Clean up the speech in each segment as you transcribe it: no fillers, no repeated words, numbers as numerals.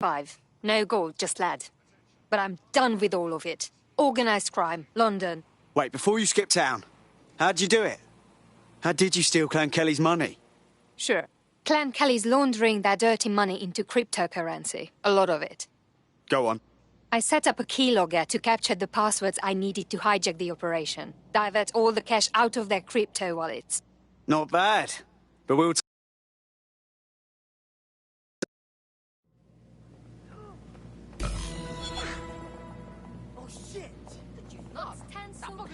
5. No gold, just lead. But I'm done with all of it. Organised crime, London. Wait, before you skip town, how'd you do it? How did you steal Clan Kelly's money? Sure. Clan Kelly's laundering their dirty money into cryptocurrency. A lot of it. Go on. I set up a keylogger to capture the passwords I needed to hijack the operation. Divert all the cash out of their crypto wallets. Not bad. But we'll... Oh shit! Did you not stand so close?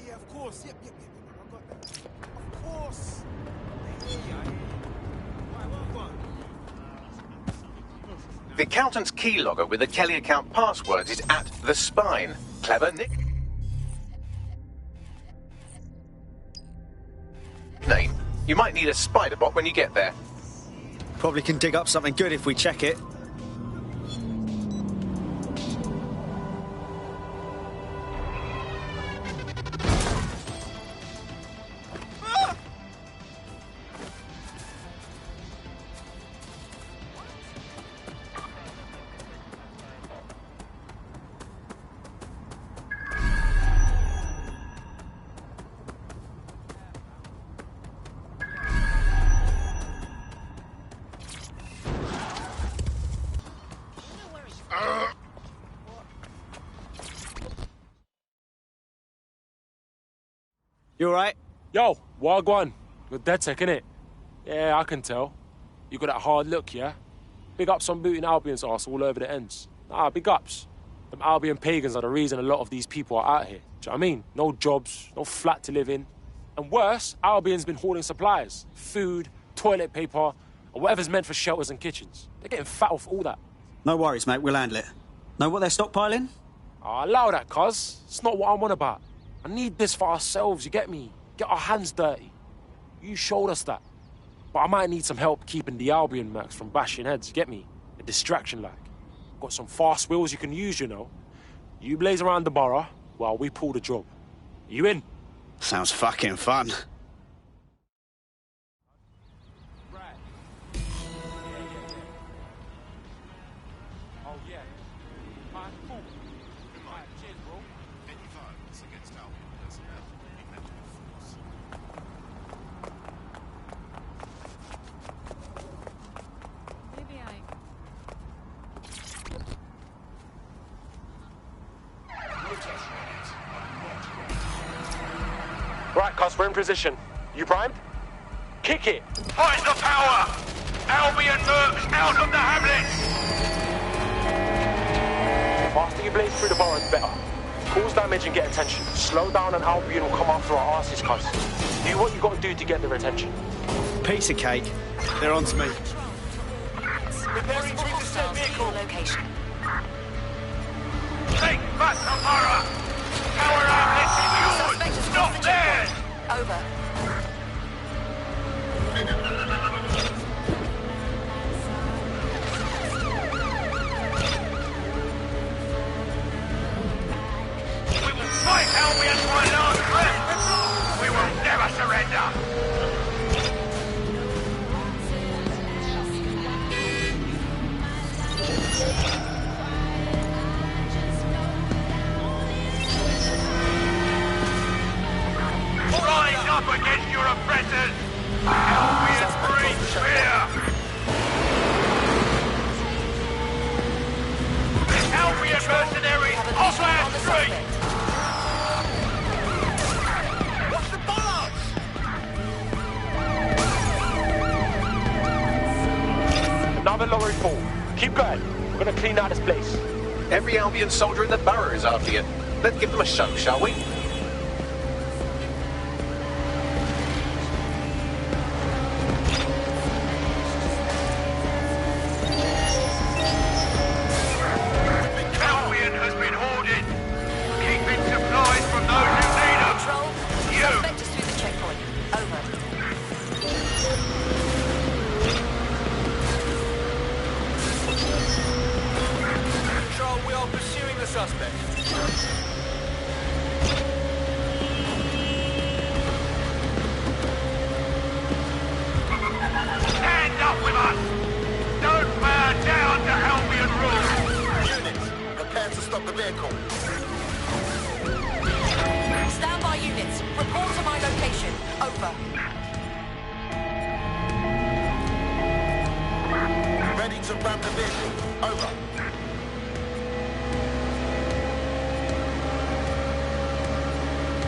Yeah, of course. Yep, I got that. Of course. Yeah. Right, well done. The accountant's keylogger with the Kelly account passwords is at the Spine. Clever, Nick? Name. You might need a spider bot when you get there. Probably can dig up something good if we check it. You alright? Yo, Wagwan. You're dead sick, innit? Yeah, I can tell. You got that hard look, yeah? Big ups on booting Albion's arse all over the ends. Nah, big ups. Them Albion pagans are the reason a lot of these people are out here. Do you know what I mean? No jobs, no flat to live in. And worse, Albion's been hoarding supplies. Food, toilet paper, or whatever's meant for shelters and kitchens. They're getting fat off all that. No worries, mate. We'll handle it. Know what they're stockpiling? Oh, allow that, cuz. It's not what I'm on about. I need this for ourselves, you get me? Get our hands dirty. You showed us that. But I might need some help keeping the Albion mercs from bashing heads, you get me? A distraction like. Got some fast wheels you can use, you know. You blaze around the borough while we pull the job. You in? Sounds fucking fun. Right, cuz, we're in position. You primed? Kick it! Fight the power! Albion mercs out of the hamlet! The faster you blaze through the borough, the better. Cause damage and get attention. Slow down and Albion will come after our asses, cuz. Do what you gotta do to get their attention. Piece of cake. They're on to me. Preparing to intercept vehicle. Location. Take back the borough! Power outlet is yours! Not theirs! Over. We will fight Albion to our last breath! We will never surrender! Rise up against your oppressors! Albion breathes fear! Albion mercenaries off our street! What's the bollocks? Another lorry full. Keep going. We're gonna clean out this place. Every Albion soldier in the borough is after you. Let's give them a show, shall we? Albion has been hoarded. Keeping supplies from those who need them. Control. You. Suspect is through the checkpoint. Over. Control, we are pursuing the suspect. Stand up with us. Don't bow down to Albion rule. Units, prepare to stop the vehicle. Stand by units. Report to my location. Over. Ready to ram the vehicle. Over.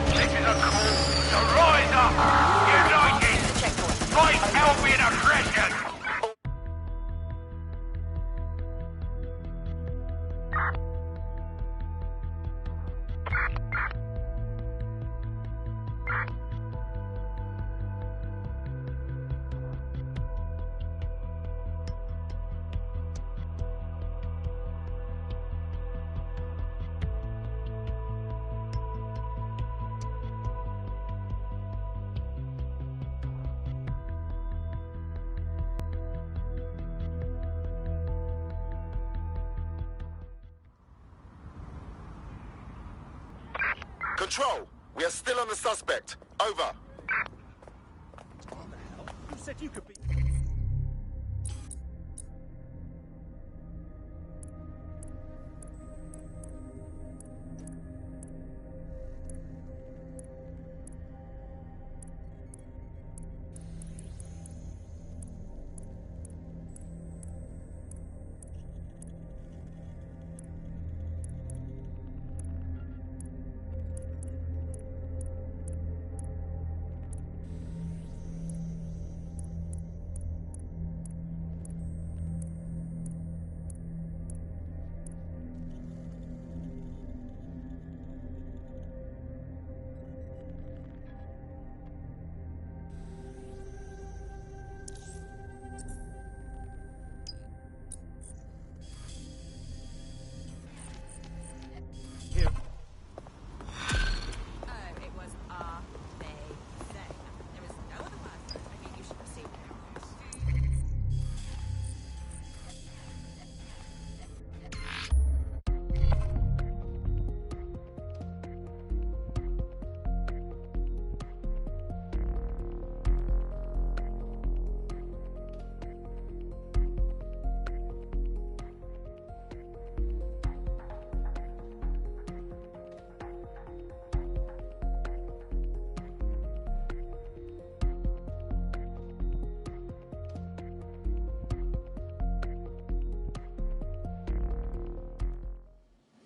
This is a call to rise up. United. The checkpoint. Fight Albion aggression. Control, we are still on the suspect. Over. Who said you could be? It was amazing. There is no other word. I mean, you should have seen it.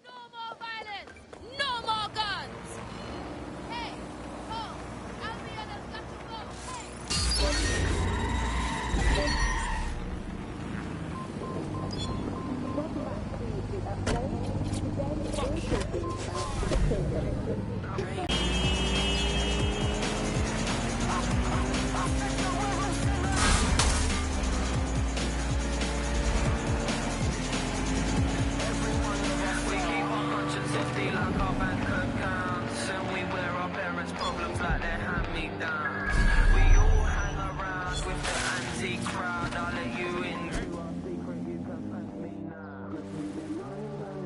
No more violence! No more guns! Hey! Oh! Albion has got to go! Hey! We keep our conscience empty like our bank accounts, and we wear our parents' problems like they're hand-me-downs. We all hang around with the antique crowd. I'll let you into our secret. You can thank me now.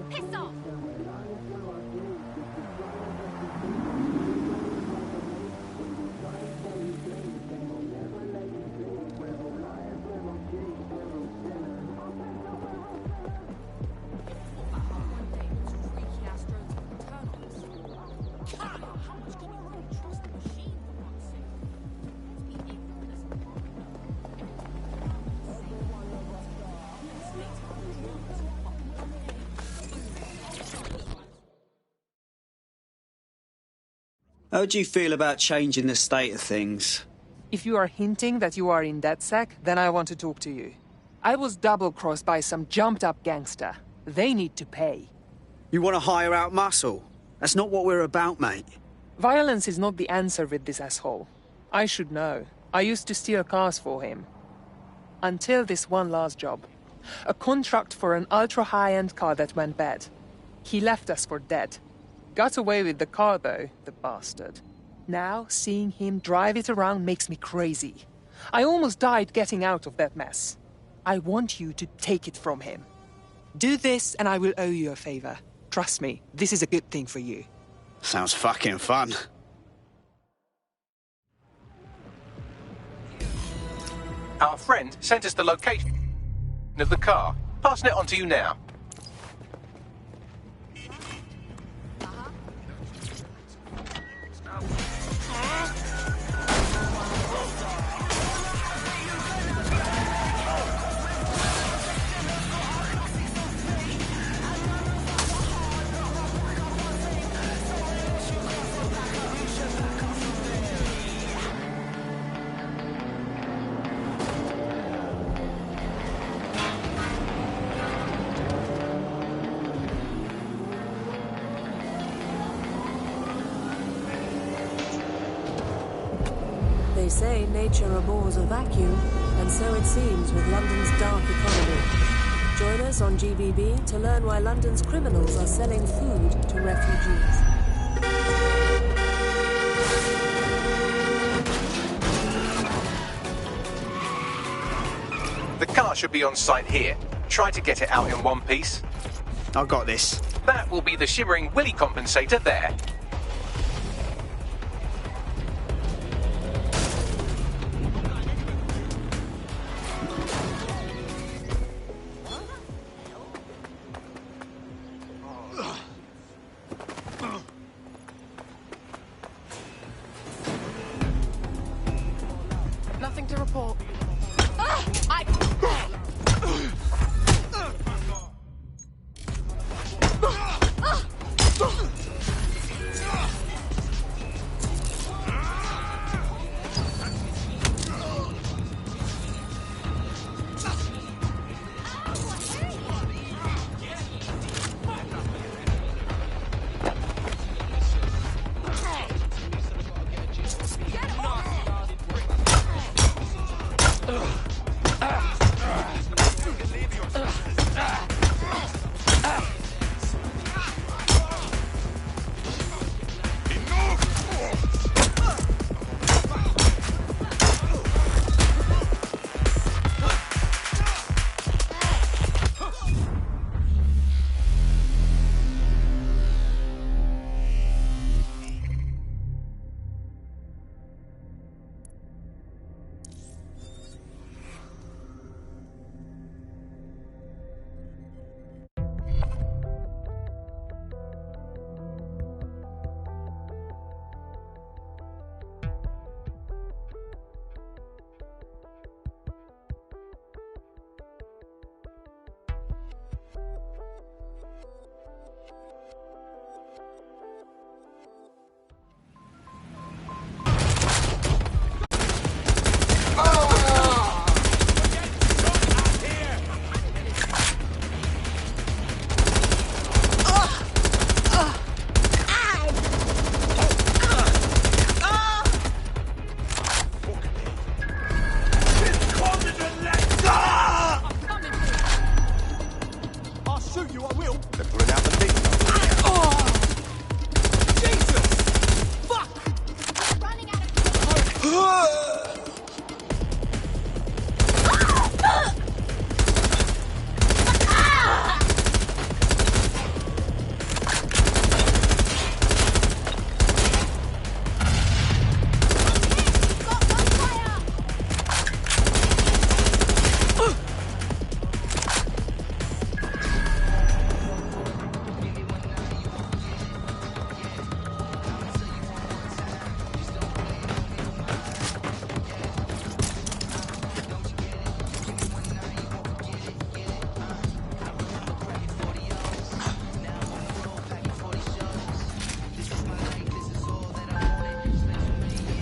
Piss off! How do you feel about changing the state of things? If you are hinting that you are in DedSec, then I want to talk to you. I was double-crossed by some jumped-up gangster. They need to pay. You want to hire out muscle? That's not what we're about, mate. Violence is not the answer with this asshole. I should know. I used to steal cars for him. Until this one last job. A contract for an ultra-high-end car that went bad. He left us for dead. Got away with the car though, the bastard. Now, seeing him drive it around makes me crazy. I almost died getting out of that mess. I want you to take it from him. Do this and I will owe you a favor. Trust me, this is a good thing for you. Sounds fucking fun. Our friend sent us the location of the car. Passing it on to you now. They say nature abhors a vacuum, and so it seems with London's dark economy. Join us on GBB to learn why London's criminals are selling food to refugees. The car should be on site here. Try to get it out in one piece. I got this. That will be the shimmering willy compensator there. Nothing to report.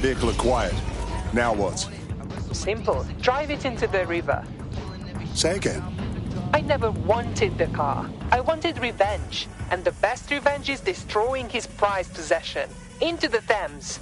Vehicle acquired. Now what? Simple. Drive it into the river. Say again. I never wanted the car. I wanted revenge. And the best revenge is destroying his prized possession. Into the Thames.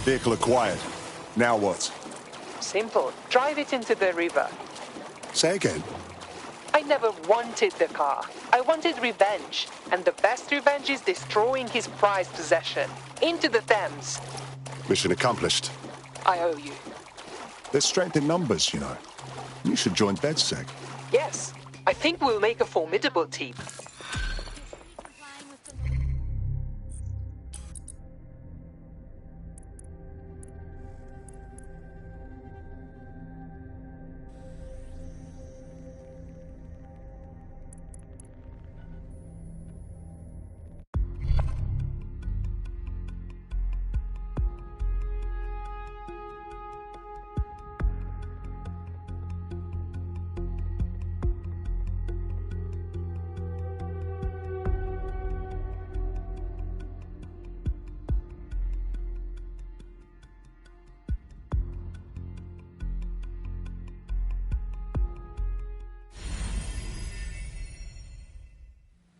Vehicle acquired. Now what? Simple. Drive it into the river. Say again. I never wanted the car. I wanted revenge. And the best revenge is destroying his prized possession. Into the Thames. Mission accomplished. I owe you. There's strength in numbers, you know. You should join DedSec. Yes. I think we'll make a formidable team.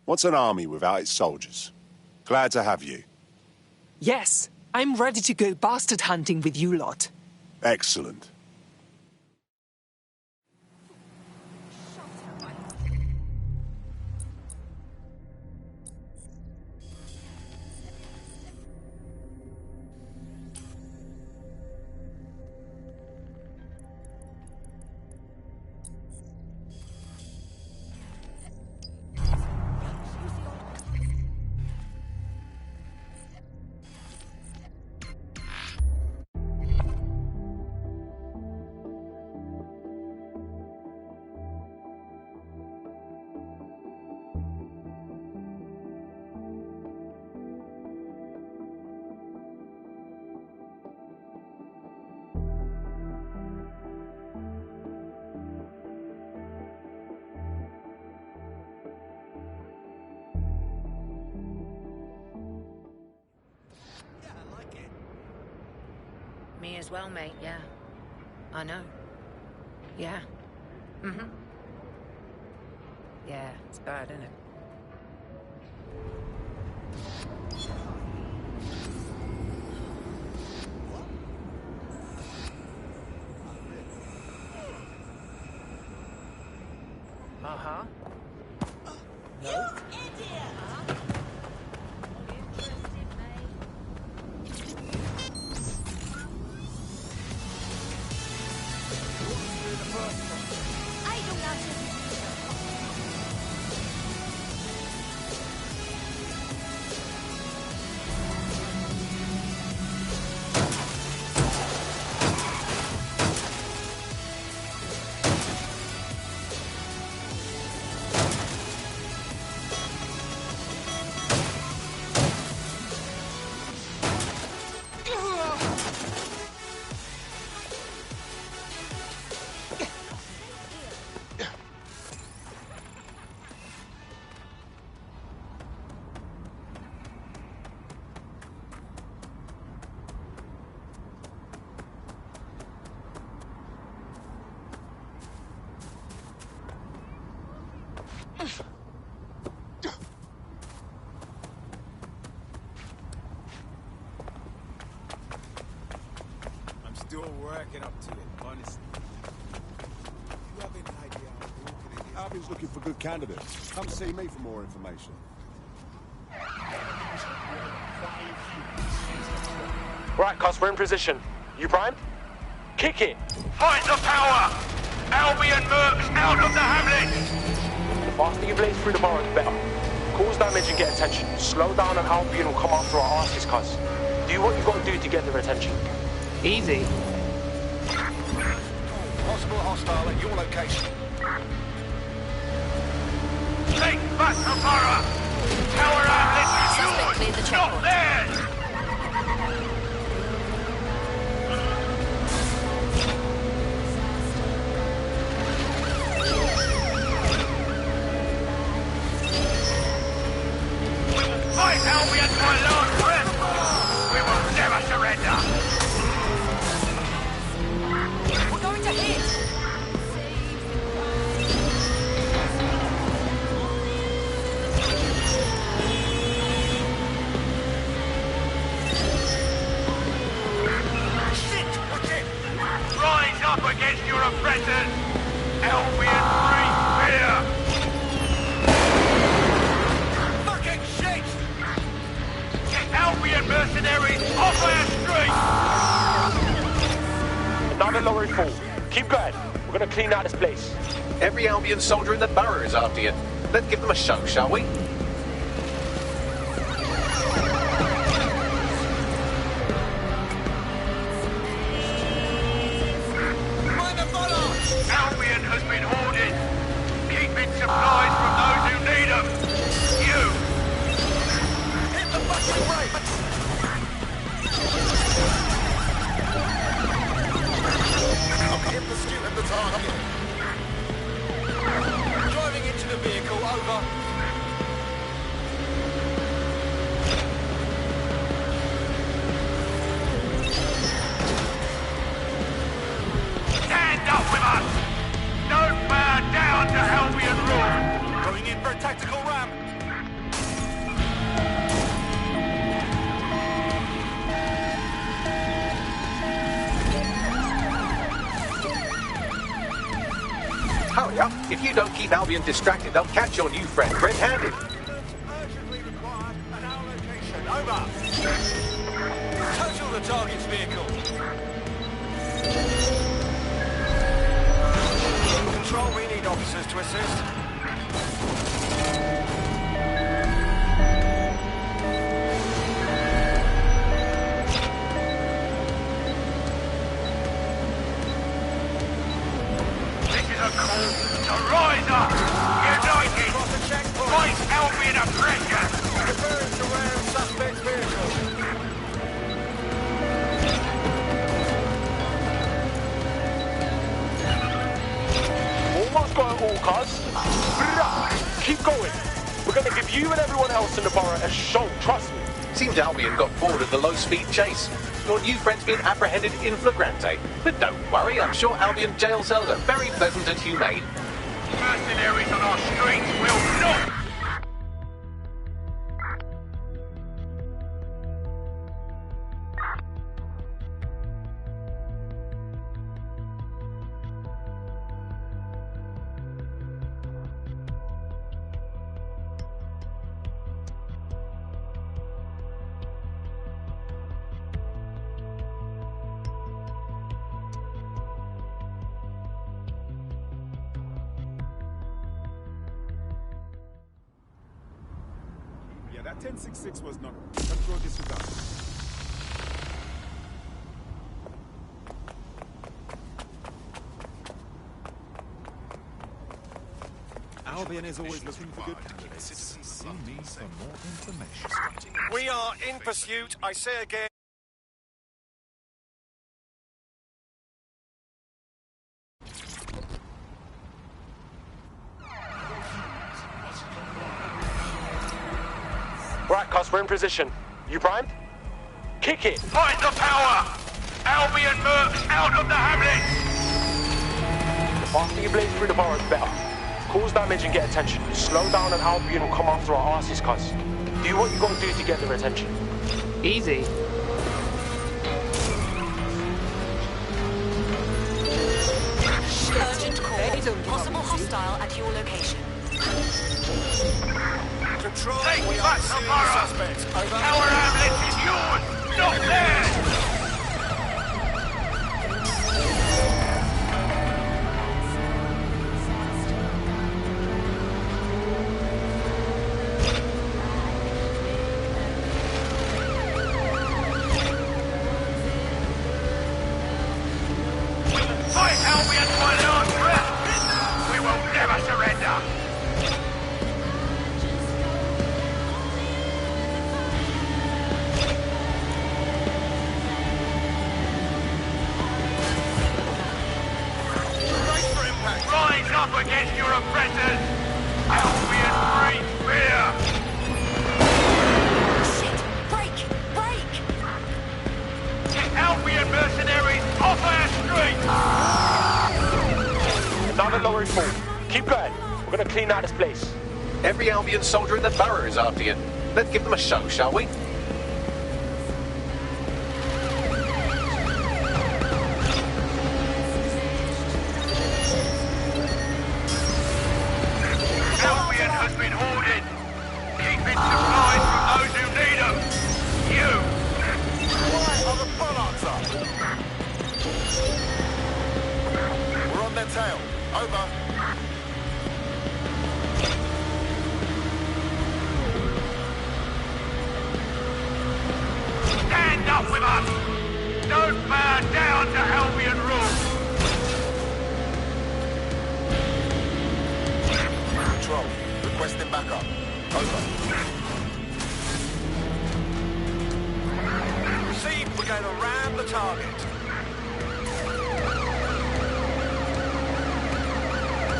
What's an army without its soldiers? Glad to have you. Yes, I'm ready to go bastard hunting with you lot. Excellent. Me as well, mate, yeah. I know. Yeah. Mm-hmm. Yeah, it's bad, isn't it? Uh-huh. No? I'm still working up to it, honestly. You have any idea how broken it is? Albion's looking for good candidates. Come see me for more information. Right, Cos, we're in position. You prime? Kick it! Fight the power! Albion mercs out of the hamlet! The faster you blaze through the borough, the better. Cause damage and get attention. Slow down and Albion will come after our asses, cuz. Do what you gotta do to get their attention. Easy. Possible hostile at your location. Take back the borough! Tower hamlet is Suspect cleared the yours, checkpoint. not theirs! Fight Albion to our last breath! We will never surrender! We're going to hit! Shit! Watch it! Rise up against your oppressors! Albion breathe fear! Fucking shit! Get Albion mercenaries off our street! Another lorry full. Keep going. We're gonna clean out this place. Every Albion soldier in the borough is after you. Let's give them a show, shall we? Mind the follow! Albion has been hoarded. Keeping supplies from those who need them. You! Hit the fucking brake! In pursuit of the target. Driving into the vehicle, over. Stand up with us! Don't bow down to Albion rule! Going in for a tactical ram. Hurry up. If you don't keep Albion distracted, they'll catch your new friend red-handed. Urgently required at our location, over. Total the target's vehicle. Control, we need officers to assist. This is a call to rise up! United! Fight Albion oppression! Referring to rare suspect vehicle. Almost got it all, cuz. Keep going. We're gonna give you and everyone else in the borough a show, trust me. Seems Albion got bored of the low-speed chase. Your new friend's been apprehended in flagrante. But don't worry, I'm sure Albion jail cells are very pleasant and humane. Mercenaries on our streets will not! Yeah, that 1066 was not. Control disregard. Albion is always looking for good candidates. See me for more information. We are in pursuit, I say again. Right, cuz, we're in position. You primed? Kick it! Fight the power! Albion mercs out of the hamlet! The faster you blaze through the borough, the better. Cause damage and get attention. Slow down and Albion will come after our asses, cuz. Do what you gotta do to get their attention. Easy. Urgent call. Possible hostile at your location. Control, Take we back are the seeing borough! suspects. Over. Our hamlet is yours, not theirs! up against your oppressors! Albion breeds fear! Shit! Break! Break! Get Albion mercenaries off our streets! Another lorry full. Keep going. We're gonna clean out this place. Every Albion soldier in the borough is after you. Let's give them a show, shall we? Albion has been hoarded. Keeping supplies from those who need them. You! Why are the bollards up? We're on their tail. Over. Stand up with us! Don't bow down to Albion rule! Control. Requesting backup. Over. Received. We're going to ram the target.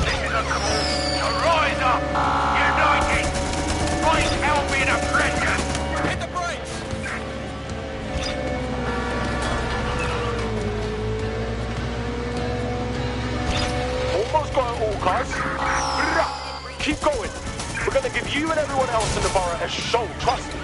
This is a call to rise up! United! Fight Albion oppression! Hit the brakes! Almost got it all, cuz. Keep going. We're gonna give you and everyone else in the borough a show, trust me.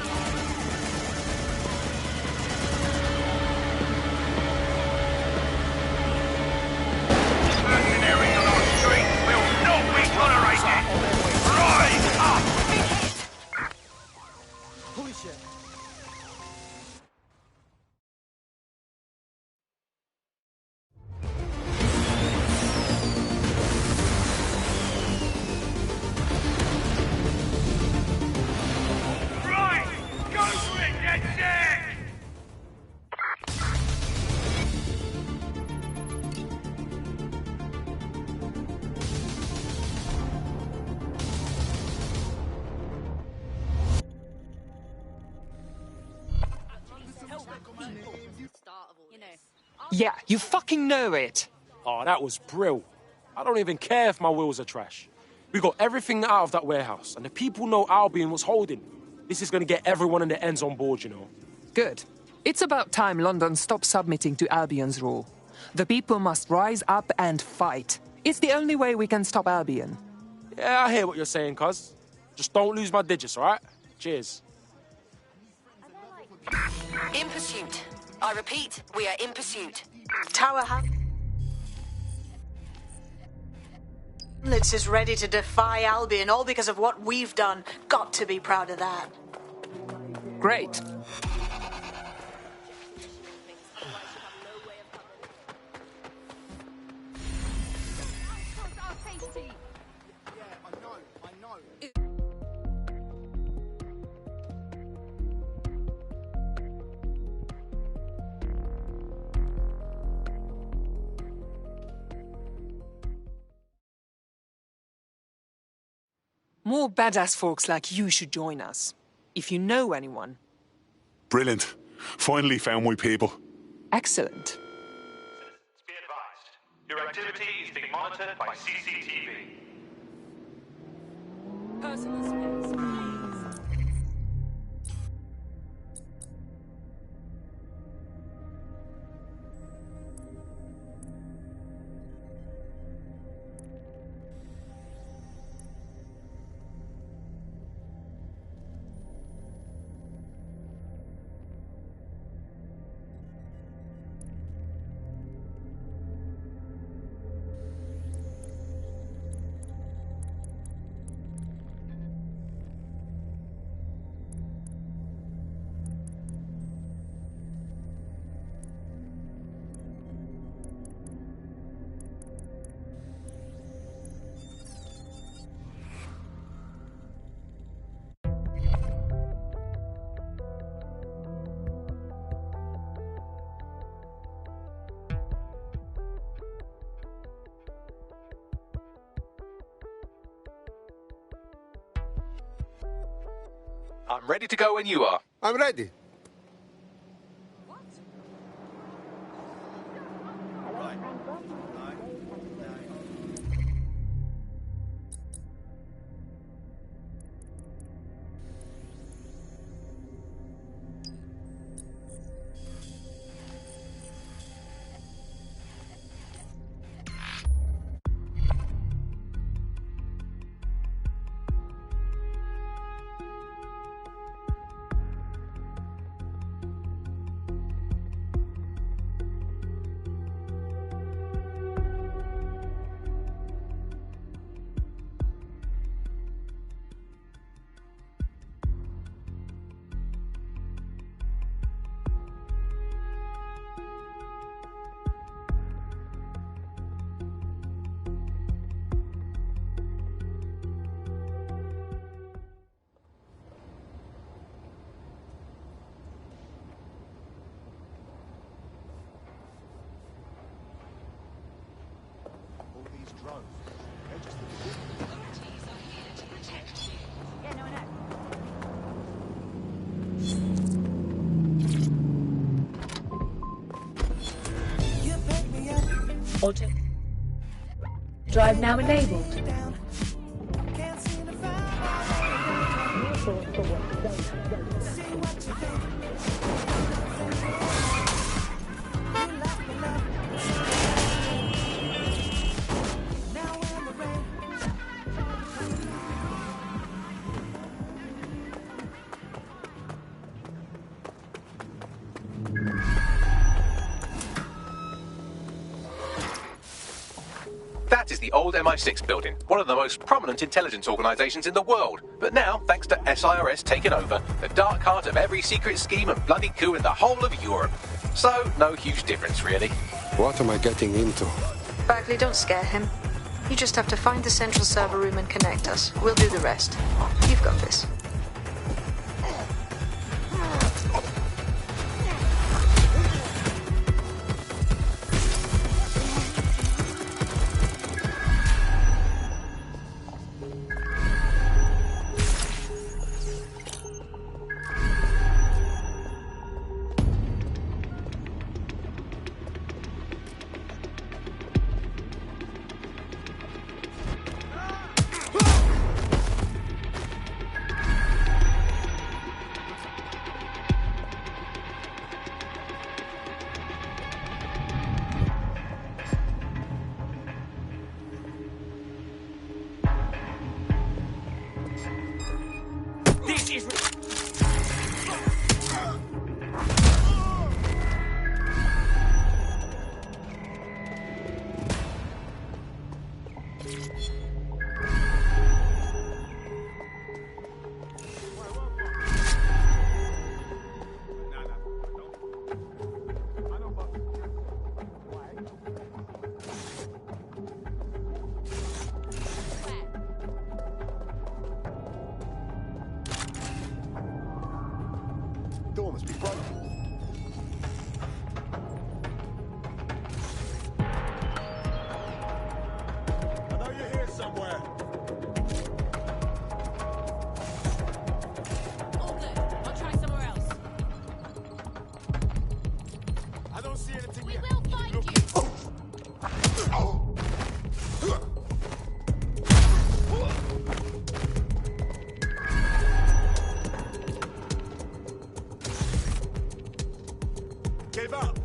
Mercenaries on our streets will not be tolerated! Rise up! Holy shit. Right! Go for it, that's it! Yeah, you fucking know it. Oh, that was brill. I don't even care if my wheels are trash. We got everything out of that warehouse, and the people know Albion was holding. This is gonna get everyone in the ends on board, you know. Good. It's about time London stops submitting to Albion's rule. The people must rise up and fight. It's the only way we can stop Albion. Yeah, I hear what you're saying, cuz. Just don't lose my digits, alright? Cheers. In pursuit. I repeat, we are in pursuit. Tower Hamlets is ready to defy Albion, all because of what we've done. Got to be proud of that. Great. More badass folks like you should join us. If you know anyone. Brilliant. Finally found my people. Excellent. Be advised, your activity is being monitored by CCTV. Personal space, please. I'm ready to go when you are. I'm ready. these drones. They're just Authorities are here to protect you. Yeah, no, I know. Auto. Drive now enabled. That is the old MI6 building, one of the most prominent intelligence organisations in the world. But now, thanks to SIRS taking over, the dark heart of every secret scheme and bloody coup in the whole of Europe. So, no huge difference, really. What am I getting into? Bagley, don't scare him. You just have to find the central server room and connect us. We'll do the rest. You've got this. Door must be broken. I know you're here somewhere. All good. I'll try somewhere else. I don't see anything We yet. will find you. Gave up.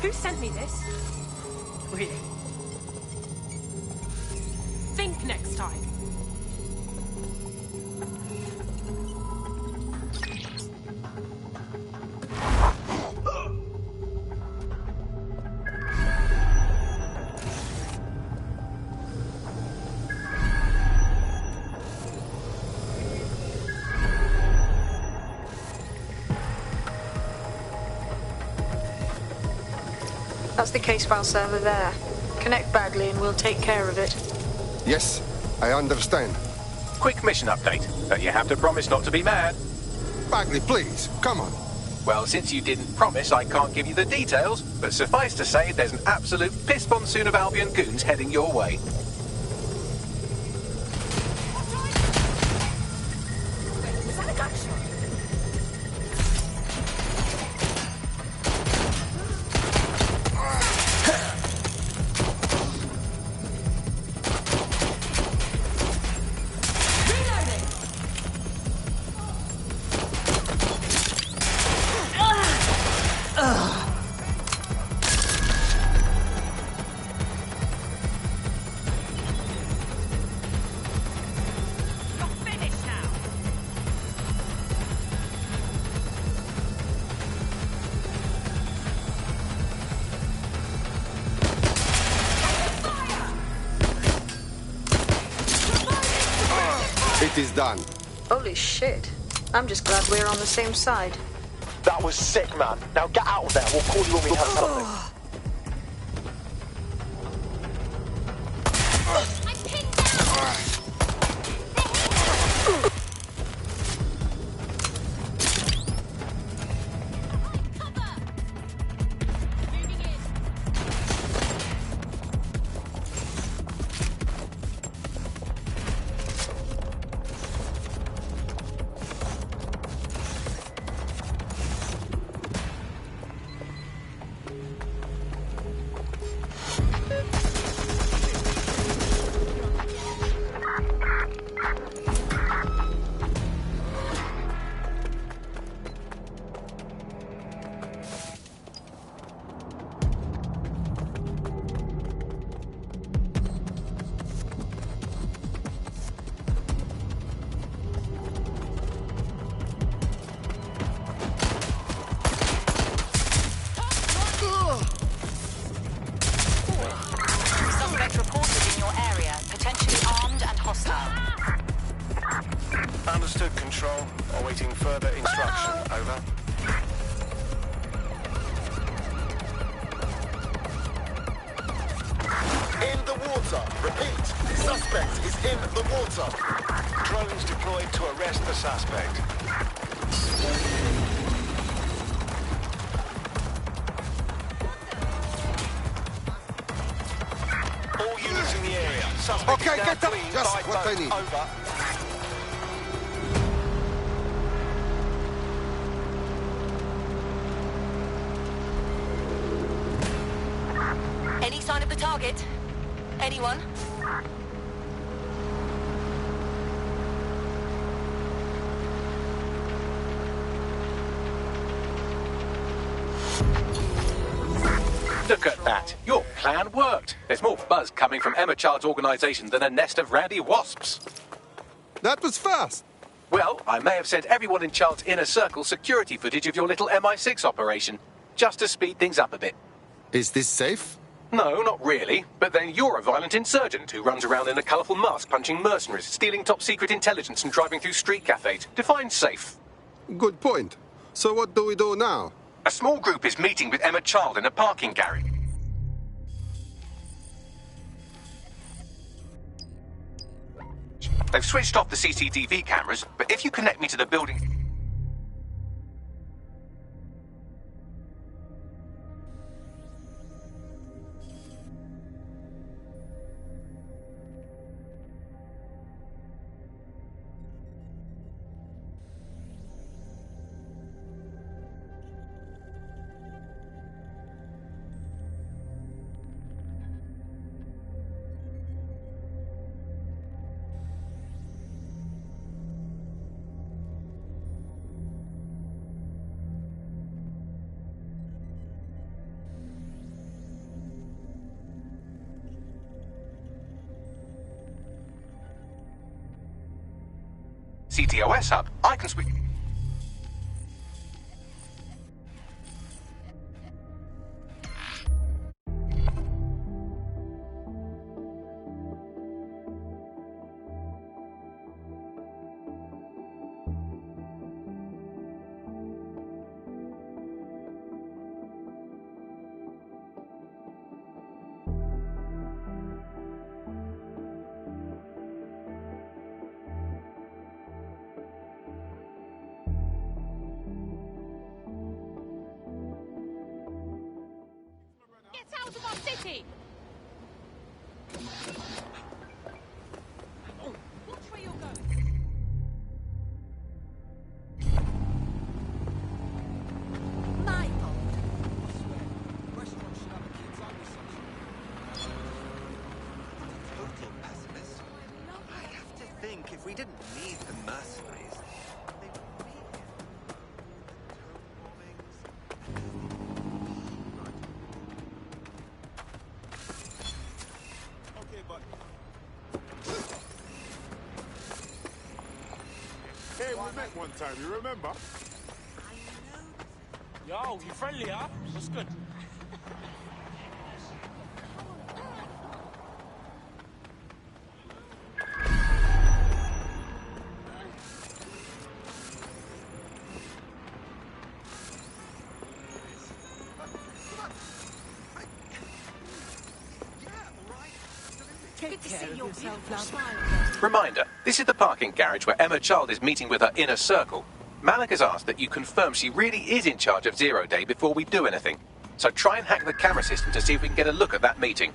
Who sent me this? Really? Think next time. That's the case file server there. Connect Bagley and we'll take care of it. Yes, I understand. Quick mission update, but you have to promise not to be mad. Bagley, please, come on. Well, since you didn't promise, I can't give you the details, but suffice to say there's an absolute piss monsoon of Albion goons heading your way. It is done. Holy shit. I'm just glad we're on the same side. That was sick, man. Now get out of there. We'll call you when we have something. Suspect reported in your area, potentially armed and hostile. Understood, Control. Awaiting further instruction. Over. In the water. Repeat. Suspect is in the water. Drones deployed to arrest the suspect. All units in the area. Suspect Okay, is now get up. fleeing Just by what I boat. need. Over. Any sign of the target? Anyone? Look at that. Your plan worked. There's more buzz coming from Emma Child's organisation than a nest of randy wasps. That was fast. Well, I may have sent everyone in Child's inner circle security footage of your little MI6 operation, just to speed things up a bit. Is this safe? No, not really. But then you're a violent insurgent who runs around in a colourful mask punching mercenaries, stealing top-secret intelligence and driving through street cafes. Define safe. Good point. So what do we do now? A small group is meeting with Emma Child in a parking garage. They've switched off the CCTV cameras, but if you connect me to the building... CTOS hub, I can speak... Get out of our city! Watch where you're going. My Total pessimist. I have to think if we didn't need the mercenaries, they wouldn't be here. Okay, but Hey, we met one time, you remember? Yo, you friendly, huh? What's good? Good to see your beautiful smile. Reminder, this is the parking garage where Emma Child is meeting with her inner circle. Malik has asked that you confirm she really is in charge of Zero Day before we do anything. So try and hack the camera system to see if we can get a look at that meeting.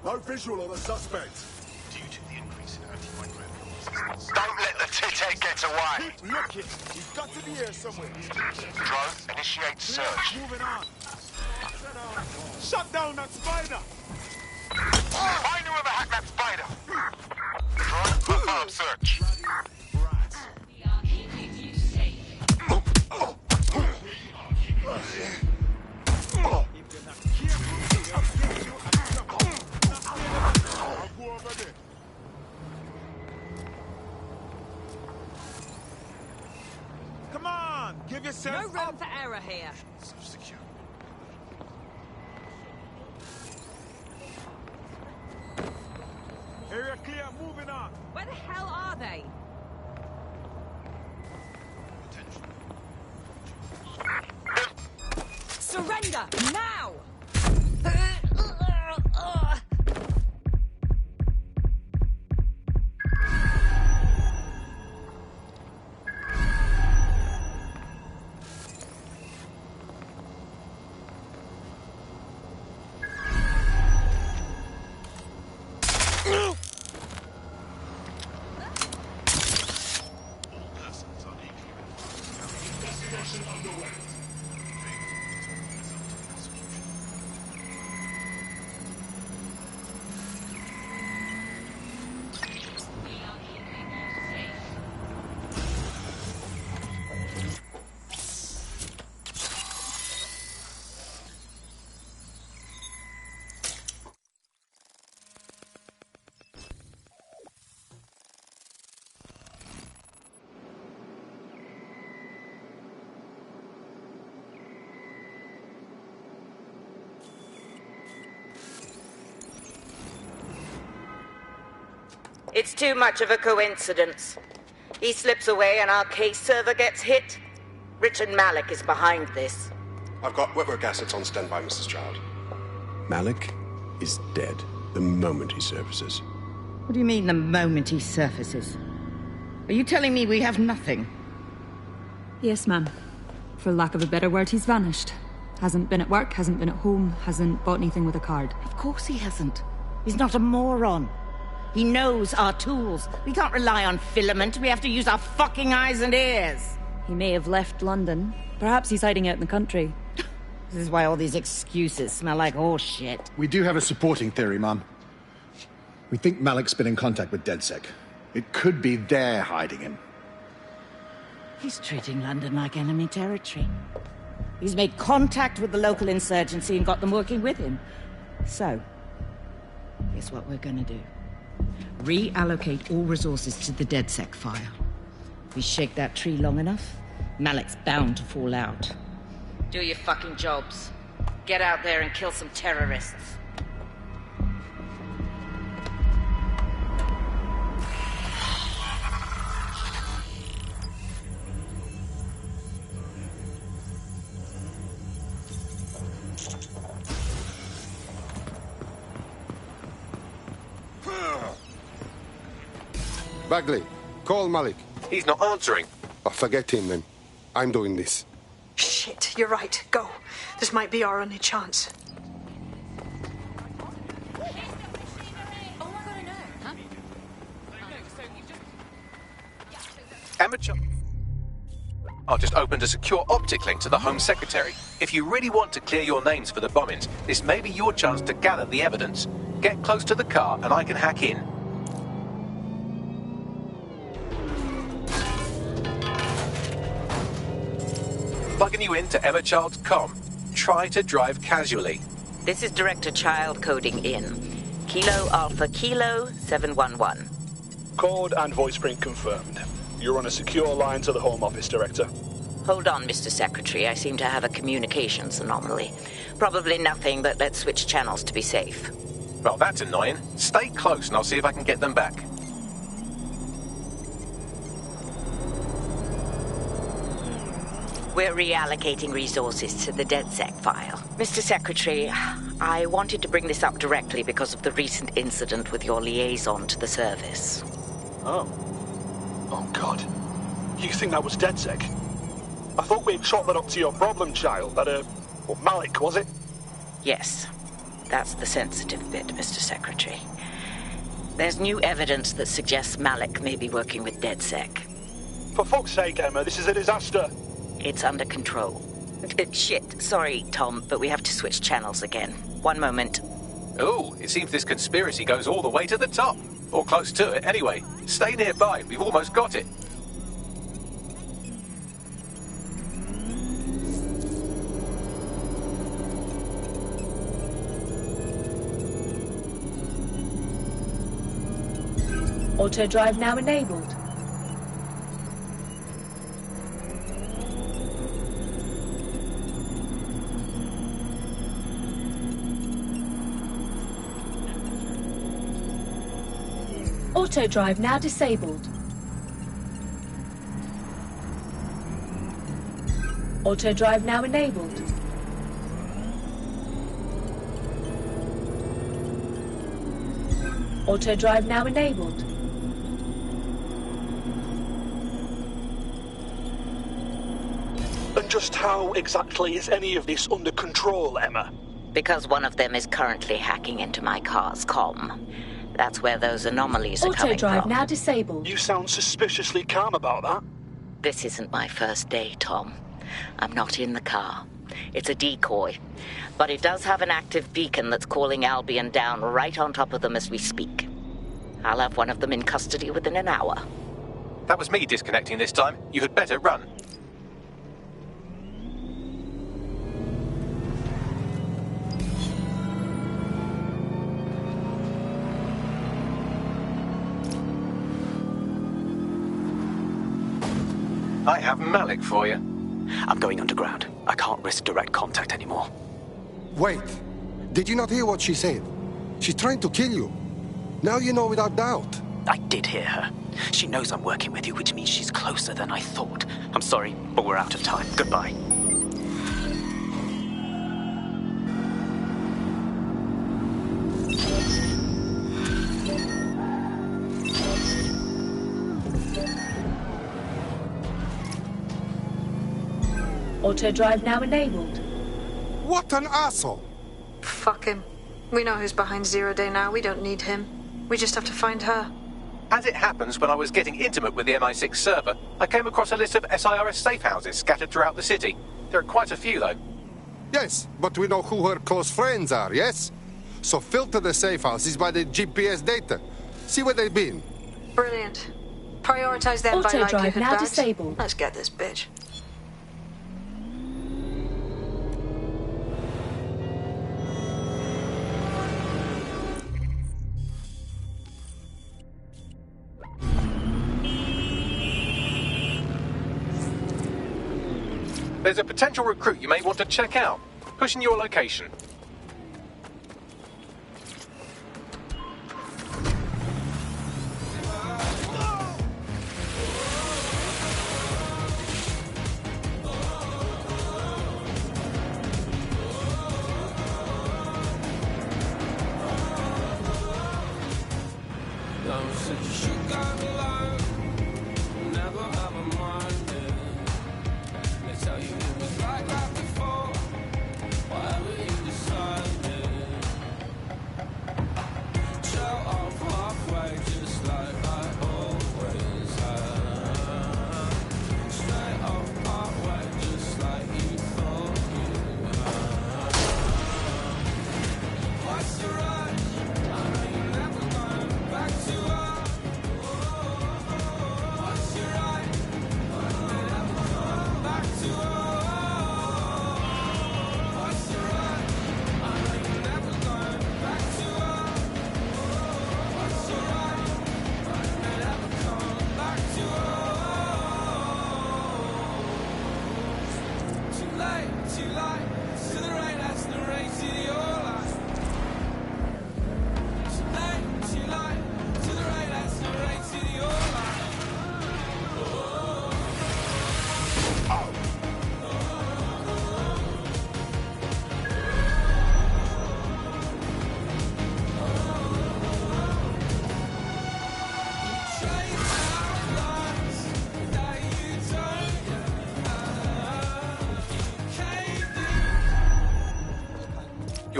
No visual on the suspect. Due to the increase in antimicrobial resistance. Don't let the tithead get away. Keep looking. He's got to be here somewhere. Drone, initiate search. Moving on. Shut down that spider. Find whoever hacked that spider. Drone, confirm search. We are keeping you safe. Come on, give yourself No room for error here. So secure. Area clear, moving on. Where the hell are they? Surrender now! It's too much of a coincidence. He slips away and our case server gets hit. Richard Malik is behind this. I've got wetwork assets on standby, Mrs. Child. Malik is dead the moment he surfaces. What do you mean, the moment he surfaces? Are you telling me we have nothing? Yes, ma'am. For lack of a better word, he's vanished. Hasn't been at work, hasn't been at home, hasn't bought anything with a card. Of course he hasn't. He's not a moron. He knows our tools. We can't rely on filament. We have to use our fucking eyes and ears. He may have left London. Perhaps he's hiding out in the country. This is why all these excuses smell like horse shit. We do have a supporting theory, Mum. We think Malik's been in contact with DedSec. It could be they're hiding him. He's treating London like enemy territory. He's made contact with the local insurgency and got them working with him. So, here's what we're gonna do. Reallocate all resources to the DedSec file. We shake that tree long enough, Malik's bound to fall out. Do your fucking jobs. Get out there and kill some terrorists. Bagley, call Malik. He's not answering. Oh, forget him then. I'm doing this. Shit, you're right. Go. This might be our only chance. Amateur. I've just opened a secure optic link to the Home Secretary. If you really want to clear your names for the bombings, this may be your chance to gather the evidence. Get close to the car and I can hack in. Plugging you into Emma Child's comm. Try to drive casually. This is Director Child coding in. Kilo Alpha Kilo 711. Code and voice print confirmed. You're on a secure line to the Home Office, Director. Hold on, Mr. Secretary. I seem to have a communications anomaly. Probably nothing, but let's switch channels to be safe. Well, that's annoying. Stay close and I'll see if I can get them back. We're reallocating resources to the DedSec file. Mr. Secretary, I wanted to bring this up directly because of the recent incident with your liaison to the service. Oh. Oh, God. You think that was DedSec? I thought we'd chalked that up to your problem child, that, Malik, was it? Yes. That's the sensitive bit, Mr. Secretary. There's new evidence that suggests Malik may be working with DedSec. For fuck's sake, Emma, this is a disaster. It's under control. Shit, sorry, Tom, but we have to switch channels again. One moment. Oh, it seems this conspiracy goes all the way to the top. Or close to it, anyway. Stay nearby, we've almost got it. Auto drive now enabled. Auto drive now disabled. Auto drive now enabled. Auto drive now enabled. And just how exactly is any of this under control, Emma? Because one of them is currently hacking into my car's comm. That's where those anomalies are coming from. Auto drive now disabled. You sound suspiciously calm about that. This isn't my first day, Tom. I'm not in the car. It's a decoy. But it does have an active beacon that's calling Albion down right on top of them as we speak. I'll have one of them in custody within an hour. That was me disconnecting this time. You had better run. I have Malik for you. I'm going underground. I can't risk direct contact anymore. Wait. Did you not hear what she said? She's trying to kill you. Now you know without doubt. I did hear her. She knows I'm working with you, which means she's closer than I thought. I'm sorry, but we're out of time. Goodbye. Auto drive now enabled. What an asshole! Fuck him. We know who's behind Zero Day now. We don't need him. We just have to find her. As it happens, when I was getting intimate with the MI6 server, I came across a list of SIRS safe houses scattered throughout the city. There are quite a few, though. Yes, but we know who her close friends are, yes? So filter the safe houses by the GPS data. See where they've been. Brilliant. Prioritize them by Auto drive likelihood now bags. disabled. Let's get this bitch. There's a potential recruit you may want to check out. Pushing your location.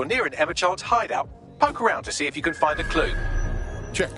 you're near an Emma Child's hideout, poke around to see if you can find a clue. Check.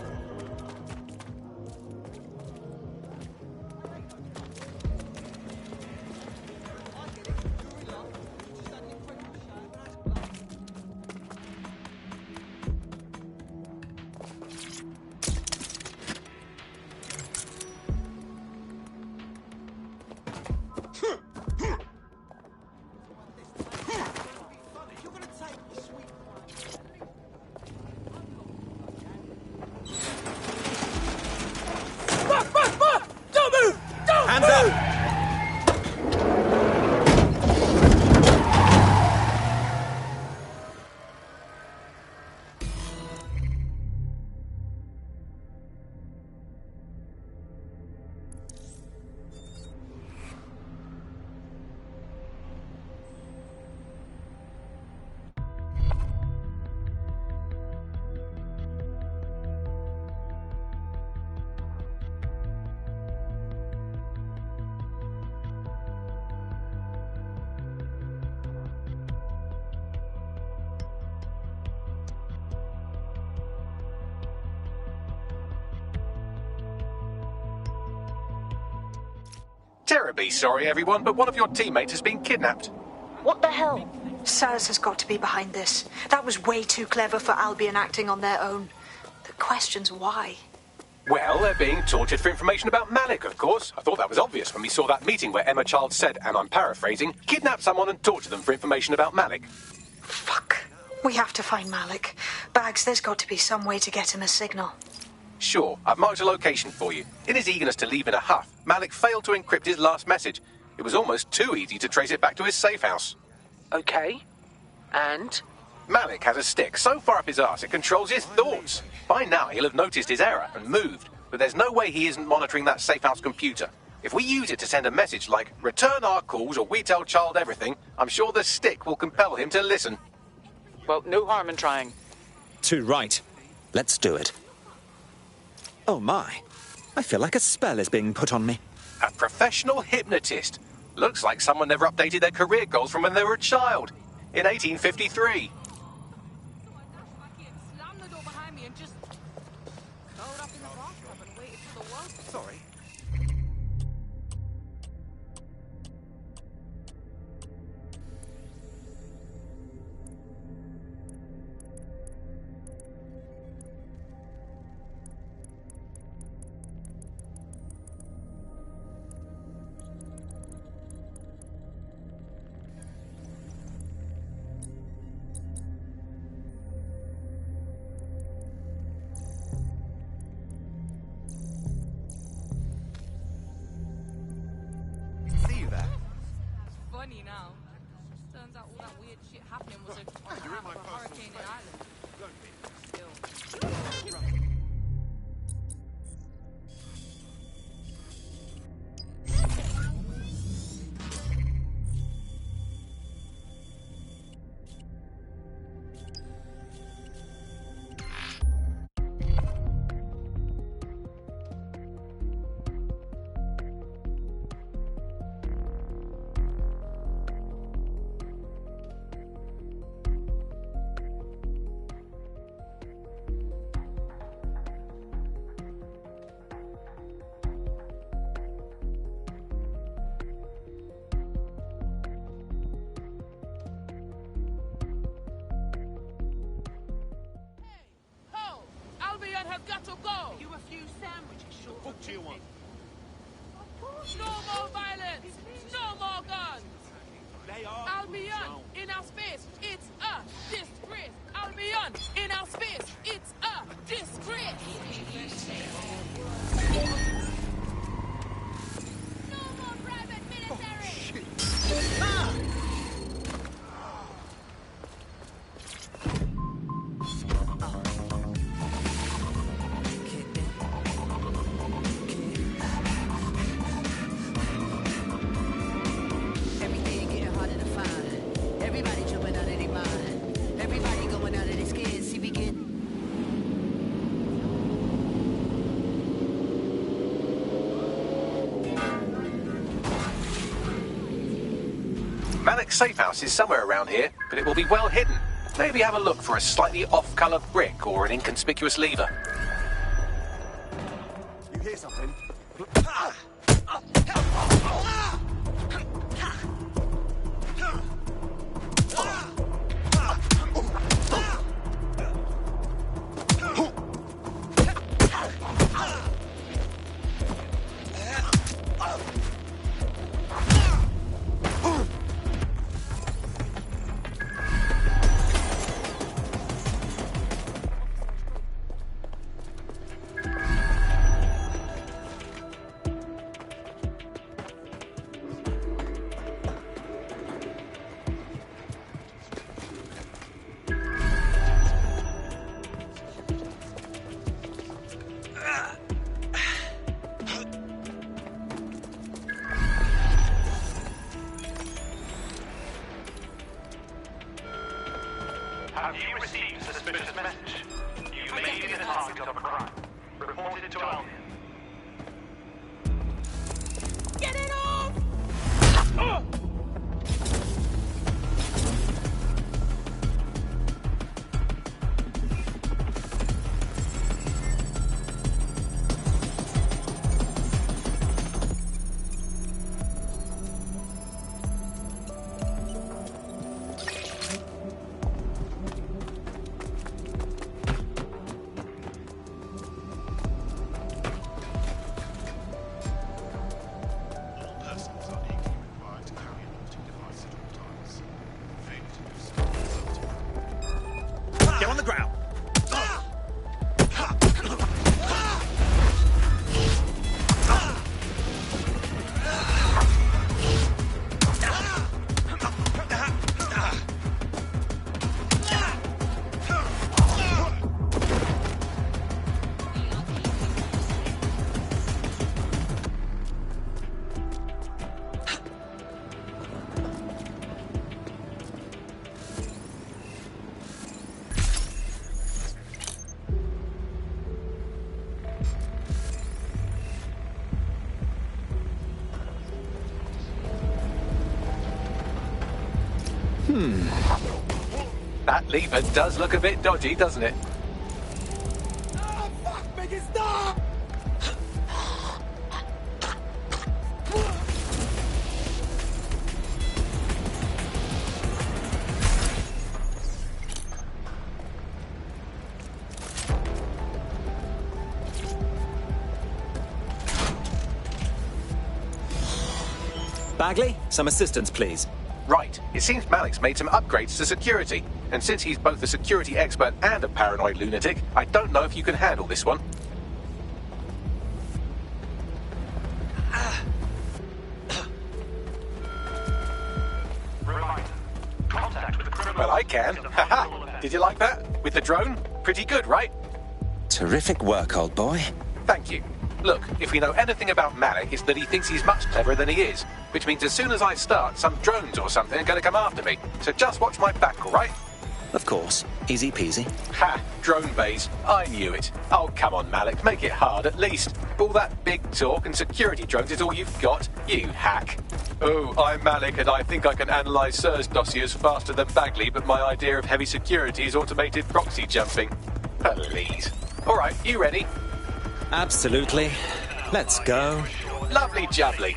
Hands up! Terribly sorry, everyone, but one of your teammates has been kidnapped. What the hell? Sirs has got to be behind this. That was way too clever for Albion acting on their own. The question's why. Well, they're being tortured for information about Malik, of course. I thought that was obvious when we saw that meeting where Emma Child said, and I'm paraphrasing, kidnap someone and torture them for information about Malik. Fuck. We have to find Malik. Bags, there's got to be some way to get him a signal. Sure, I've marked a location for you. In his eagerness to leave in a huff, Malik failed to encrypt his last message. It was almost too easy to trace it back to his safe house. Okay. And? Malik has a stick so far up his arse it controls his thoughts. By now he'll have noticed his error and moved, but there's no way he isn't monitoring that safe house computer. If we use it to send a message like, return our calls or we tell Child everything, I'm sure the stick will compel him to listen. Well, no harm in trying. Too right. Let's do it. Oh my. I feel like a spell is being put on me. A professional hypnotist. Looks like someone never updated their career goals from when they were a child. In 1853. Sorry. Funny now. Turns out all that weird shit happening was a hurricane in Ireland. Albion have got to go! You refuse sandwiches, short. What do you want? No more violence! No more guns! They are Albion, in our space, it's a disgrace! Albion, in our space, it's a disgrace! No more private military! Everything getting harder to find. Everybody jumping out of their mind. Everybody going out of their skin. See, we get. Malik's safe house is somewhere around here, but it will be well hidden. Maybe have a look for a slightly off-colour brick or an inconspicuous lever. You hear something? Have you received a suspicious message? You may be the target of a crime. Report it to Albion. Get it off! Get on the ground. That lever does look a bit dodgy, doesn't it? Oh, fuck, make it stop! Bagley, some assistance, please. Right. It seems Malik's made some upgrades to security. And since he's both a security expert and a paranoid lunatic, I don't know if you can handle this one. Reminder. Contact with the criminal. Well, I can. Haha. Did you like that? With the drone? Pretty good, right? Terrific work, old boy. Thank you. Look, if we know anything about Malik, it's that he thinks he's much cleverer than he is. Which means as soon as I start, some drones or something are going to come after me. So just watch my back, all right? Of course. Easy peasy. Ha! Drone bays. I knew it. Oh, come on, Malik. Make it hard at least. All that big talk and security drones is all you've got. You hack. Oh, I'm Malik, and I think I can analyse SIRS dossiers faster than Bagley, but my idea of heavy security is automated proxy jumping. Please. All right, you ready? Absolutely. Let's go. Lovely jubbly.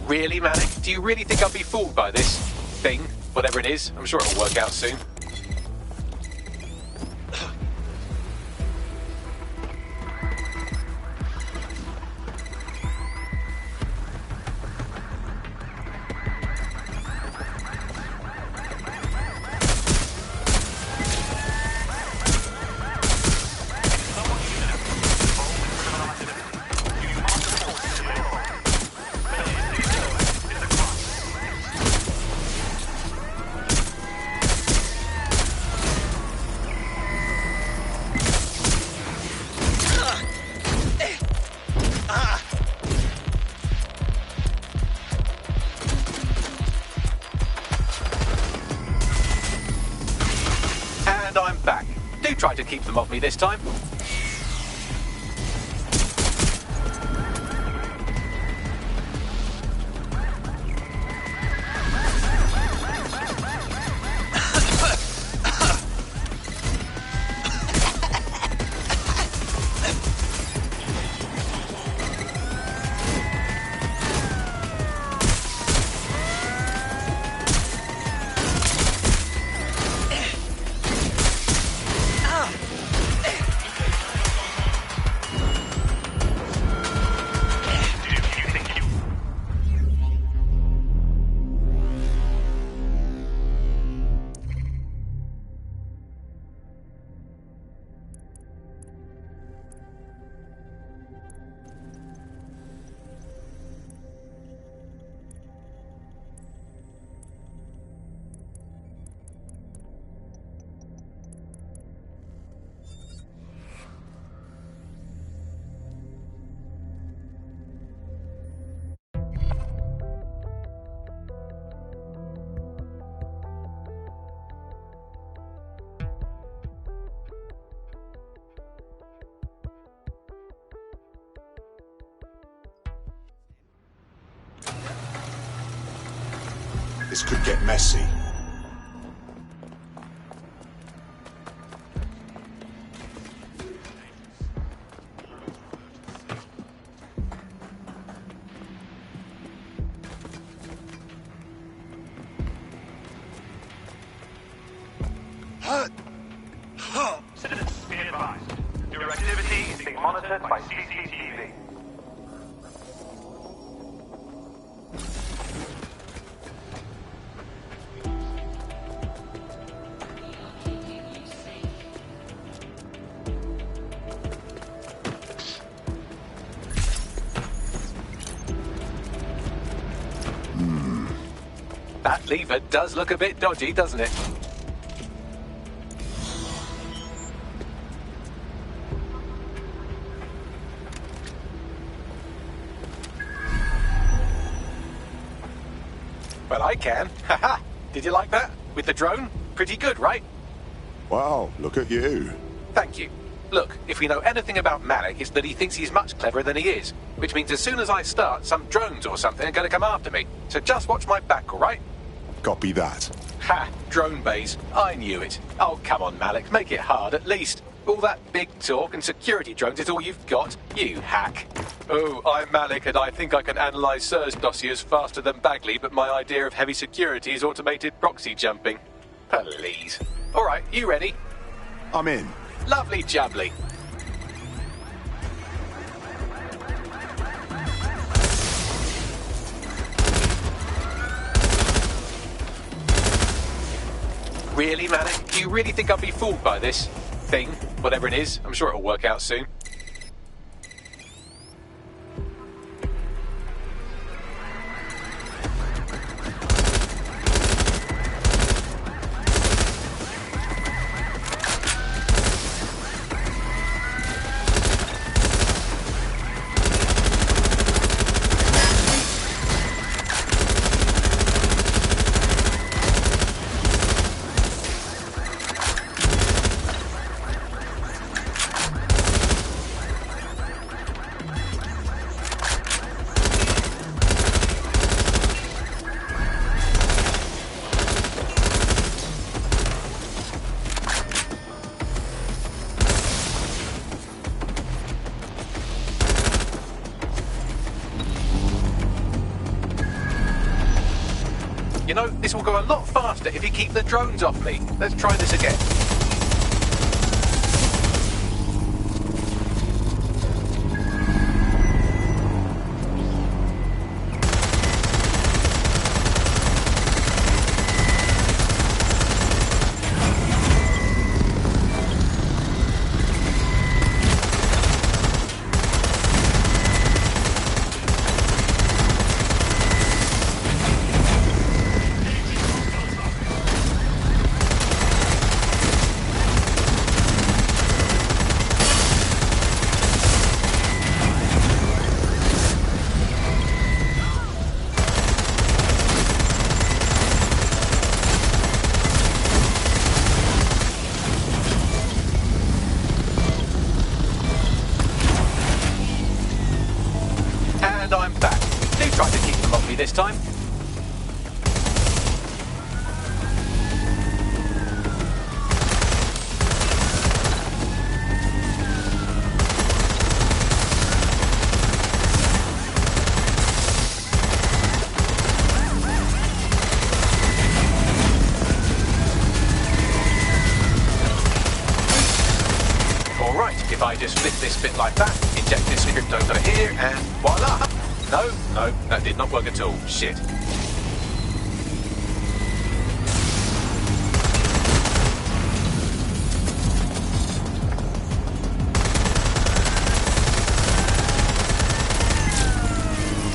Really, Malik? Do you really think I'll be fooled by this thing? Whatever it is, I'm sure it'll work out soon. Try to keep them off me this time. This could get messy. Citizens, be advised. Your activity is being monitored by CCTV. That lever does look a bit dodgy, doesn't it? Well, I can. Haha! Did you like that? With the drone? Pretty good, right? Wow, look at you. Thank you. Look, if we know anything about Malik, it's that he thinks he's much cleverer than he is. Which means as soon as I start, some drones or something are going to come after me. So just watch my back, all right? Copy that. Ha! Drone bays. I knew it. Oh, come on, Malik. Make it hard, at least. All that big talk and security drones is all you've got? You hack. Oh, I'm Malik, and I think I can analyse SIRS dossiers faster than Bagley, but my idea of heavy security is automated proxy jumping. Please. All right, you ready? I'm in. Lovely jubbly. Really, Malik? Do you really think I'll be fooled by this thing? Whatever it is, I'm sure it'll work out soon. You know, this will go a lot faster if you keep the drones off me. Let's try this again. And I'm back. Do try to keep them off me this time. Alright, if I just flip this bit like that, inject this script over here, and voila! No, that did not work at all. Shit.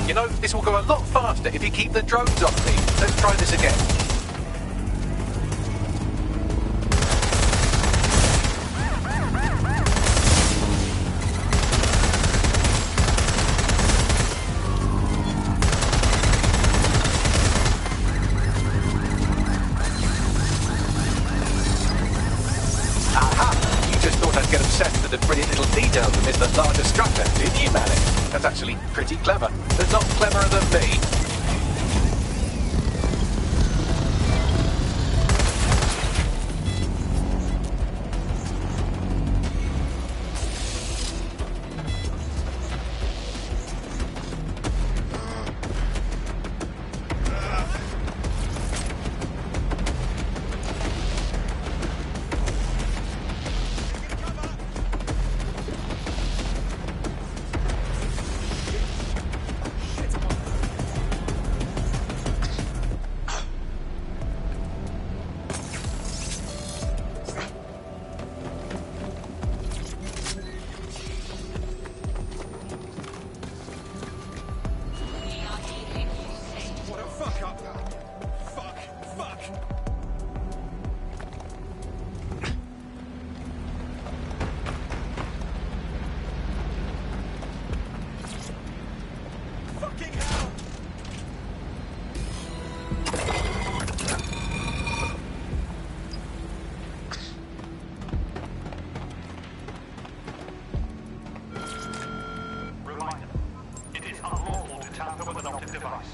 You know, this will go a lot faster if you keep the drones off me. Let's try this again. Get obsessed with the brilliant little details amidst the larger structure, didn't you, Malik? That's actually pretty clever. But not cleverer than me. disruptive device.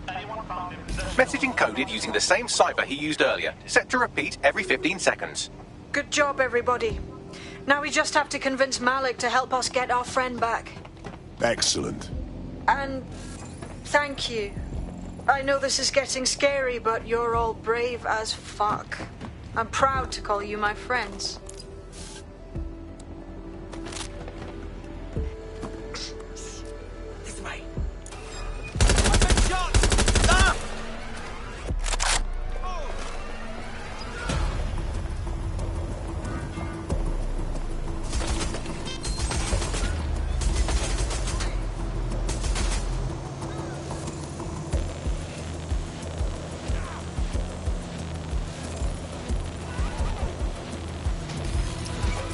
Anyone found in possession Message encoded using the same cipher he used earlier, set to repeat every 15 seconds. Good job, everybody. Now we just have to convince Malik to help us get our friend back. Excellent. And thank you. I know this is getting scary, but you're all brave as fuck. I'm proud to call you my friends. This way.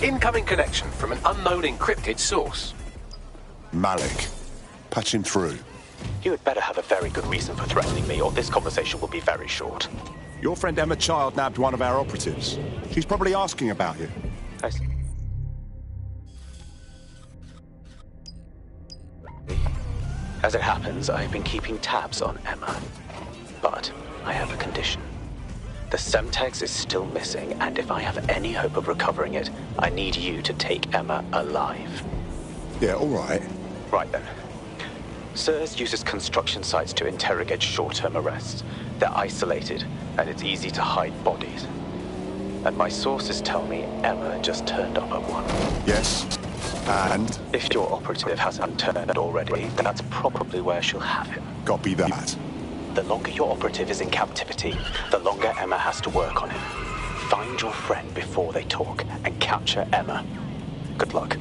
Incoming connection from an unknown encrypted source. Malik. Patch him through. You had better have a very good reason for threatening me, or this conversation will be very short. Your friend Emma Child nabbed one of our operatives. She's probably asking about you. I see. As it happens, I've been keeping tabs on Emma. But I have a condition. The Semtex is still missing, and if I have any hope of recovering it, I need you to take Emma alive. Yeah, all right. Right then. SIRS uses construction sites to interrogate short-term arrests. They're isolated, and it's easy to hide bodies. And my sources tell me Emma just turned up at one. Yes. And? If your operative hasn't turned already, then that's probably where she'll have him. Copy that. The longer your operative is in captivity, the longer Emma has to work on him. Find your friend before they talk and capture Emma. Good luck.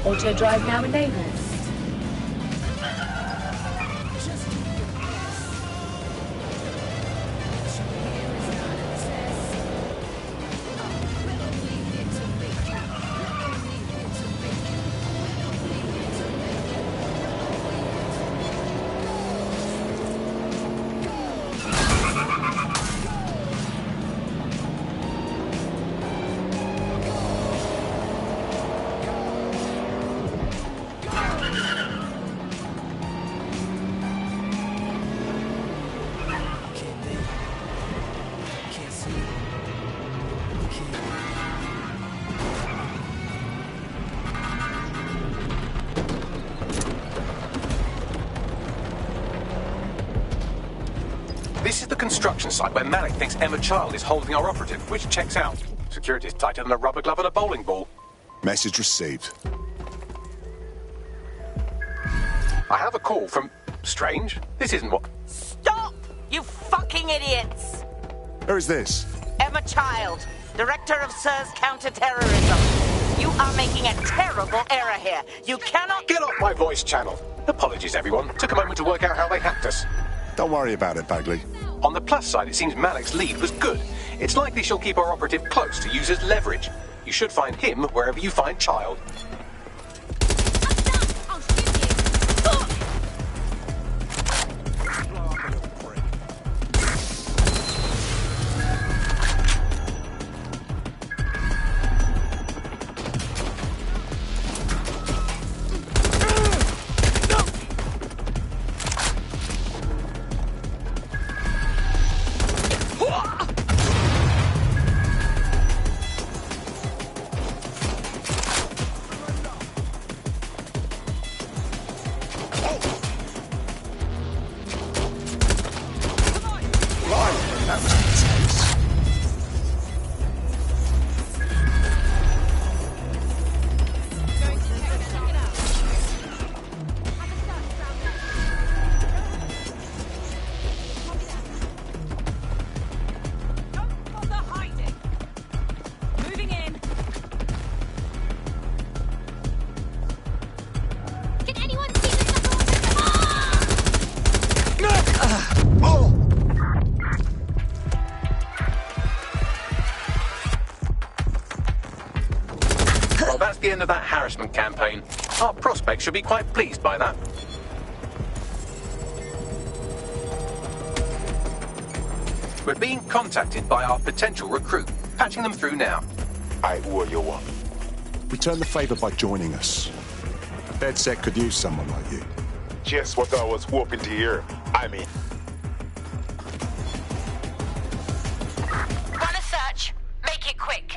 Auto drive now enabled. This is the construction site where Malik thinks Emma Child is holding our operative, which checks out. Security is tighter than a rubber glove on a bowling ball. Message received. I have a call from... Strange. This isn't what... Stop! You fucking idiots! Who is this? Emma Child, Director of SIRS Counter-Terrorism. You are making a terrible error here. You cannot... Get off my voice channel. Apologies, everyone. Took a moment to work out how they hacked us. Don't worry about it, Bagley. On the plus side, it seems Malik's lead was good. It's likely she'll keep our operative close to use as leverage. You should find him wherever you find Child. Well, that's the end of that harassment campaign. Our prospects should be quite pleased by that. We're being contacted by our potential recruit. Patching them through now. Aight, what you want? Return the favour by joining us. DedSec could use someone like you. Just what I was hoping to hear. I mean... Run a search. Make it quick.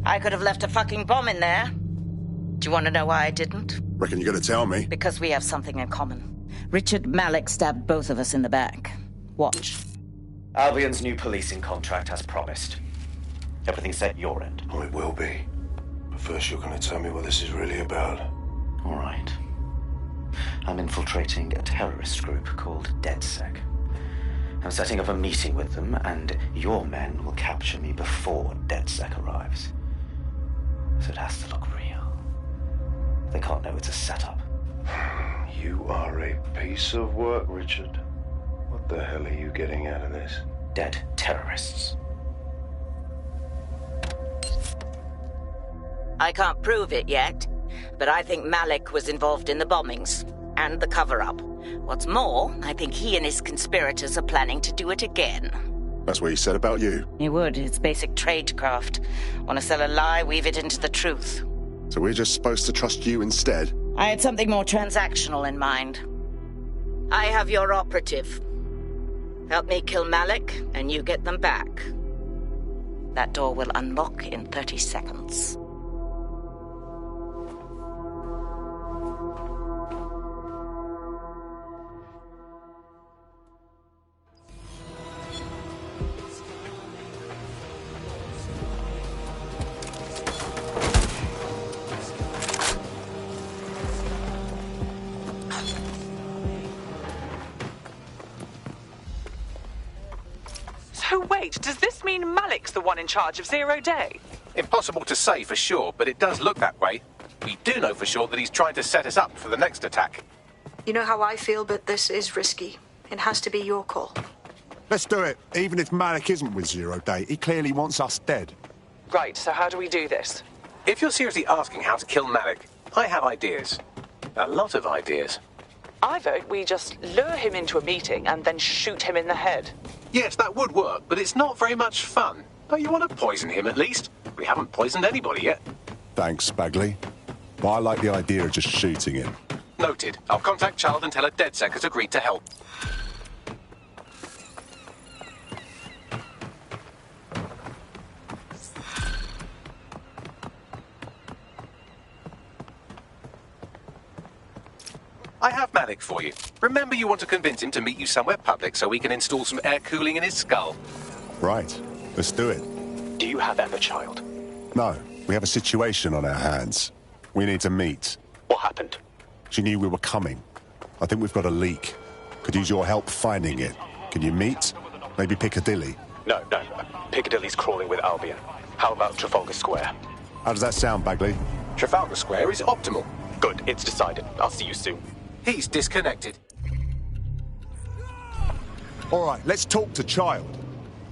I could have left a fucking bomb in there. Do you want to know why I didn't? Reckon you're gonna tell me? Because we have something in common. Richard Malik stabbed both of us in the back. Watch. Albion's new policing contract as promised. Everything set your end. Oh, it will be. But first you're gonna tell me what this is really about. All right. I'm infiltrating a terrorist group called DedSec. I'm setting up a meeting with them, and your men will capture me before DedSec arrives. So it has to look real. They can't know it's a setup. You are a piece of work, Richard. What the hell are you getting out of this? Dead terrorists. I can't prove it yet, but I think Malik was involved in the bombings and the cover-up. What's more, I think he and his conspirators are planning to do it again. That's what he said about you. He would. It's basic tradecraft. Want to sell a lie, weave it into the truth. So we're just supposed to trust you instead? I had something more transactional in mind. I have your operative. Help me kill Malik, and you get them back. That door will unlock in 30 seconds. So wait, does this mean Malik's the one in charge of Zero Day? Impossible to say for sure, but it does look that way. We do know for sure that he's trying to set us up for the next attack. You know how I feel, but this is risky. It has to be your call. Let's do it. Even if Malik isn't with Zero Day, he clearly wants us dead. Right, so how do we do this? If you're seriously asking how to kill Malik, I have ideas. A lot of ideas. I vote we just lure him into a meeting and then shoot him in the head. Yes, that would work, but it's not very much fun. Don't you want to poison him at least? We haven't poisoned anybody yet. Thanks, Bagley. But I like the idea of just shooting him. Noted. I'll contact Child and tell her DedSec has agreed to help. I have Malik for you. Remember, you want to convince him to meet you somewhere public so we can install some air cooling in his skull. Right. Let's do it. Do you have Emma, Child? No. We have a situation on our hands. We need to meet. What happened? She knew we were coming. I think we've got a leak. Could use your help finding it. Can you meet? Maybe Piccadilly? No. Piccadilly's crawling with Albion. How about Trafalgar Square? How does that sound, Bagley? Trafalgar Square is optimal. Good, it's decided. I'll see you soon. He's disconnected. All right, let's talk to Child.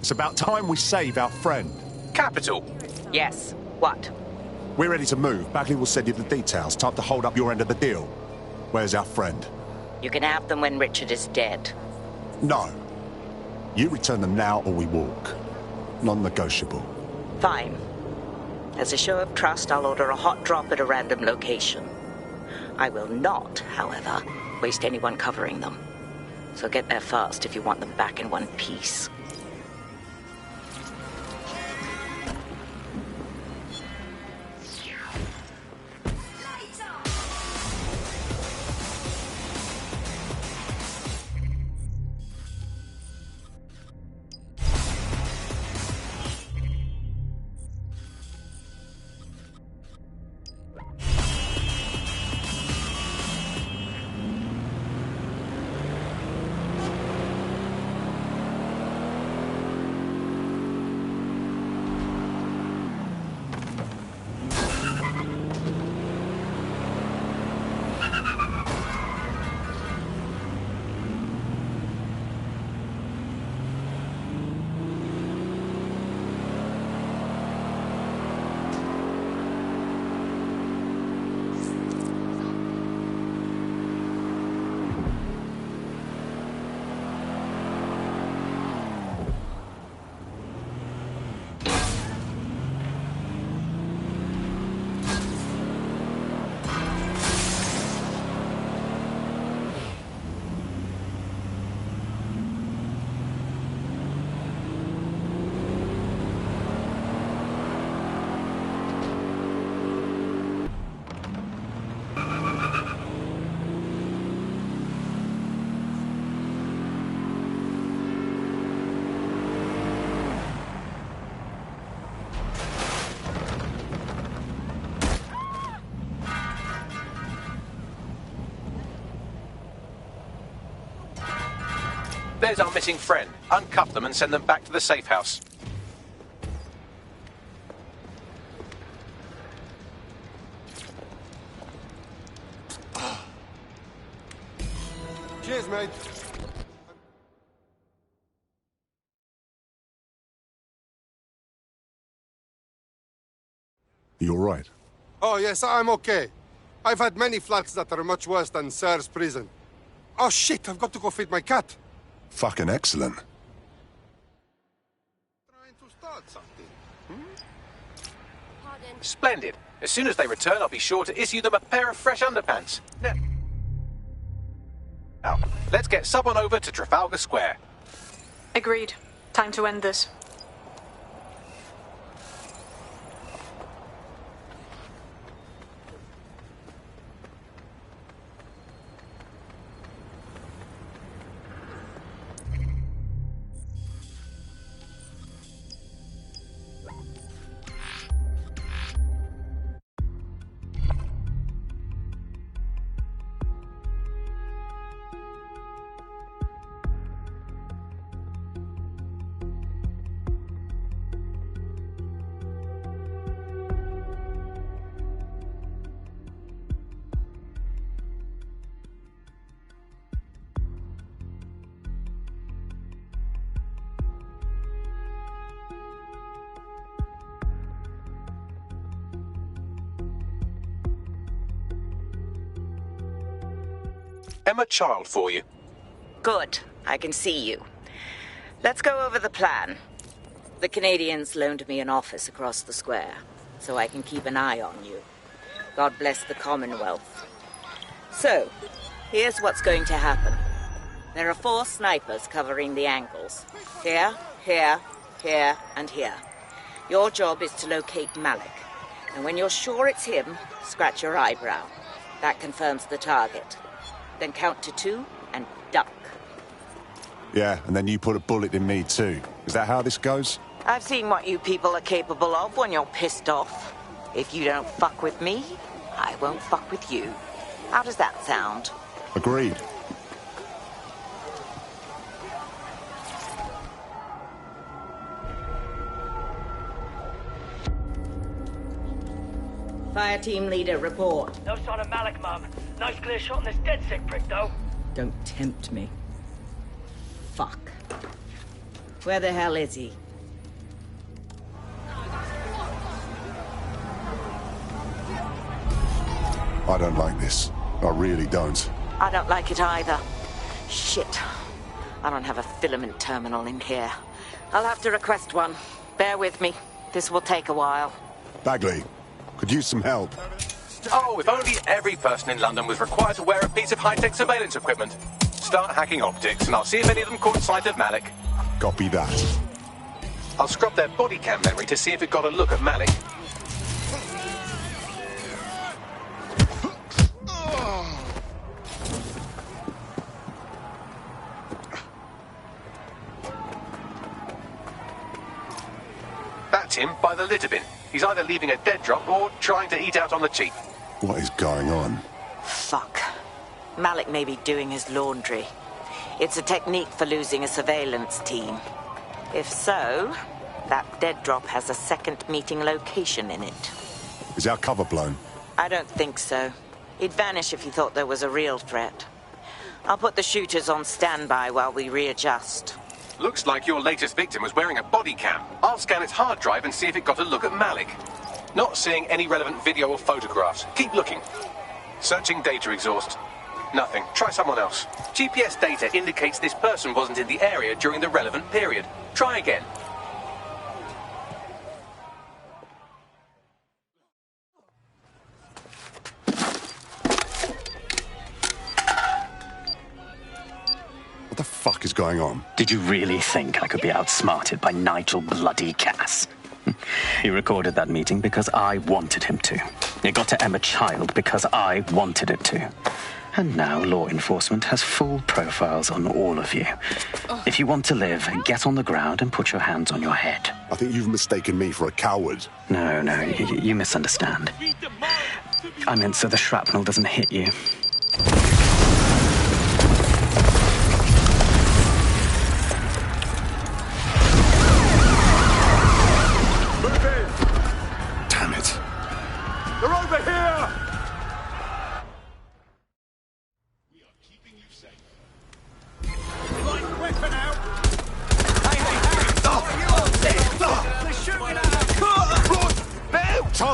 It's about time we save our friend. Capital. Yes. What? We're ready to move. Bagley will send you the details. Time to hold up your end of the deal. Where's our friend? You can have them when Richard is dead. No. You return them now or we walk. Non-negotiable. Fine. As a show of trust, I'll order a hot drop at a random location. I will not, however, waste anyone covering them. So get there fast if you want them back in one piece. There's our missing friend. Uncuff them and send them back to the safe house. Cheers, mate. You all right? Oh, yes, I'm okay. I've had many flats that are much worse than Sir's prison. Oh, shit, I've got to go feed my cat. Fucking excellent. Trying to start something. Splendid. As soon as they return, I'll be sure to issue them a pair of fresh underpants. Now, let's get someone over to Trafalgar Square. Agreed. Time to end this. Emma Child for you. Good. I can see you. Let's go over the plan. The Canadians loaned me an office across the square, so I can keep an eye on you. God bless the Commonwealth. So, here's what's going to happen. There are 4 snipers covering the angles. Here, here, here, and here. Your job is to locate Malik. And when you're sure it's him, scratch your eyebrow. That confirms the target. Then count to 2 and duck. Yeah, and then you put a bullet in me too. Is that how this goes? I've seen what you people are capable of when you're pissed off. If you don't fuck with me, I won't fuck with you. How does that sound? Agreed. Fire team leader, report. No sign of Malik, Mum. Nice clear shot on this dead sick prick, though. Don't tempt me. Fuck. Where the hell is he? I don't like this. I really don't. I don't like it either. Shit. I don't have a filament terminal in here. I'll have to request one. Bear with me. This will take a while. Bagley, could use some help. Oh, if only every person in London was required to wear a piece of high-tech surveillance equipment. Start hacking optics, and I'll see if any of them caught sight of Malik. Copy that. I'll scrub their body cam memory to see if it got a look at Malik. That's him by the litter bin. He's either leaving a dead drop or trying to eat out on the cheap. What is going on? Fuck. Malik may be doing his laundry. It's a technique for losing a surveillance team. If so, that dead drop has a second meeting location in it. Is our cover blown? I don't think so. He'd vanish if he thought there was a real threat. I'll put the shooters on standby while we readjust. Looks like your latest victim was wearing a body cam. I'll scan its hard drive and see if it got a look at Malik. Not seeing any relevant video or photographs. Keep looking. Searching data exhaust. Nothing. Try someone else. GPS data indicates this person wasn't in the area during the relevant period. Try again. What the fuck is going on? Did you really think I could be outsmarted by Nigel bloody Cass? He recorded that meeting because I wanted him to. It got to Emma Child because I wanted it to. And now law enforcement has full profiles on all of you. If you want to live, get on the ground and put your hands on your head. I think you've mistaken me for a coward. No, you misunderstand. I meant so the shrapnel doesn't hit you.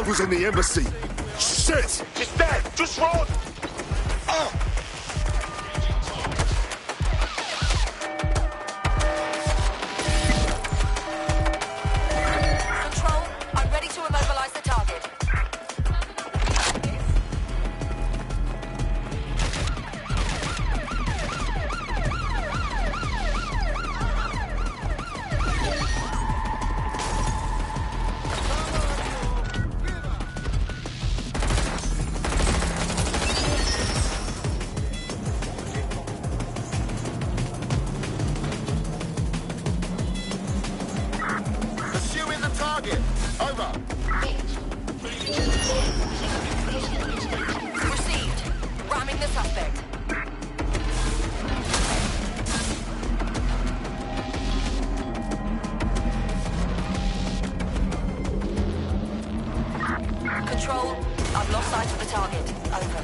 Nova's in the embassy. Shit! She's dead! Just run! Control, I'm ready to immobilize the target. Pursuing the target. Over. Received. Ramming the suspect. Control, I've lost sight of the target. Over.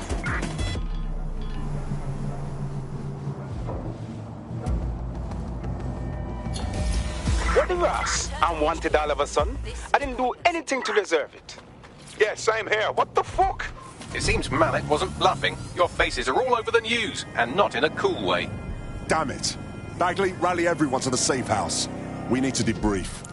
What the Ross? I'm wanted all of a sudden. I didn't do anything to deserve it. Yeah, same here. What the fuck? It seems Malik wasn't bluffing. Your faces are all over the news, and not in a cool way. Damn it. Bagley, rally everyone to the safe house. We need to debrief.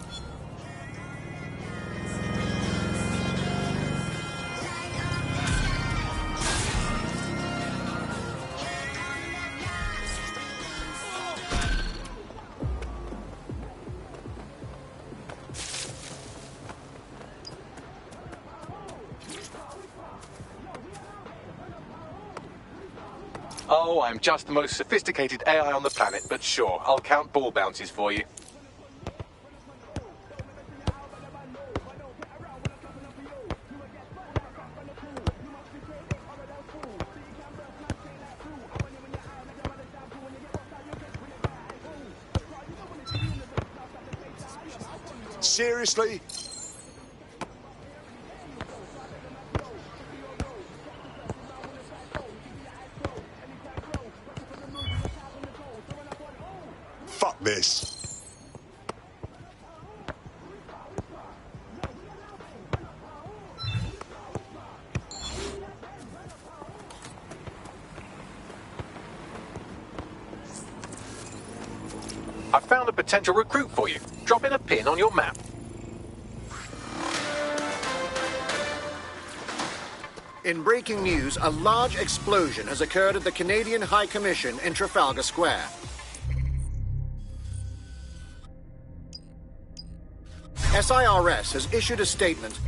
Oh, I'm just the most sophisticated AI on the planet, but sure, I'll count ball bounces for you. Seriously? Fuck this. I found a potential recruit for you. Drop in a pin on your map. In breaking news, a large explosion has occurred at the Canadian High Commission in Trafalgar Square. SIRS has issued a statement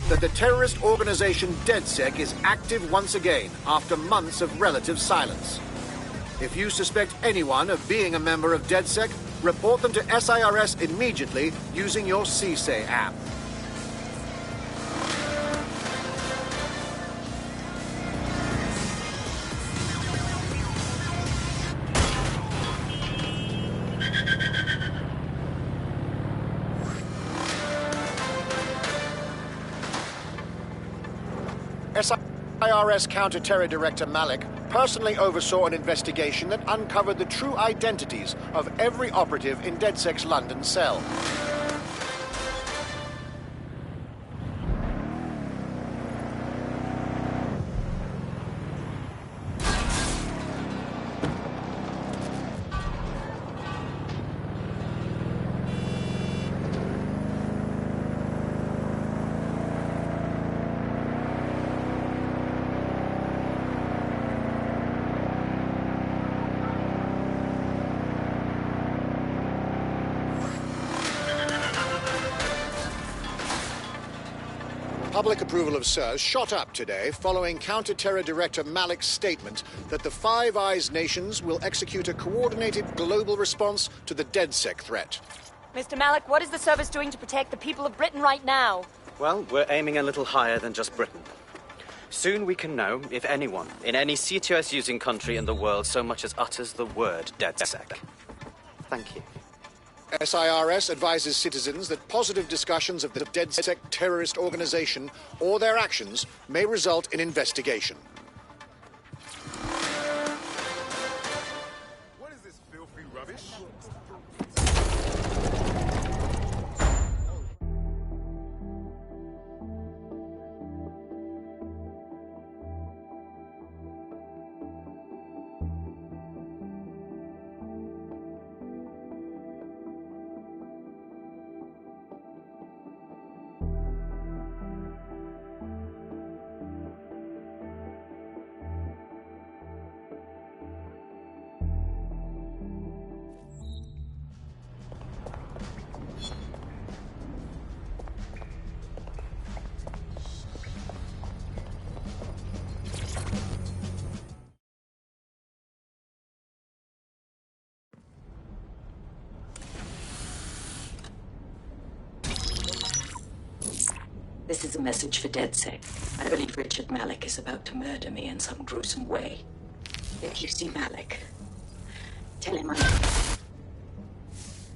that the terrorist organization DedSec is active once again after months of relative silence. If you suspect anyone of being a member of DedSec, report them to SIRS immediately using your CSAY app. SIRS Counter-Terror Director Malik personally oversaw an investigation that uncovered the true identities of every operative in DedSec's London cell. Public approval of SIRS shot up today following Counter-Terror Director Malik's statement that the Five Eyes nations will execute a coordinated global response to the DedSec threat. Mr. Malik, what is the service doing to protect the people of Britain right now? Well, we're aiming a little higher than just Britain. Soon we can know if anyone in any CTOS-using country in the world so much as utters the word DedSec. Thank you. SIRS advises citizens that positive discussions of the DedSec terrorist organization or their actions may result in investigation. What is this filthy rubbish? This is a message for DedSec. I believe Richard Malik is about to murder me in some gruesome way. If you see Malik, tell him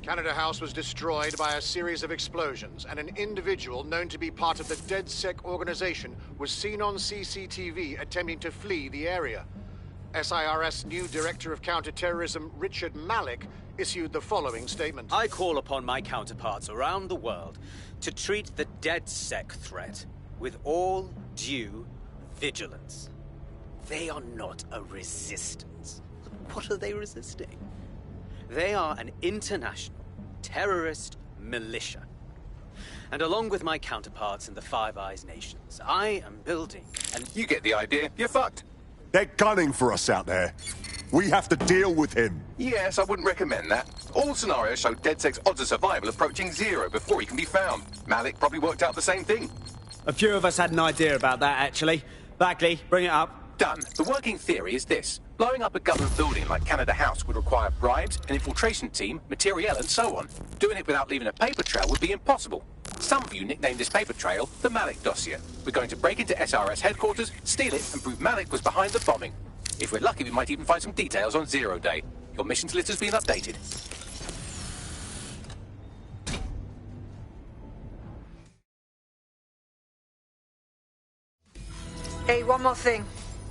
Canada House was destroyed by a series of explosions, and an individual known to be part of the DedSec organization was seen on CCTV attempting to flee the area. SIRS new Director of Counterterrorism, Richard Malik, issued the following statement. I call upon my counterparts around the world to treat the DedSec threat with all due vigilance. They are not a resistance. What are they resisting? They are an international terrorist militia. And along with my counterparts in the Five Eyes nations, I am building and You get the idea. You're fucked. They're gunning for us out there. We have to deal with him. Yes, I wouldn't recommend that. All scenarios show DedSec's odds of survival approaching 0 before he can be found. Malik probably worked out the same thing. A few of us had an idea about that, actually. Bagley, bring it up. Done. The working theory is this. Blowing up a government building like Canada House would require bribes, an infiltration team, materiel, and so on. Doing it without leaving a paper trail would be impossible. Some of you nicknamed this paper trail the Malik dossier. We're going to break into SRS headquarters, steal it, and prove Malik was behind the bombing. If we're lucky, we might even find some details on Zero Day. Your missions list has been updated. Hey, one more thing.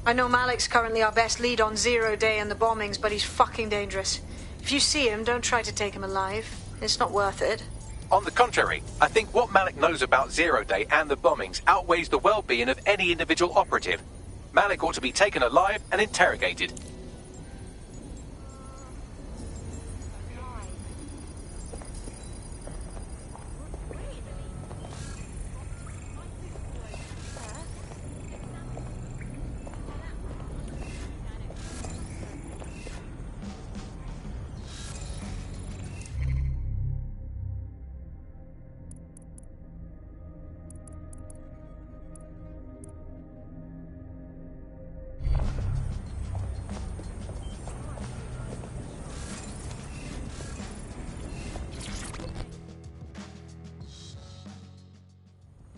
I know Malik's currently our best lead on Zero Day and the bombings, but he's fucking dangerous. If you see him, don't try to take him alive. It's not worth it. On the contrary, I think what Malik knows about Zero Day and the bombings outweighs the well-being of any individual operative. Malik ought to be taken alive and interrogated.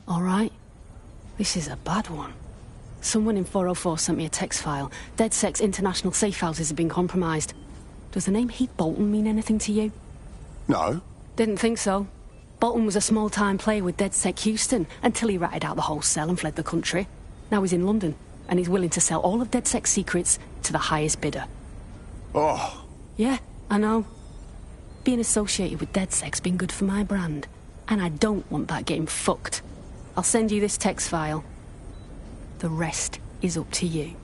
All right. This is a bad one. Someone in 404 sent me a text file. DedSec's international safe houses have been compromised. Does the name Heath Bolton mean anything to you? No. Didn't think so. Bolton was a small-time player with DedSec Houston until he ratted out the whole cell and fled the country. Now he's in London, and he's willing to sell all of DedSec's secrets to the highest bidder. Oh. Yeah, I know. Being associated with DedSec's been good for my brand, and I don't want that getting fucked. I'll send you this text file. The rest is up to you.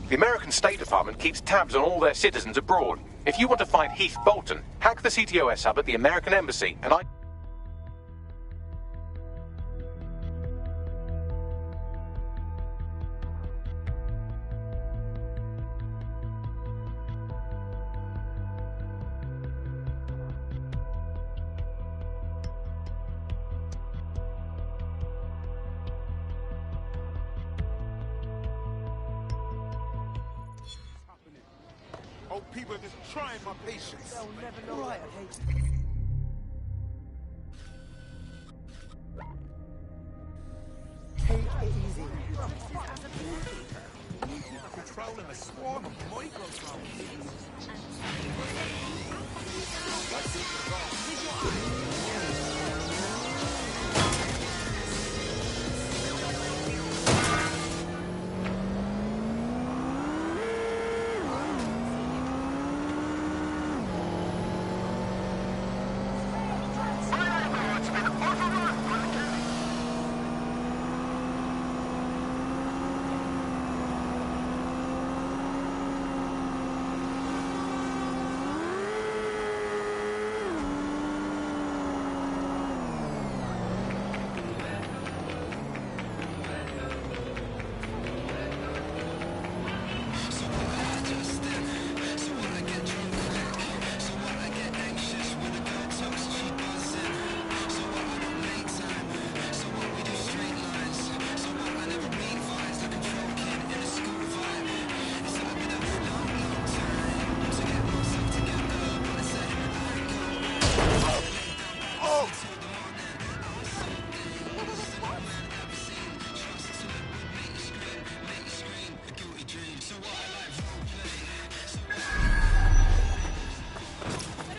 The American State Department keeps tabs on all their citizens abroad. If you want to find Heath Bolton, hack the CTOS hub at the American Embassy, and I... Oh, people are just trying my patience. They'll never know. Right, Take it easy. Controlling a swarm of microbes.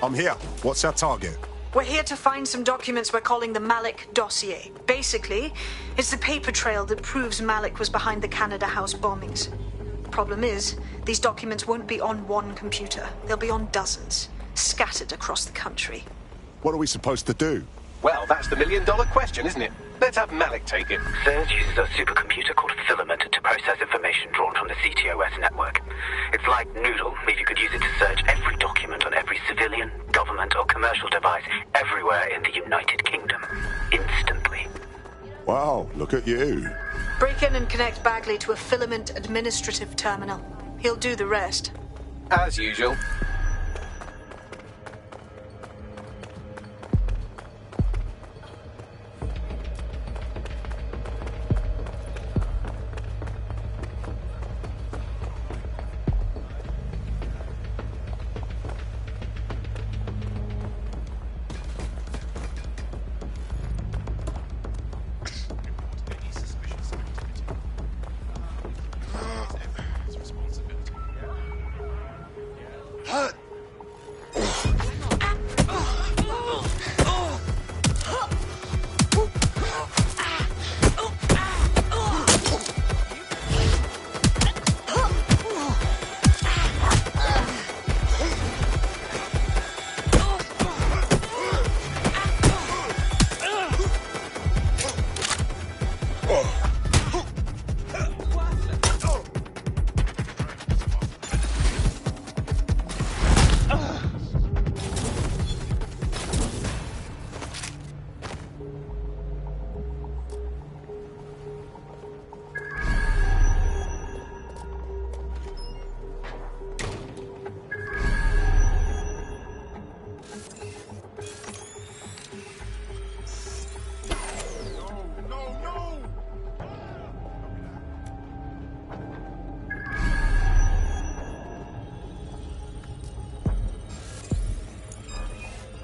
I'm here. What's our target? We're here to find some documents we're calling the Malik dossier. Basically, it's the paper trail that proves Malik was behind the Canada House bombings. Problem is, these documents won't be on one computer. They'll be on dozens, scattered across the country. What are we supposed to do? Well, that's the million-dollar question, isn't it? Let's have Malik take it. Surge uses a supercomputer called Filament to process information drawn from the CTOS network. It's like Noodle, if you could use it to search every document on every civilian, government, or commercial device everywhere in the United Kingdom. Instantly. Wow, look at you. Break in and connect Bagley to a Filament administrative terminal. He'll do the rest. As usual.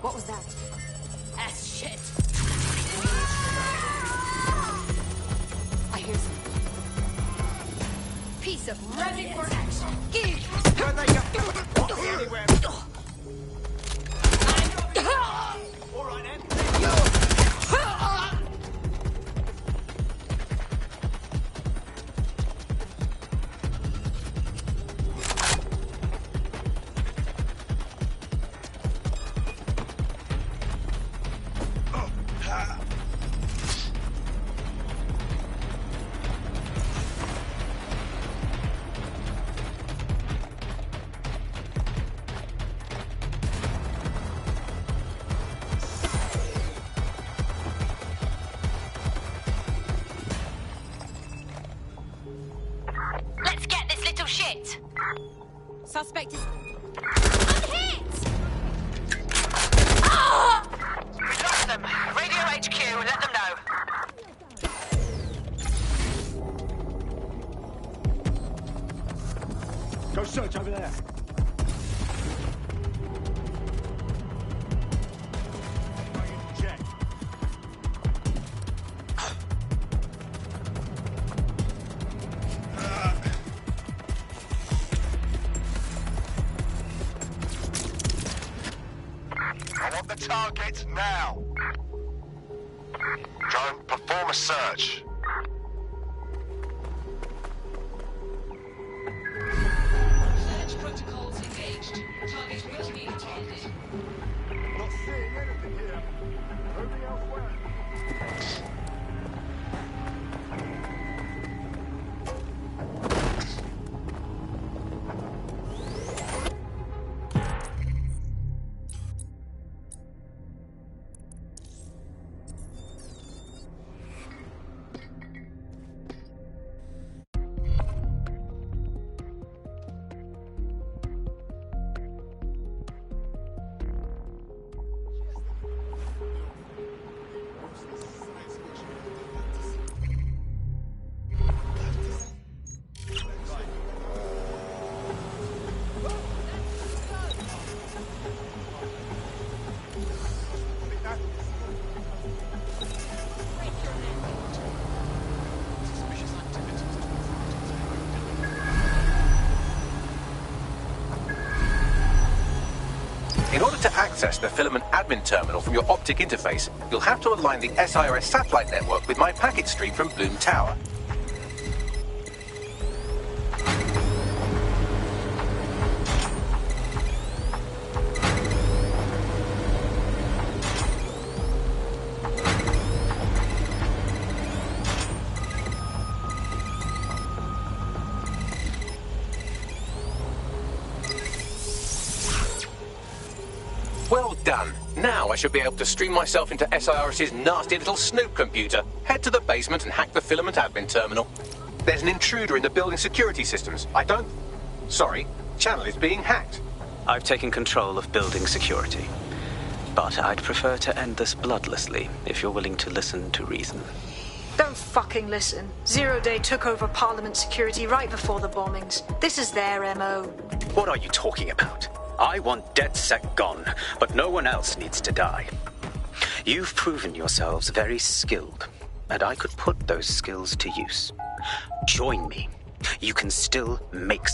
What was that? Ass shit. I hear something. Piece of ready for action. Give. Where'd they go? Anywhere. All right, then. Suspect is... I'm hit! Ah! We've lost them. Radio HQ, let them know. Go search over there. Check. I want the target now. Drone, perform a search. Search protocols engaged. Target will be detected. Not seeing anything here. Moving elsewhere. In order to access the Filament admin terminal from your optic interface, you'll have to align the SIRS satellite network with my packet stream from Bloom Tower. Well done. Now I should be able to stream myself into SIRS's nasty little snoop computer, head to the basement and hack the Filament admin terminal. There's an intruder in the building security systems. Channel is being hacked. I've taken control of building security. But I'd prefer to end this bloodlessly, if you're willing to listen to reason. Don't fucking listen. Zero Day took over Parliament security right before the bombings. This is their MO. What are you talking about? I want DedSec gone, but no one else needs to die. You've proven yourselves very skilled, and I could put those skills to use. Join me. You can still make...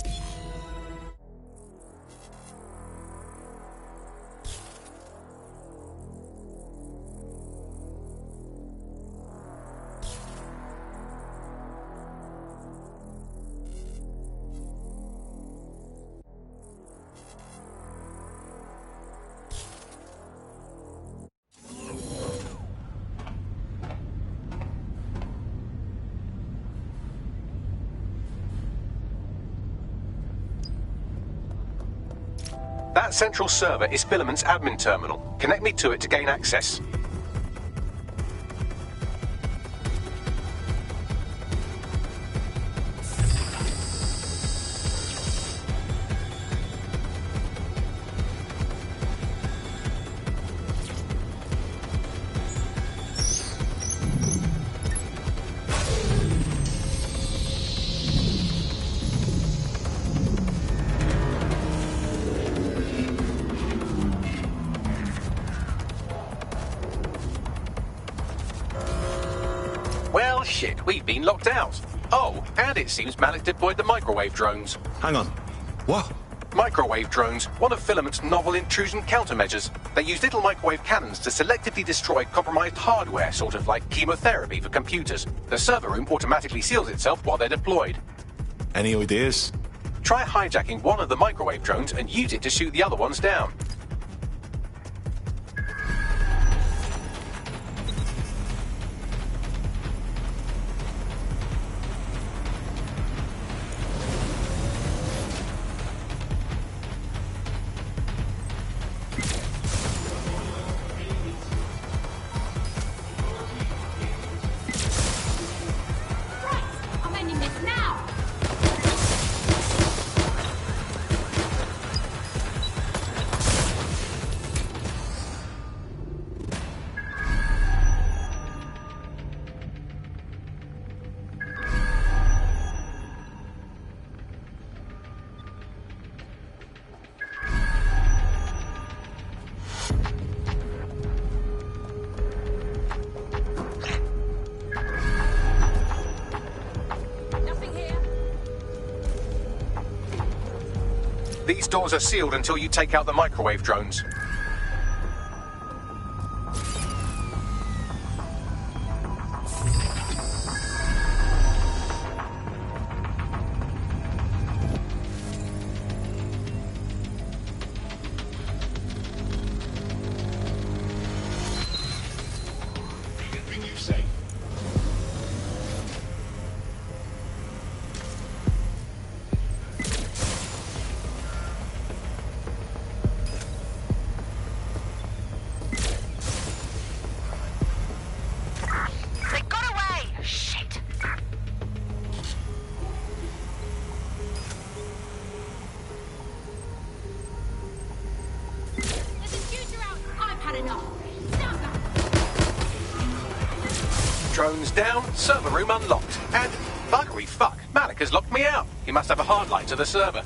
That central server is Filament's admin terminal. Connect me to it to gain access. Well, shit, we've been locked out. Oh, and it seems Malik deployed the microwave drones. Hang on. What? Microwave drones, one of Filament's novel intrusion countermeasures. They use little microwave cannons to selectively destroy compromised hardware, sort of like chemotherapy for computers. The server room automatically seals itself while they're deployed. Any ideas? Try hijacking one of the microwave drones and use it to shoot the other ones down. These doors are sealed until you take out the microwave drones. Drones down, server room unlocked. And, buggery fuck, Malik has locked me out. He must have a hard line to the server.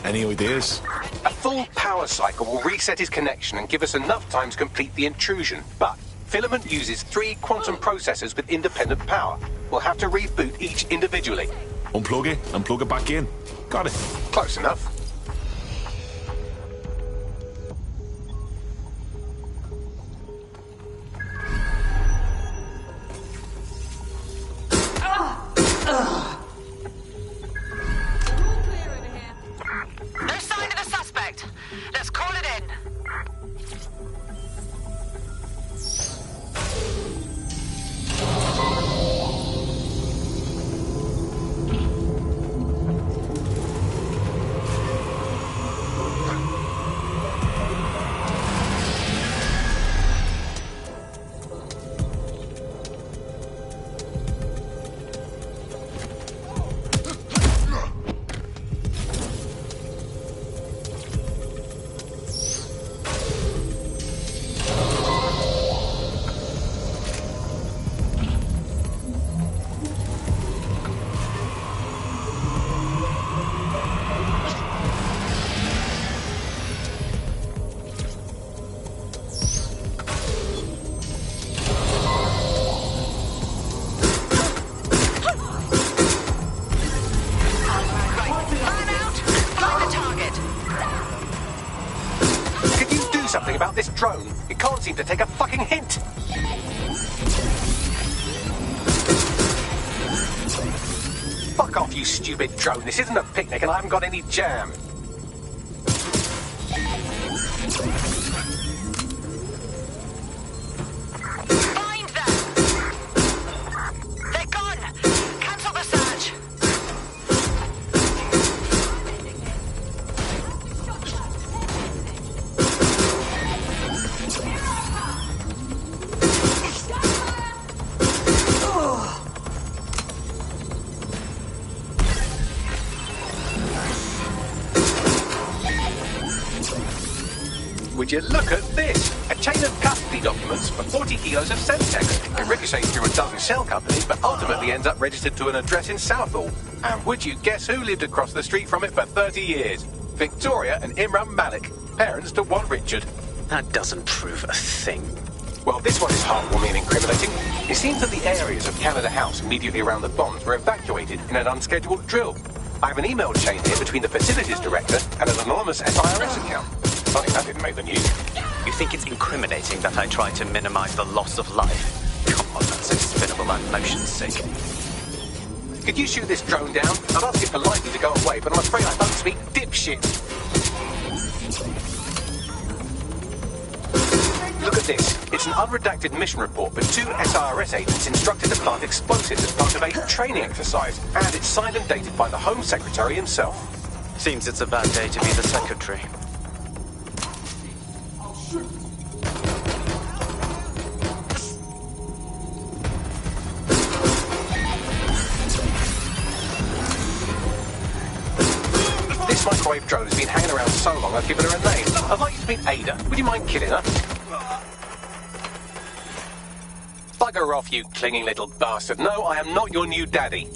Any ideas? A full power cycle will reset his connection and give us enough time to complete the intrusion. But Filament uses 3 quantum processors with independent power. We'll have to reboot each individually. Unplug it and plug it back in. Got it. Close enough. something about this drone. It can't seem to take a fucking hint. Fuck off, you stupid drone. This isn't a picnic and I haven't got any jam. Find them! They're gone! Cancel the search! Would you look at this? A chain of custody documents for 40 kilos of Semtex. It ricochets through a dozen shell companies, but ultimately ends up registered to an address in Southall. And would you guess who lived across the street from it for 30 years? Victoria and Imran Malik, parents to one Richard. That doesn't prove a thing. Well, this one is heartwarming and incriminating. It seems that the areas of Canada House immediately around the bombs were evacuated in an unscheduled drill. I have an email chain here between the facilities director and an anonymous SIRS account. Funny that didn't make the news. You think it's incriminating that I try to minimize the loss of life? Come on, that's so spinnable I'm motion sick. Could you shoot this drone down? I'd ask it politely to go away, but I'm afraid I don't speak dipshit. Look at this. It's an unredacted mission report for 2 SIRS agents instructed to plant explosives as part of a training exercise, and it's signed and dated by the Home Secretary himself. Seems it's a bad day to be the secretary. This microwave drone has been hanging around so long I've given her a name. I'd like you to meet Ada. Would you mind killing her? Bugger off, you clinging little bastard. No, I am not your new daddy.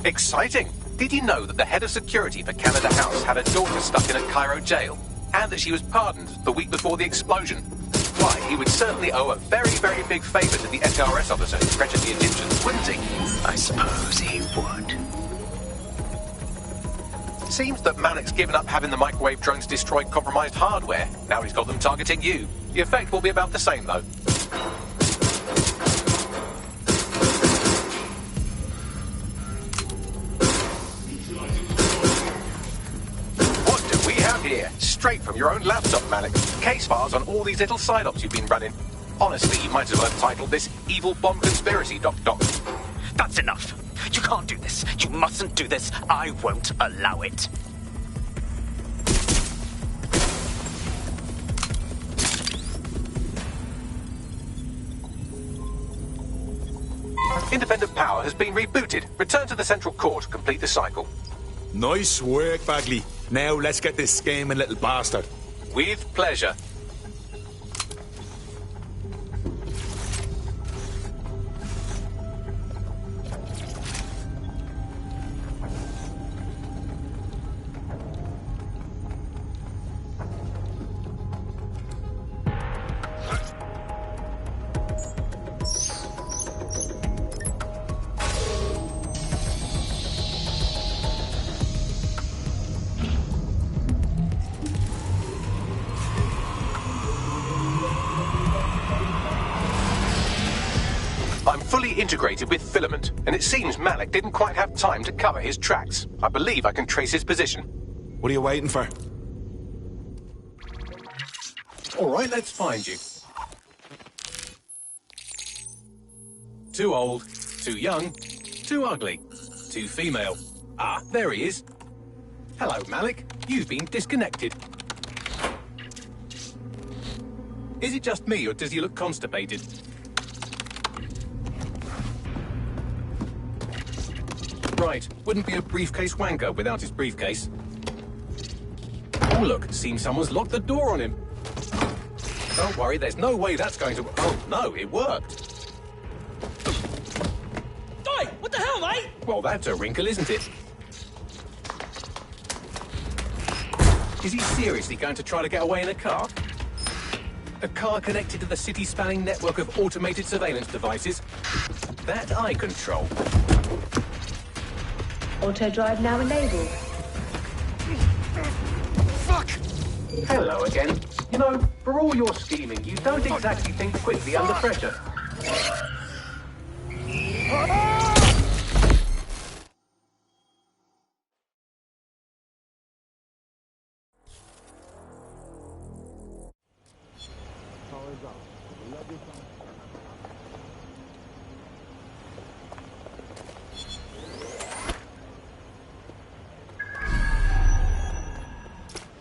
Exciting! Did you know that the head of security for Canada House had a daughter stuck in a Cairo jail? And that she was pardoned the week before the explosion? Why, he would certainly owe a very, very big favour to the SRS officer who pressured the Egyptians, wouldn't he? I suppose he would. Seems that Malik's given up having the microwave drones destroy compromised hardware. Now he's got them targeting you. The effect will be about the same, though. What do we have here? Straight from your own laptop, Malik. Case files on all these little side ops you've been running. Honestly, you might as well have titled this Evil Bomb Conspiracy, Doc. That's enough. You can't do this. You mustn't do this. I won't allow it. Independent power has been rebooted. Return to the central core to complete the cycle. Nice work, Bagley. Now let's get this scheming little bastard. With pleasure. Integrated with Filament, and it seems Malik didn't quite have time to cover his tracks. I believe I can trace his position. What are you waiting for? All right, let's find you. Too old, too young, too ugly, too female. Ah, there he is. Hello, Malik. You've been disconnected. Is it just me, or does he look constipated? Right, wouldn't be a briefcase wanker without his briefcase. Oh look, seems someone's locked the door on him. Don't worry, there's no way that's going to... Oh no, it worked. Oi, what the hell, mate? Well, that's a wrinkle, isn't it? Is he seriously going to try to get away in a car? A car connected to the city-spanning network of automated surveillance devices. That I control. Auto drive now enabled. Fuck! Hello again. You know, for all your scheming, you don't exactly think quickly under pressure.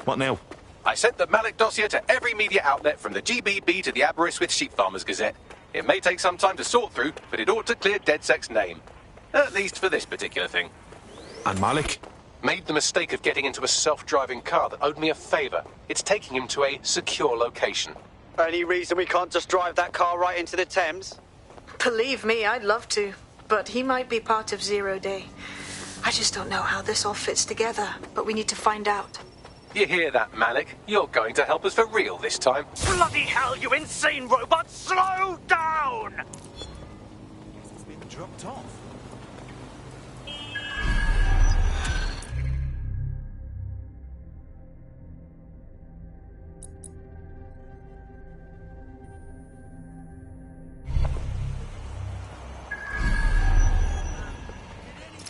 What now? I sent the Malik dossier to every media outlet from the GBB to the Aberystwyth Sheep Farmers Gazette. It may take some time to sort through, but it ought to clear DedSec's name. At least for this particular thing. And Malik? Made the mistake of getting into a self-driving car that owed me a favour. It's taking him to a secure location. Any reason we can't just drive that car right into the Thames? Believe me, I'd love to. But he might be part of Zero Day. I just don't know how this all fits together, but we need to find out. You hear that, Malik? You're going to help us for real this time. Bloody hell, you insane robot! Slow down! It's been dropped off.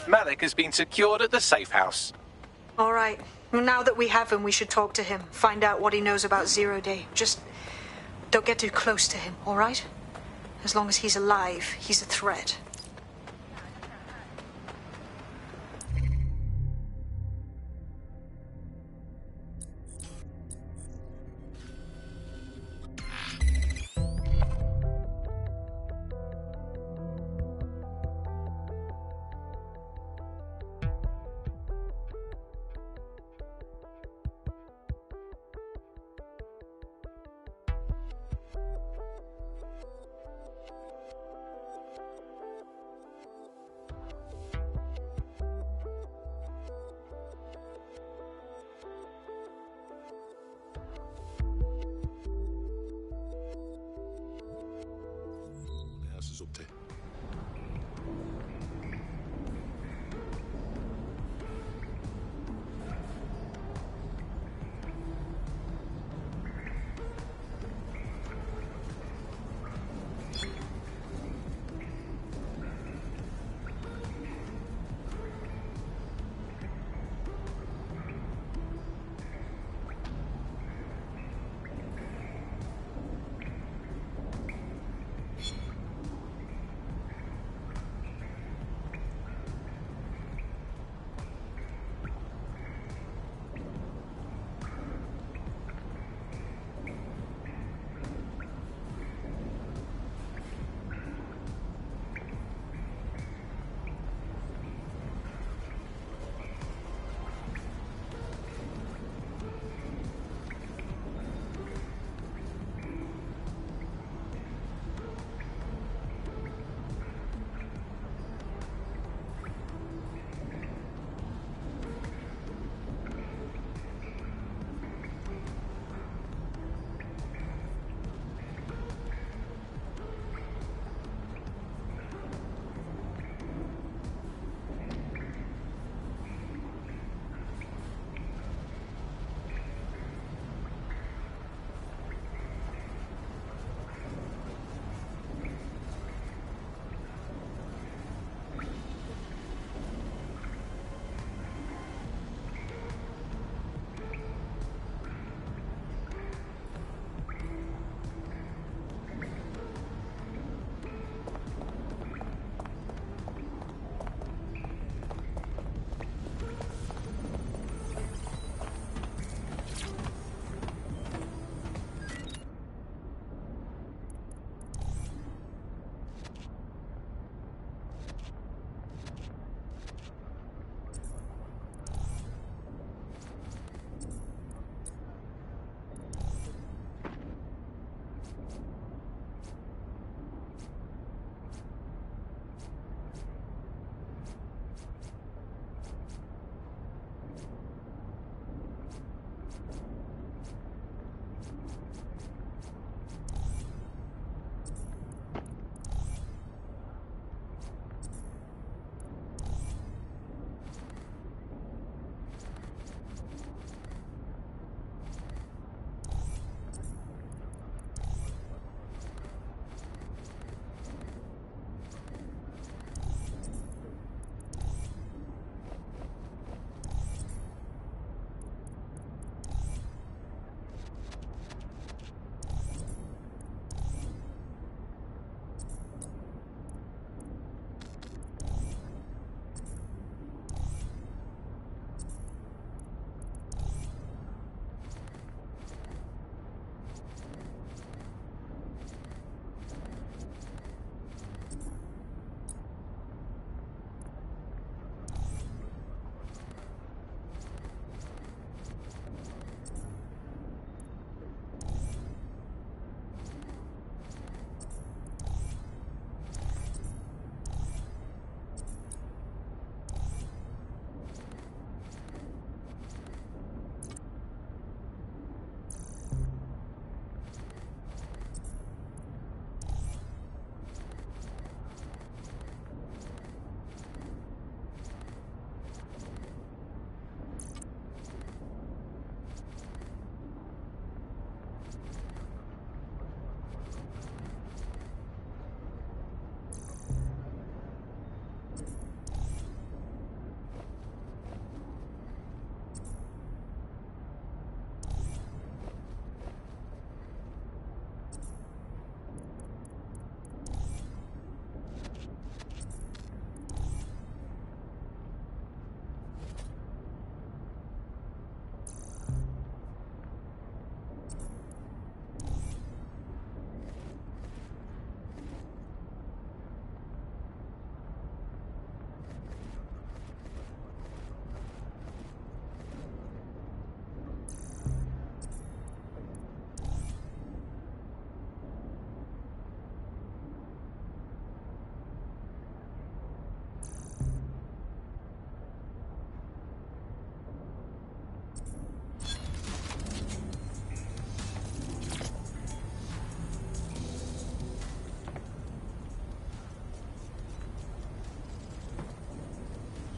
Malik has been secured at the safe house. All right. Now that we have him, we should talk to him. Find out what he knows about Zero Day. Just don't get too close to him, all right? As long as he's alive, he's a threat.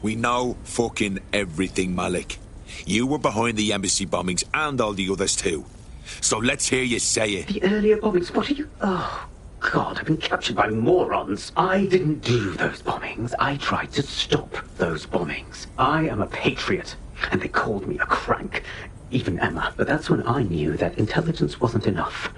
We know fucking everything, Malik. You were behind the embassy bombings and all the others too. So let's hear you say it. The earlier bombings, what are you... Oh, God, I've been captured by morons. I didn't do those bombings. I tried to stop those bombings. I am a patriot, and they called me a crank. Even Emma. But that's when I knew that intelligence wasn't enough.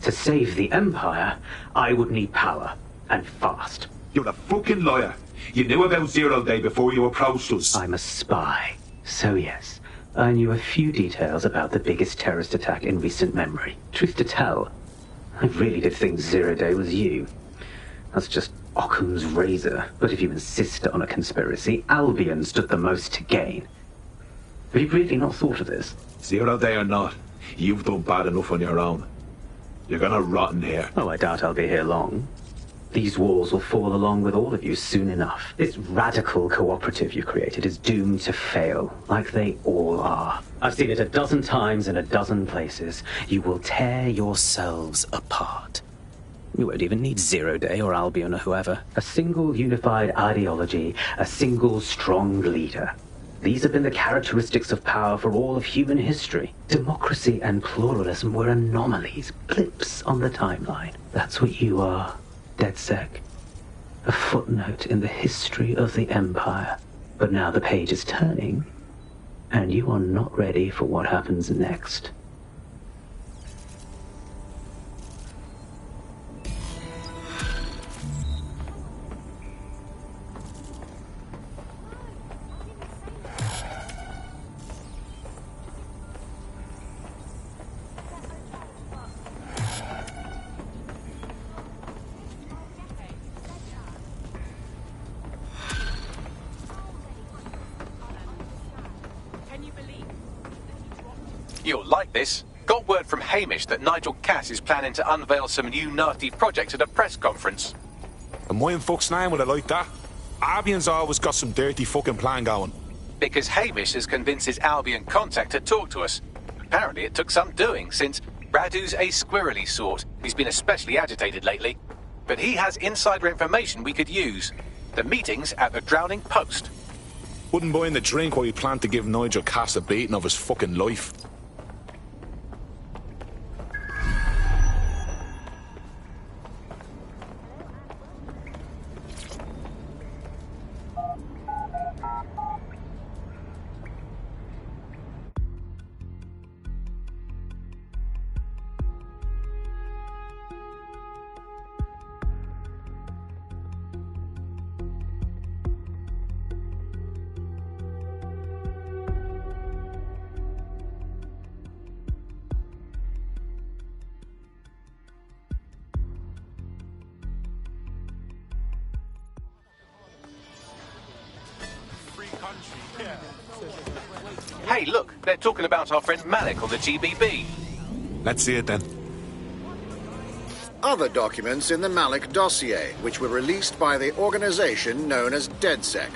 To save the Empire, I would need power, and fast. You're a fucking liar. You knew about Zero Day before you approached us. I'm a spy. So yes, I knew a few details about the biggest terrorist attack in recent memory. Truth to tell, I really did think Zero Day was you. That's just Occam's razor. But if you insist on a conspiracy, Albion stood the most to gain. Have you really not thought of this? Zero Day or not, you've done bad enough on your own. You're gonna rot in here. Oh, I doubt I'll be here long. These walls will fall along with all of you soon enough. This radical cooperative you created is doomed to fail, like they all are. I've seen it a dozen times in a dozen places. You will tear yourselves apart. You won't even need Zero Day or Albion or whoever. A single unified ideology, a single strong leader. These have been the characteristics of power for all of human history. Democracy and pluralism were anomalies, blips on the timeline. That's what you are, DedSec. A footnote in the history of the Empire. But now the page is turning, and you are not ready for what happens next. You'll like this. Got word from Hamish that Nigel Cass is planning to unveil some new nasty projects at a press conference. And why in fuck's name would I like that? Albion's always got some dirty fucking plan going. Because Hamish has convinced his Albion contact to talk to us. Apparently it took some doing, since Radu's a squirrely sort. He's been especially agitated lately. But he has insider information we could use. The meeting's at the Drowning Post. Wouldn't buy in the drink while he planned to give Nigel Cass a beating of his fucking life. Hey, look, they're talking about our friend Malik on the GBB. Let's see it then. Other documents in the Malik dossier, which were released by the organization known as DedSec.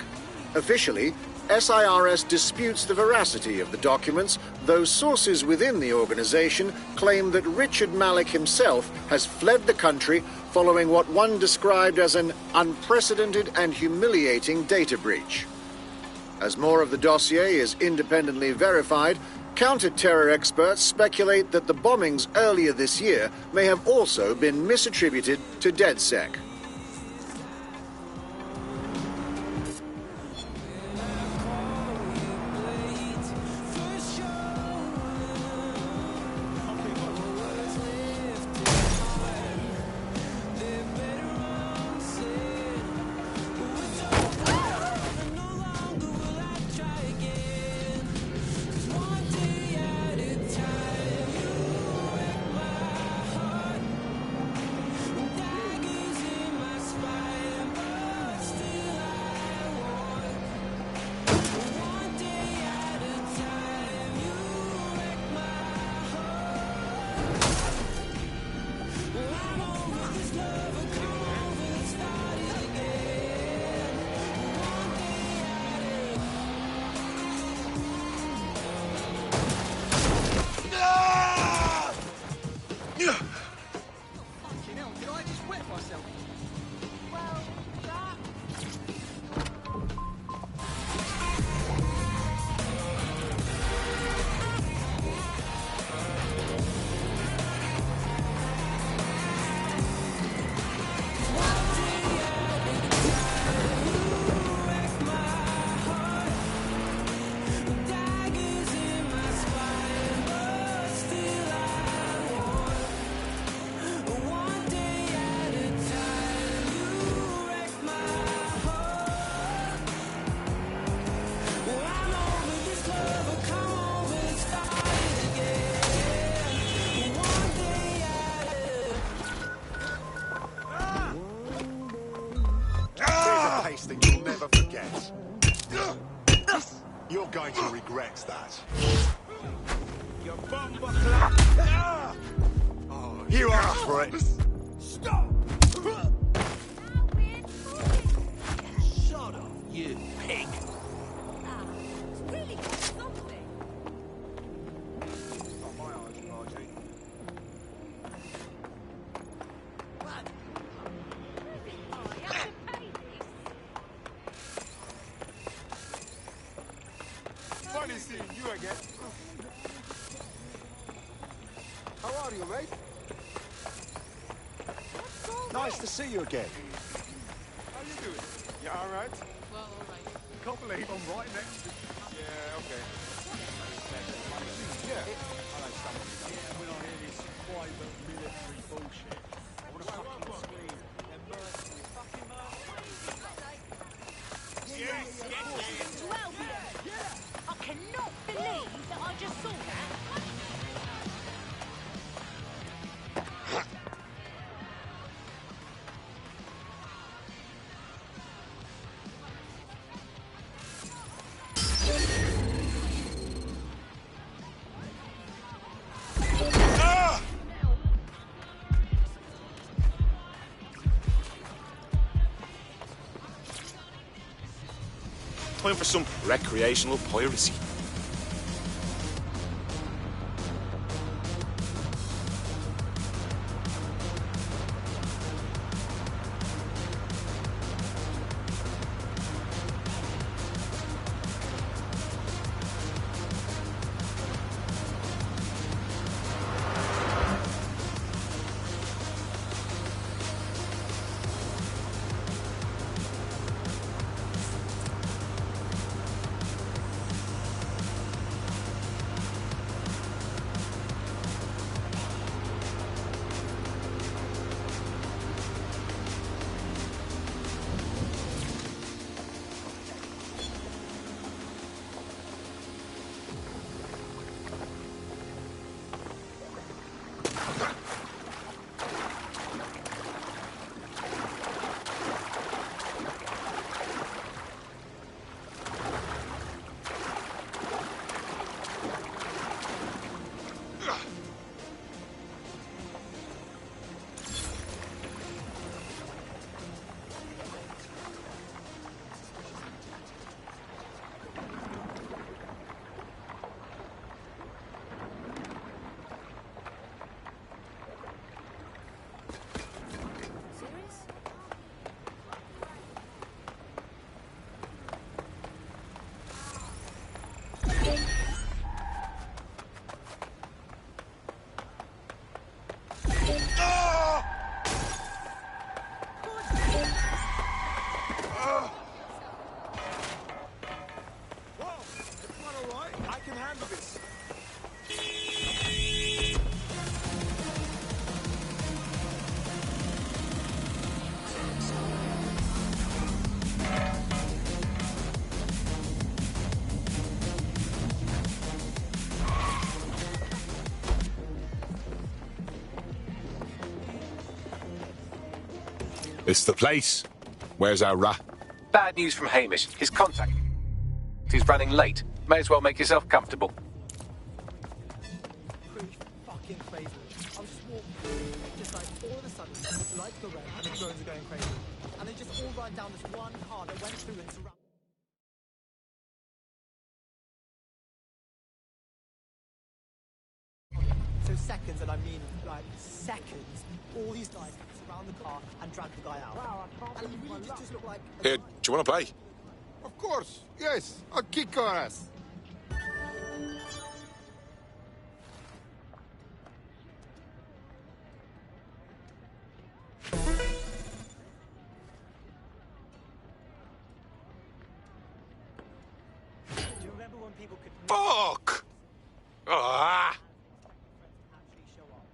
Officially, SIRS disputes the veracity of the documents, though sources within the organization claim that Richard Malik himself has fled the country following what one described as an unprecedented and humiliating data breach. As more of the dossier is independently verified, counter-terror experts speculate that the bombings earlier this year may have also been misattributed to DedSec. face that you'll never forget. You're going to regret that. You bumbuckler! You asked for it. Stop! Shut up, you pig! Really something. Not my eyes, Margie. Funny seeing you again. How are you, mate? Nice to see you again. How you doing? You all right? Well, all right. Can't believe I'm right next to you. Yeah, okay. Yeah. I know something. Yeah, when I hear this private military bullshit, I want to fucking scream. They're mercenaries. Fucking mercenaries. Yes. Well, I cannot believe that I just saw that. Time for some recreational piracy. It's the place. Where's our rat? Bad news from Hamish. His contact. He's running late. May as well make yourself comfortable. Fucking crazy. I was just walking, just like all of a sudden, the lights go red and the drones are going crazy. And they just all run down this one car that went through and surrounded. So seconds, and I mean like seconds, all these guys surround the car and drag the guy out. Wow, I can't. And he really just looked like. Here, do you want to play? Of course, yes. I'll kick your ass. Do you remember when people could Fuck! Ah! actually show up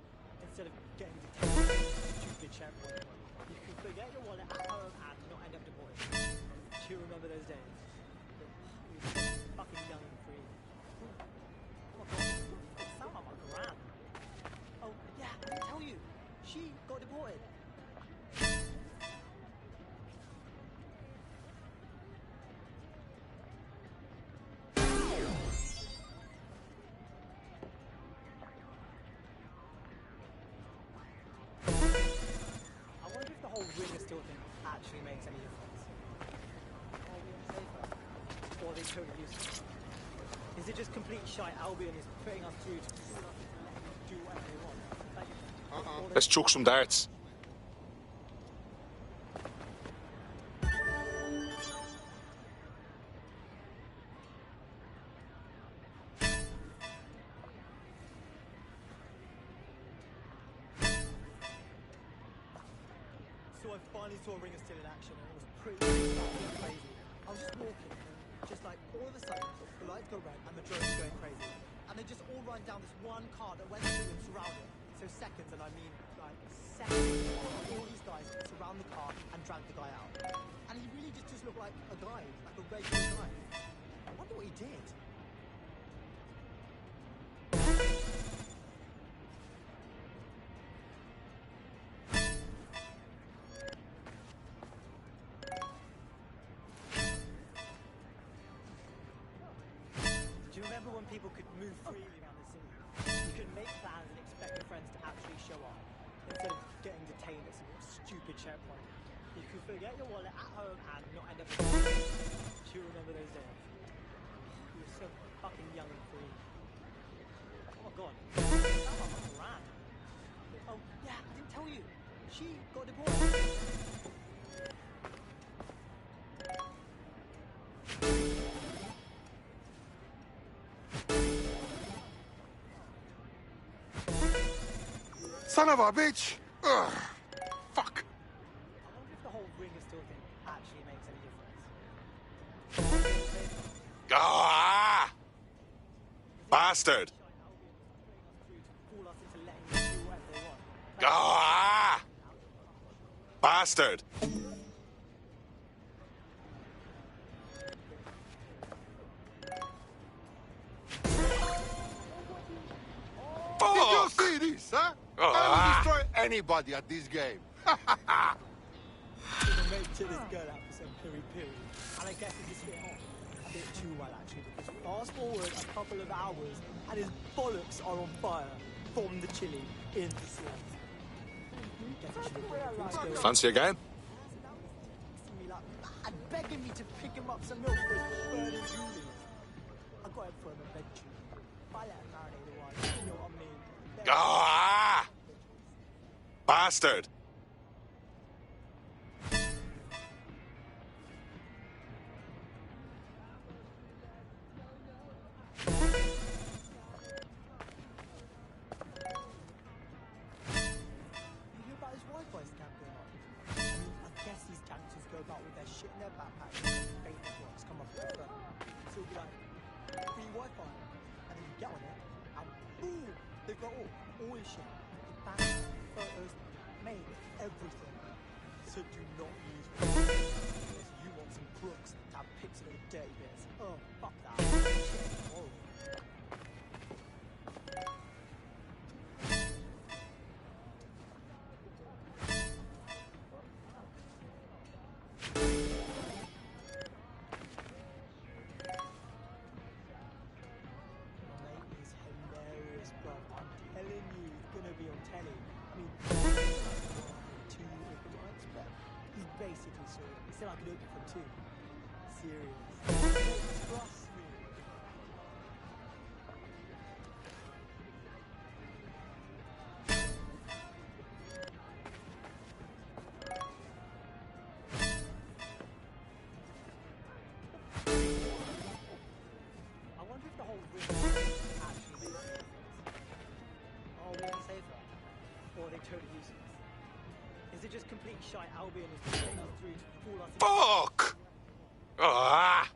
instead of getting detained? Stupid checkpoint. You could forget your wallet at home and not end up deported. Do you remember those days? We were fucking young and free. Oh my god, it sounded like my gran. Oh yeah, I didn't tell you. She got deported. they totally useless? Is it just complete shite Albion is putting us through to do whatever they want? Like, Let's chuck some darts. So I finally saw Ring of Steel in action, and it was pretty fucking crazy. I was just walking, and just like all of a sudden, the lights go red, and the drones are going crazy. And they just all run down this one car that went through and surrounded. So seconds, and I mean like seconds, all these guys surround the car and drag the guy out. And he really just looked like a guy, like a regular guy. I wonder what he did. Do you remember when people could move freely around the city? You could make plans and expect your friends to actually show up, instead of getting detained at some stupid checkpoint. You could forget your wallet at home and not end up in jail. Do you remember those days? You were so fucking young and free. Oh my god. That mama ran. Oh, yeah, I didn't tell you. She got deported. Son of a bitch! Ugh. Fuck! I wonder if the whole Ring of Steel thing actually makes any difference. Ah! Bastard! Ah! Bastard! Did you see this, huh? I will destroy anybody at this game. So the mate took this girl out for some piri-piri, and I guess he just hit off a bit too well actually, because fast forward a couple of hours and his bollocks are on fire from the chili in the sauce. Fancy a game? Me like mad, begging me to pick him up some milk for his burning Julie. I got him for him eventually. I let him marinate a while, you know what I mean? Ah! Bastard! Wi-Fi scam going on. I mean, I guess these gangsters go about with their shit in their backpacks and Facebook blocks come up with their phone. So it'll be like, free Wi-Fi. And then you get on it, and boom! They've got all your shit. The bank, photos, mail, everything. So do not use Wi-Fi. Unless you want some crooks to have pics of those dirty bits. Oh, fuck that. Shit, horrible. Basically, so he said I could open for 2. Serious. Trust me. I wonder if the whole ring actually makes a difference. Are we any safer? Or are they totally useless? Is it just complete shite Albion is putting us through to fool us? Fuck! Ah!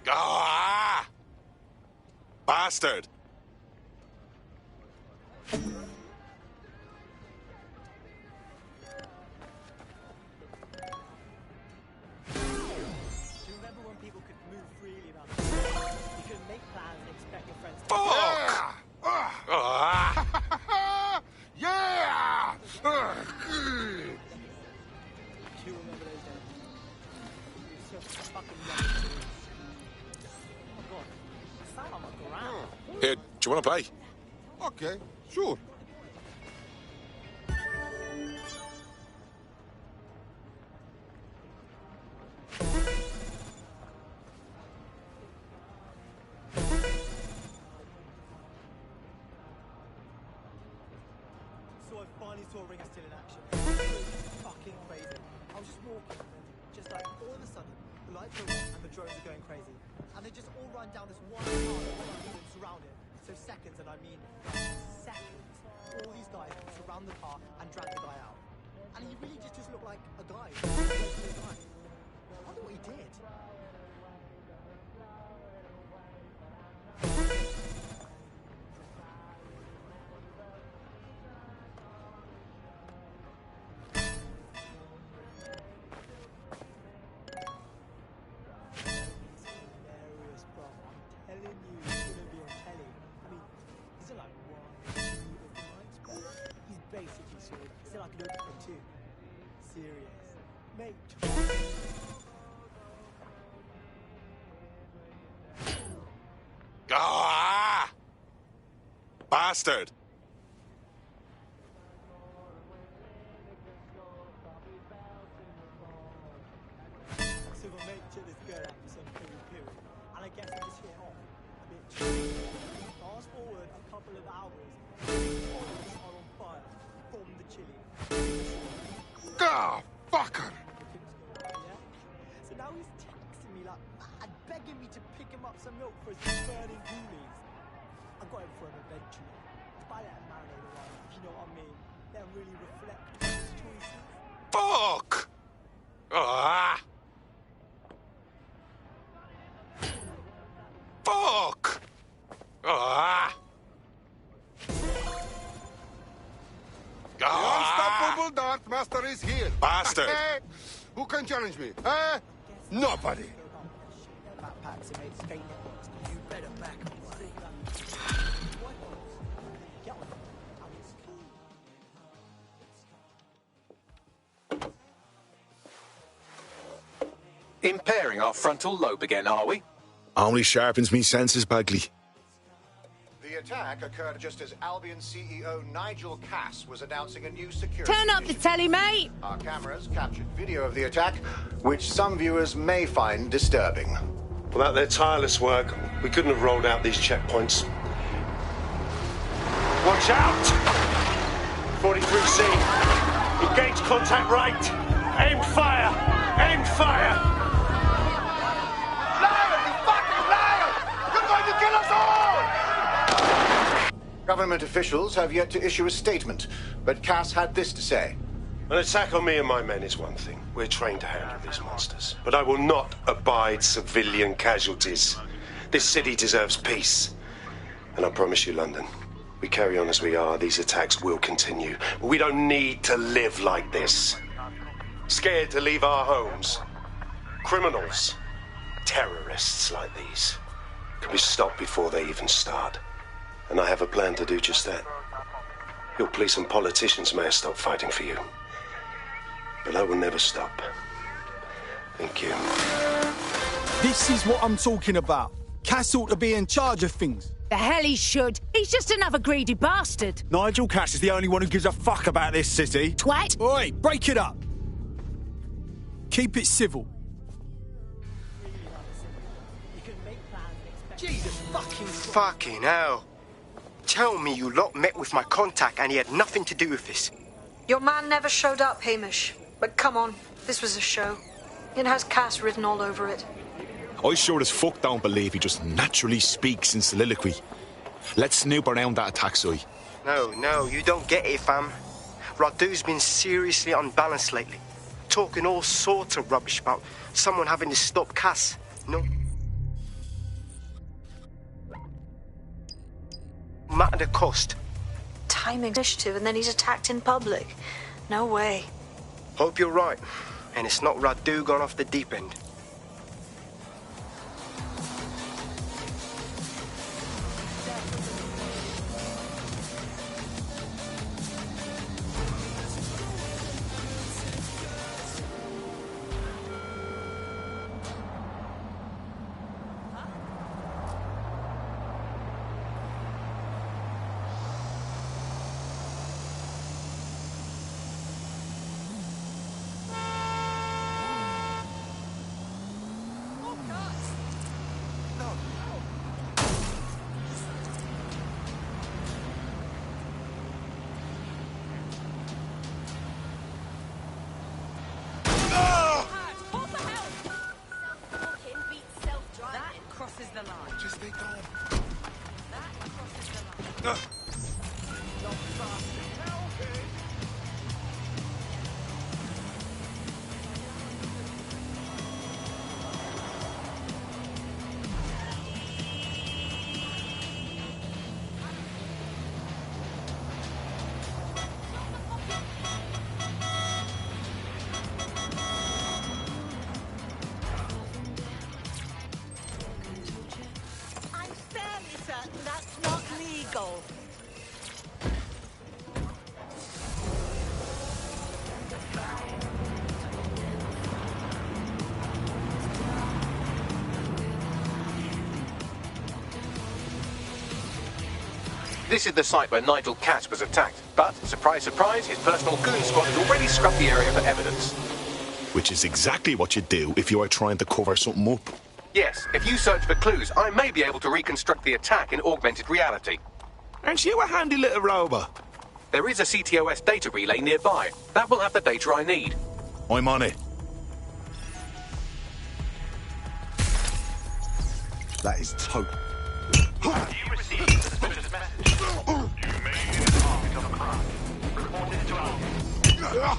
Ah! Bastard! Do you remember when people could move freely around the city? You could make plans and expect your friends to... Fuck! Ah! Yeah! Do you remember those days? You were so fucking young. Oh my god. I sound like a ground. Here, do you want to play? Okay, sure. finally saw a ring of steel in action. It was fucking crazy. I was just walking, and just like all of a sudden, the lights go on and the drones are going crazy. And they just all run down this one path and surround it. So seconds, and I mean seconds, all these guys surround the car and drag the guy out. And he really just looked like a guy. I wonder what he did. Hilarious, bro. I'm telling you, he's gonna be on telly. I mean, is it like 1, 2 of the nights, bro? He's basically sort of, is it like an open too? Serious. Mate. Ah! Bastard! So my mate took this girl out for some poo-poo, and I guess it just hit off a bit too. Fast forward a couple of hours, all are on fire from the chili. Ah, fucker! So now he's texting me like mad, begging me to pick him up some milk for his burning ghoulies. I got him for him eventually. If I let him marinate a while, if you know what I mean, let him really reflect on his choices. Fuck! Ah! Fuck! Ah! The unstoppable Darth Master is here. Bastard! Who can challenge me? Nobody. Backpacks and made skate networks. You better back away. Get on. Impairing our frontal lobe again, are we? Only sharpens me senses, Bagley. The attack occurred just as Albion CEO Nigel Cass was announcing a new security. Turn up the telly, mate! Our cameras captured video of the attack, which some viewers may find disturbing. Without their tireless work, we couldn't have rolled out these checkpoints. Watch out! 43C. Engage contact right. Aim fire! Aim fire! Liar! You fucking liar! You're going to kill us all! Government officials have yet to issue a statement, but Cass had this to say. An attack on me and my men is one thing. We're trained to handle these monsters. But I will not abide civilian casualties. This city deserves peace. And I promise you, London, we carry on as we are, these attacks will continue. But we don't need to live like this. Scared to leave our homes. Criminals, terrorists like these, can be stopped before they even start. And I have a plan to do just that. Your police and politicians may have stopped fighting for you. But I will never stop. Thank you. This is what I'm talking about. Cass ought to be in charge of things. The hell he should. He's just another greedy bastard. Nigel Cass is the only one who gives a fuck about this city. Twat. Oi, break it up. Keep it civil. Jesus fucking Fucking hell. Tell me you lot met with my contact and he had nothing to do with this. Your man never showed up, Hamish. But come on, this was a show. It has Cass written all over it. I sure as fuck don't believe he just naturally speaks in soliloquy. Let's snoop around that attack site. No, you don't get it, fam. Radu's been seriously unbalanced lately. Talking all sorts of rubbish about someone having to stop Cass. No matter the cost. Time initiative and then he's attacked in public. No way. Hope you're right. And it's not Radu gone off the deep end. I'm fairly certain that's not legal. This is the site where Nigel Cass was attacked, but, surprise, surprise, his personal goon squad has already scrubbed the area for evidence. Which is exactly what you'd do if you were trying to cover something up. Yes, if you search for clues, I may be able to reconstruct the attack in augmented reality. Aren't you a handy little robot? There is a CTOS data relay nearby. That will have the data I need. I'm on it. That is total. You received a suspicious message. You may be the target of a crime. Report it to Albion.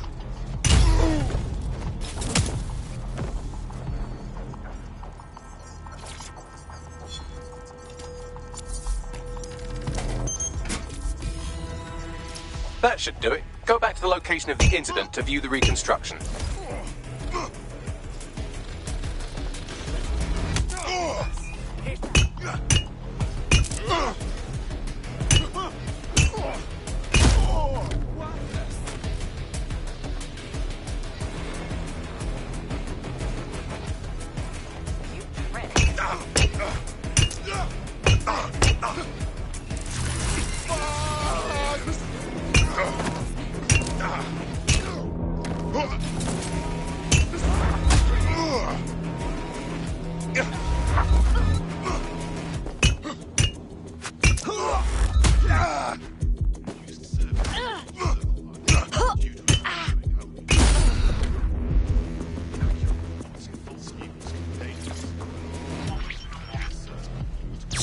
That should do it. Go back to the location of the incident to view the reconstruction.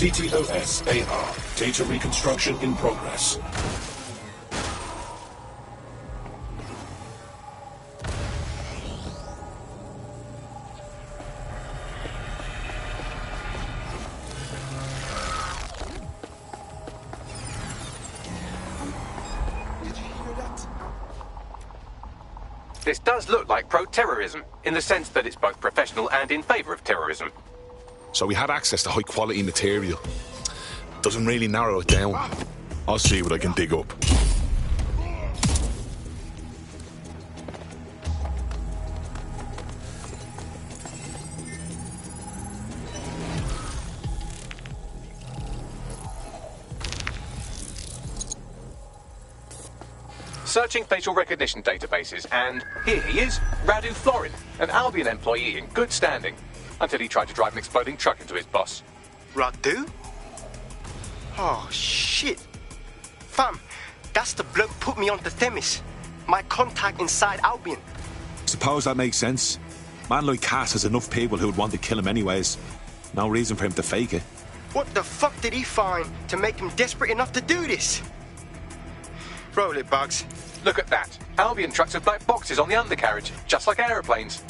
CTOS AR. Data reconstruction in progress. This does look like pro-terrorism, in the sense that it's both professional and in favour of terrorism. So we had access to high-quality material. Doesn't really narrow it down. I'll see what I can dig up. Searching facial recognition databases, and here he is, Radu Florin, an Albion employee in good standing, until he tried to drive an exploding truck into his boss. Radu? Oh, shit. Fam, that's the bloke put me onto Themis. My contact inside Albion. Suppose that makes sense. Man like Cass has enough people who would want to kill him anyways. No reason for him to fake it. What the fuck did he find to make him desperate enough to do this? Roll it, Bugs. Look at that. Albion trucks have black boxes on the undercarriage, just like aeroplanes.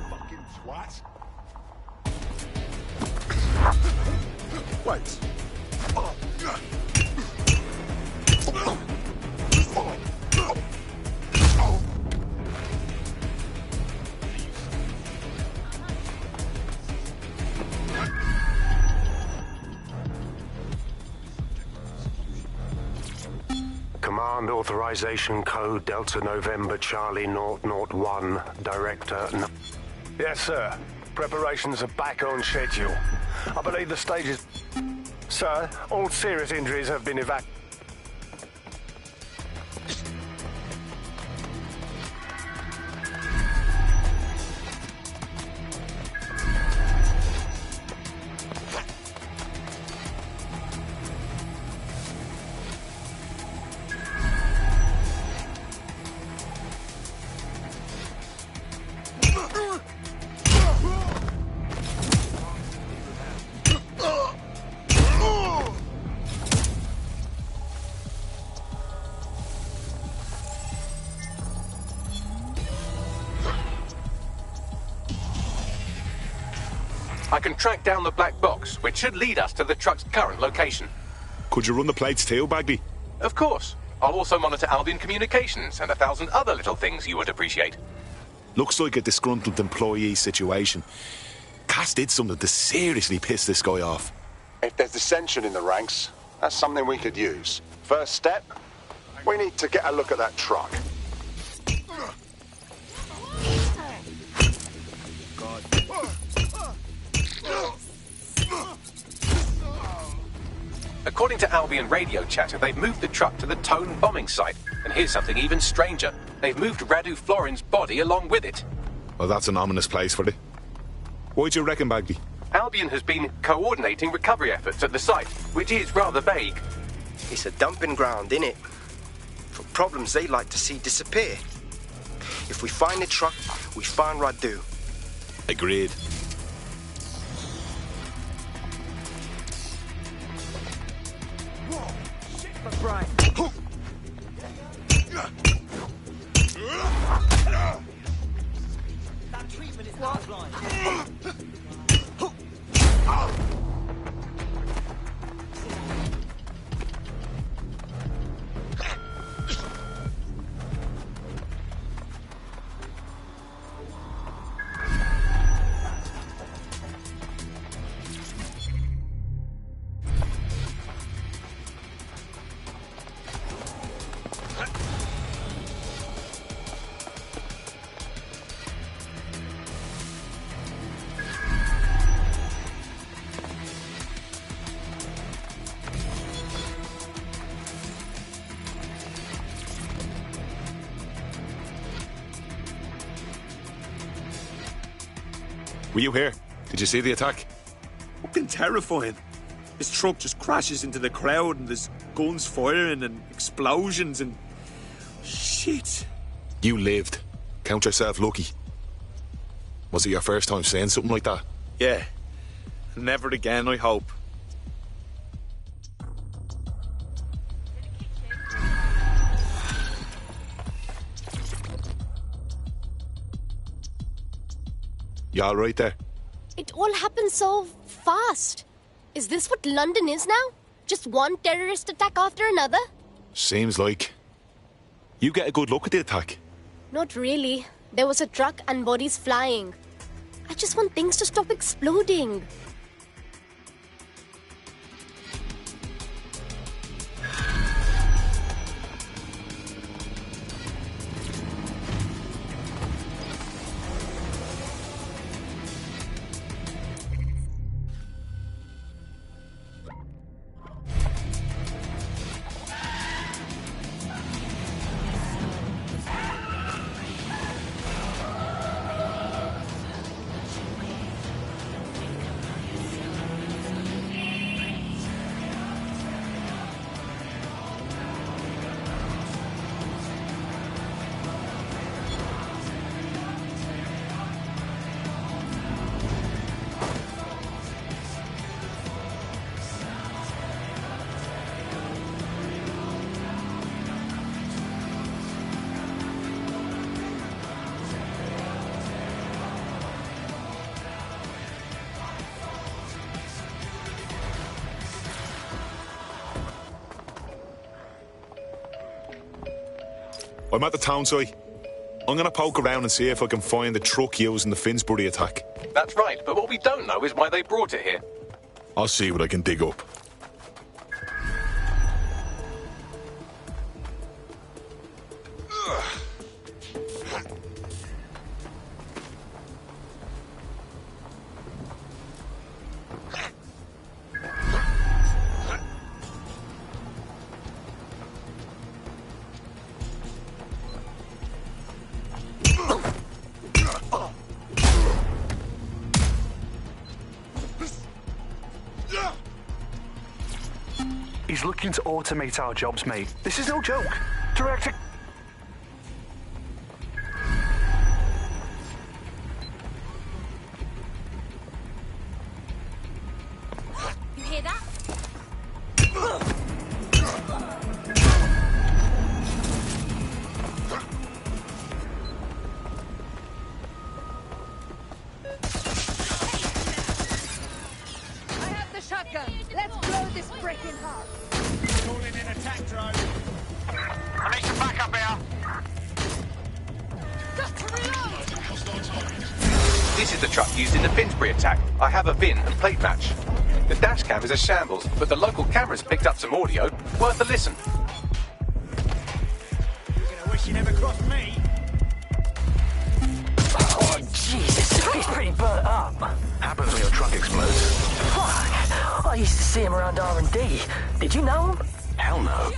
Fucking twat. Wait. Command authorization code Delta November Charlie 001, Director. Yes, sir. Preparations are back on schedule. I believe the stage is... Sir, all serious injuries have been evacuated. I can track down the black box, which should lead us to the truck's current location. Could you run the plates too, Bagley? Of course. I'll also monitor Albion communications and 1,000 other little things you would appreciate. Looks like a disgruntled employee situation. Cass did something to seriously piss this guy off. If there's dissension in the ranks, that's something we could use. First step, we need to get a look at that truck. According to Albion radio chatter, they've moved the truck to the Tone bombing site. And here's something even stranger. They've moved Radu Florin's body along with it. Well, that's an ominous place for it. Why'd you reckon, Bagley? Albion has been coordinating recovery efforts at the site, which is rather vague. It's a dumping ground, innit? For problems they like to see disappear. If we find the truck, we find Radu. Agreed. Right. That treatment is outlined. Were you here? Did you see the attack? Fucking terrifying. His truck just crashes into the crowd and there's guns firing and explosions and... shit. You lived. Count yourself lucky. Was it your first time saying something like that? Yeah. Never again, I hope. You all right there? It all happened so fast. Is this what London is now? Just one terrorist attack after another? Seems like. You get a good look at the attack. Not really. There was a truck and bodies flying. I just want things to stop exploding. I'm at the town site. I'm going to poke around and see if I can find the truck used in the Finsbury attack. That's right, but what we don't know is why they brought it here. I'll see what I can dig up. He's looking to automate our jobs, mate. This is no joke. Director... You hear that? I need some backup here. This is the truck used in the Finsbury attack. I have a VIN and plate match. The dash cam is a shambles, but the local cameras picked up some audio. Worth a listen. You're gonna wish you never crossed me. Oh, Jesus, he's pretty burnt up. Happens when your truck explodes. Fuck, I used to see him around R&D. Did you know him? Hell no.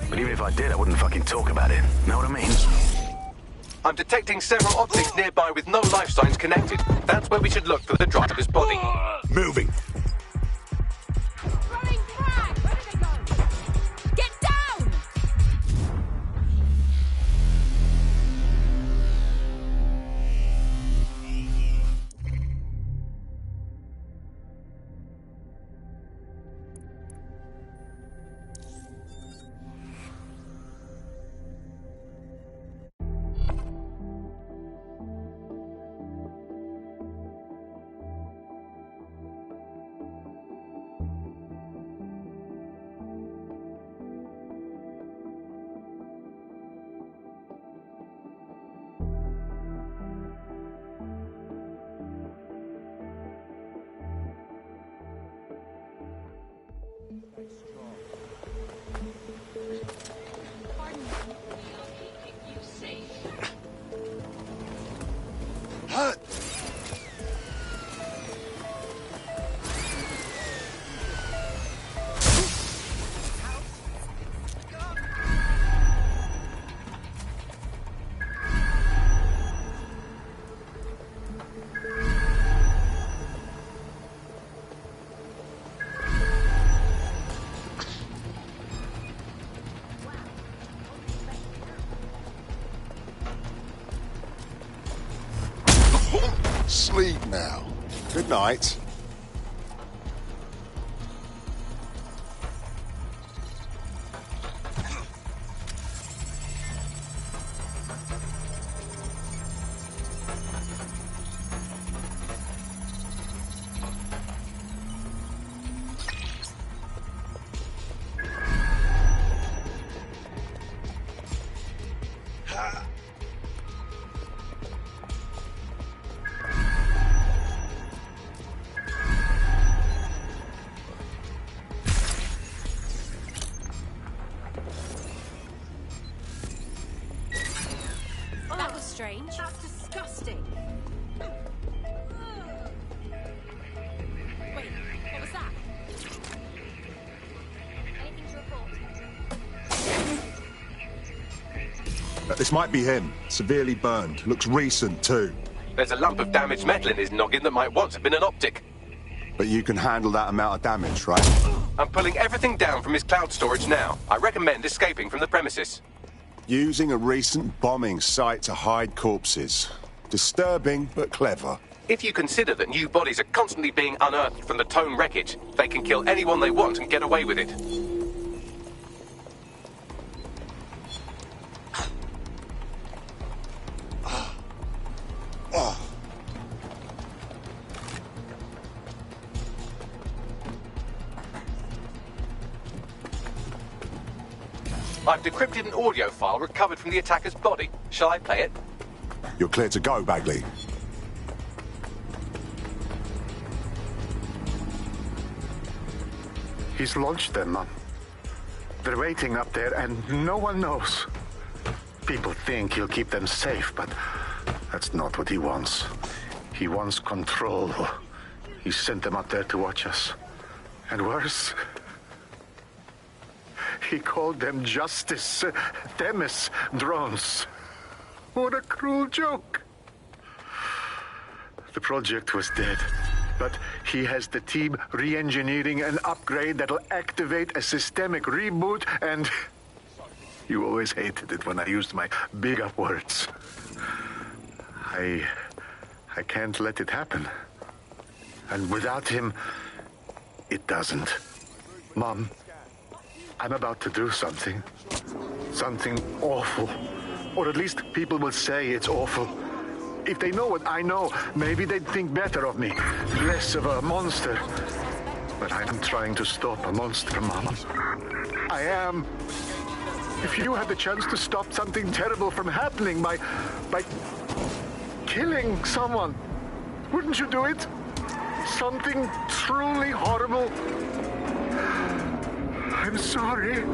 But even if I did, I wouldn't fucking talk about it. Know what I mean? I'm detecting several optics nearby with no life signs connected. That's where we should look for the driver's body. Moving. Get down! Sleep now. Good night. That was strange. That's disgusting. Wait, what was that? Anything to report? This might be him. Severely burned. Looks recent, too. There's a lump of damaged metal in his noggin that might once have been an optic. But you can handle that amount of damage, right? I'm pulling everything down from his cloud storage now. I recommend escaping from the premises. Using a recent bombing site to hide corpses. Disturbing, but clever. If you consider that new bodies are constantly being unearthed from the Tone wreckage, they can kill anyone they want and get away with it. I've decrypted an audio file recovered from the attacker's body. Shall I play it? You're clear to go, Bagley. He's launched them, Mum. They're waiting up there, and no one knows. People think he'll keep them safe, but that's not what he wants. He wants control. He sent them up there to watch us. And worse, he called them Justice, Themis drones. What a cruel joke. The project was dead, but he has the team re-engineering an upgrade that'll activate a systemic reboot, and you always hated it when I used my big up words. I can't let it happen. And without him, it doesn't. Mom, I'm about to do something. Something awful. Or at least people will say it's awful. If they know what I know, maybe they'd think better of me. Less of a monster. But I am trying to stop a monster, Mama. I am. If you had the chance to stop something terrible from happening by killing someone, wouldn't you do it? Something truly horrible. I'm sorry.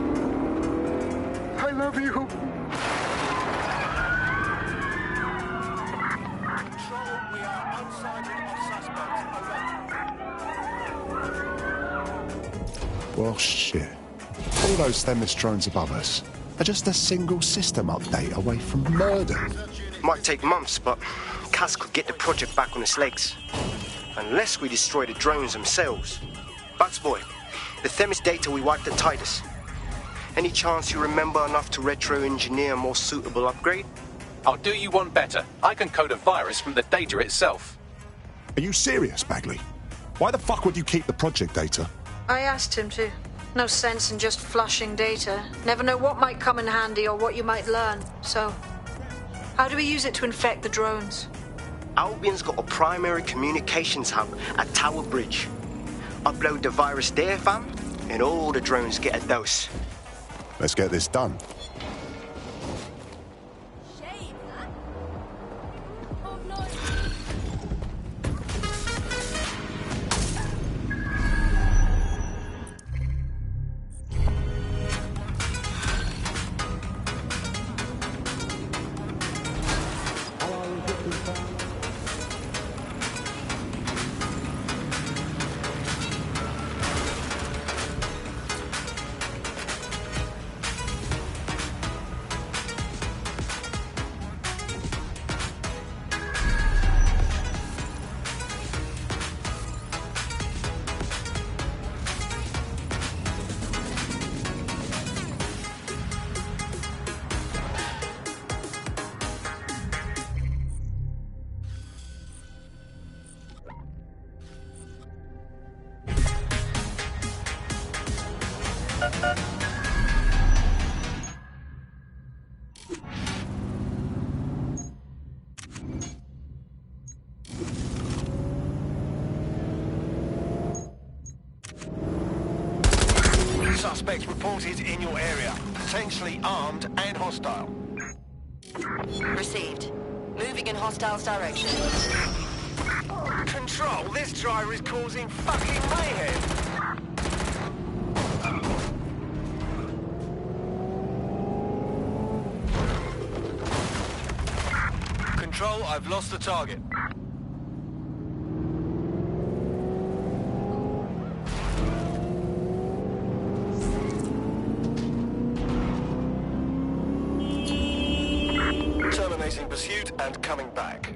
I love you. Control, we are unsighted of suspects. Well, shit. All those Themis drones above us are just a single system update away from murder. Might take months, but Cass could get the project back on its legs. Unless we destroy the drones themselves. Bugs boy, the Themis data we wiped at Titus. Any chance you remember enough to retro-engineer a more suitable upgrade? I'll do you one better. I can code a virus from the data itself. Are you serious, Bagley? Why the fuck would you keep the project data? I asked him to. No sense in just flushing data. Never know what might come in handy or what you might learn. So, how do we use it to infect the drones? Albion's got a primary communications hub at Tower Bridge. Upload the virus there, fam, and all the drones get a dose. Let's get this done. Suspects reported in your area. Potentially armed and hostile. Received. Moving in hostiles' direction. Control, this driver is causing fucking mayhem. Control, I've lost the target. Terminating pursuit and coming back.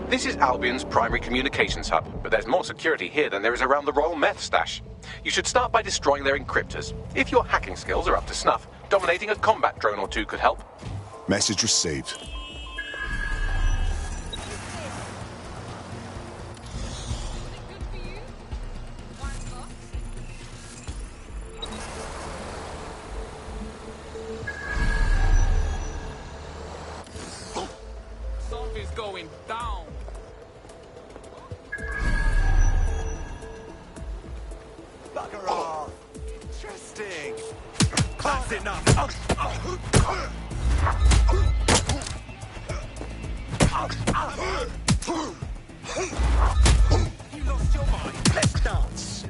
This is Albion's primary communications hub, but there's more security here than there is around the Royal Meth stash. You should start by destroying their encryptors. If your hacking skills are up to snuff, dominating a combat drone or two could help. Message received. Something's going down. Bugger off. Interesting. That's enough. You lost your mind. Let's dance.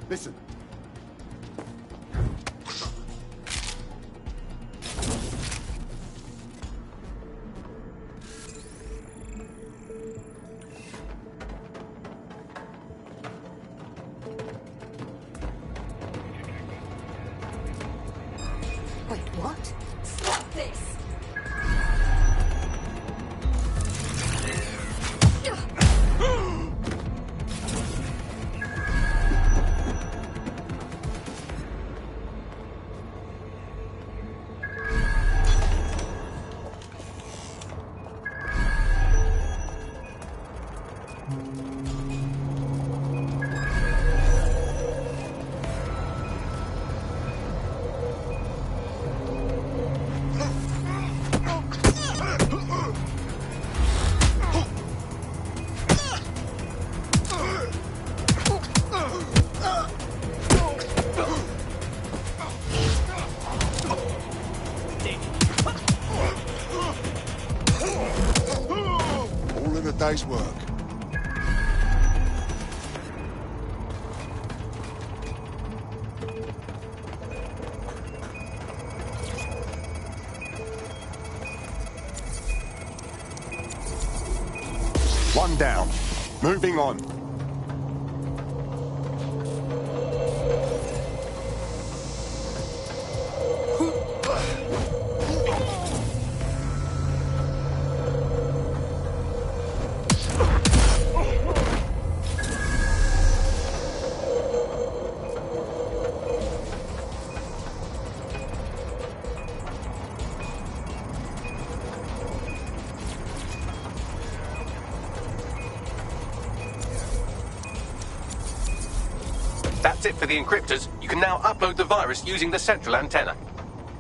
Listen. Wait, what? Stop this! All in a day's work. One down. Moving on. That's it for the encryptors. You can now upload the virus using the central antenna.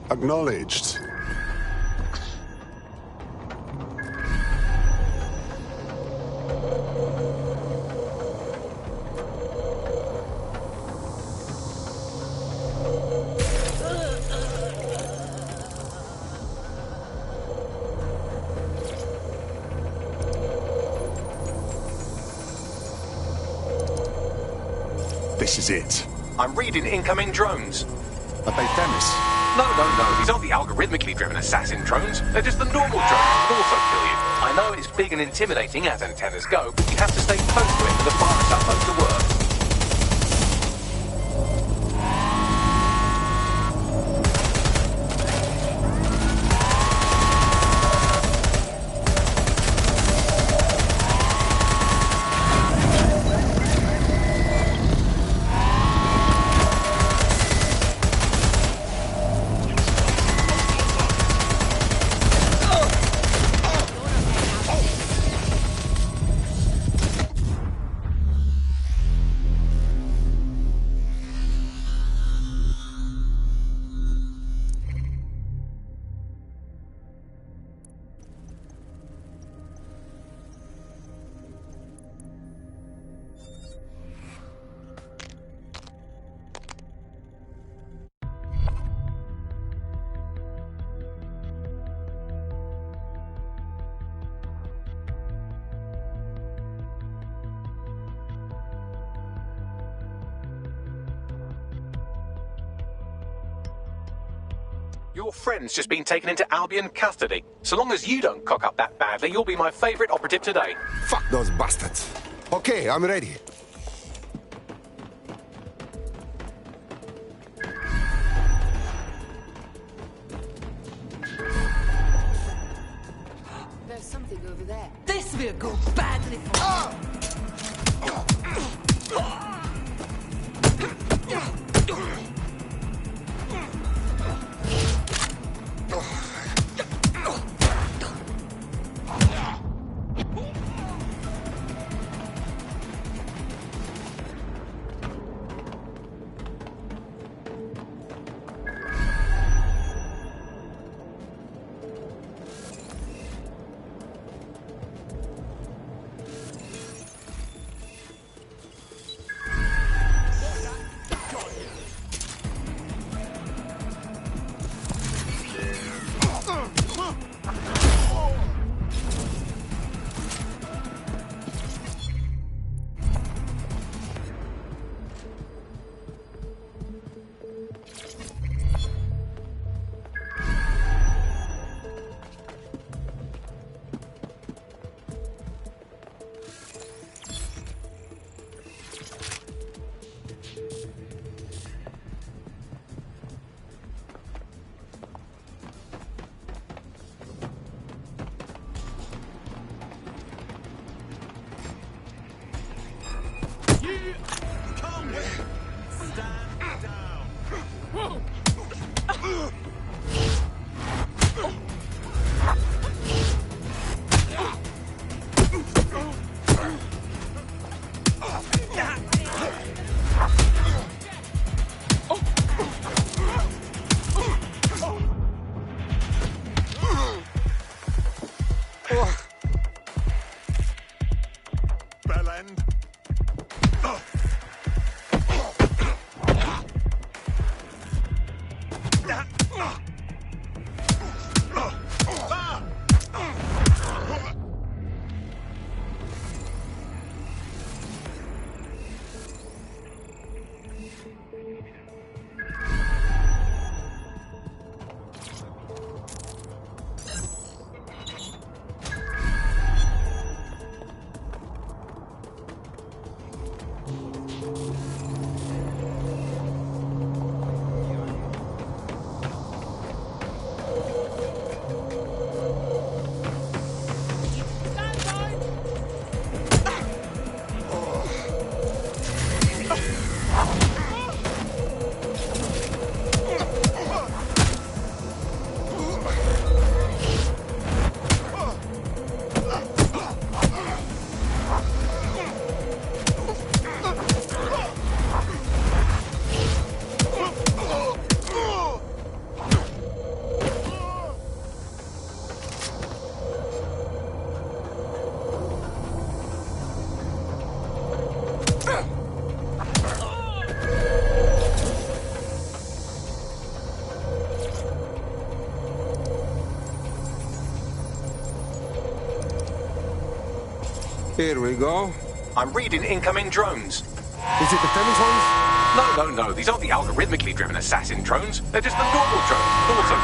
Acknowledged. This is it. I'm reading incoming drones. Are they Themis? No. These aren't the algorithmically driven assassin drones. They're just the normal drones that can also kill you. I know it's big and intimidating as antennas go, but you have to stay close to it for the virus upload to work. Your friend's just been taken into Albion custody. So long as you don't cock up that badly, you'll be my favourite operative today. Fuck those bastards. Okay, I'm ready. something over there. This will go badly for Here we go. I'm reading incoming drones. Is it the Femitons? No. These aren't the algorithmically driven assassin drones. They're just the normal drones. Also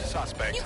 Suspect.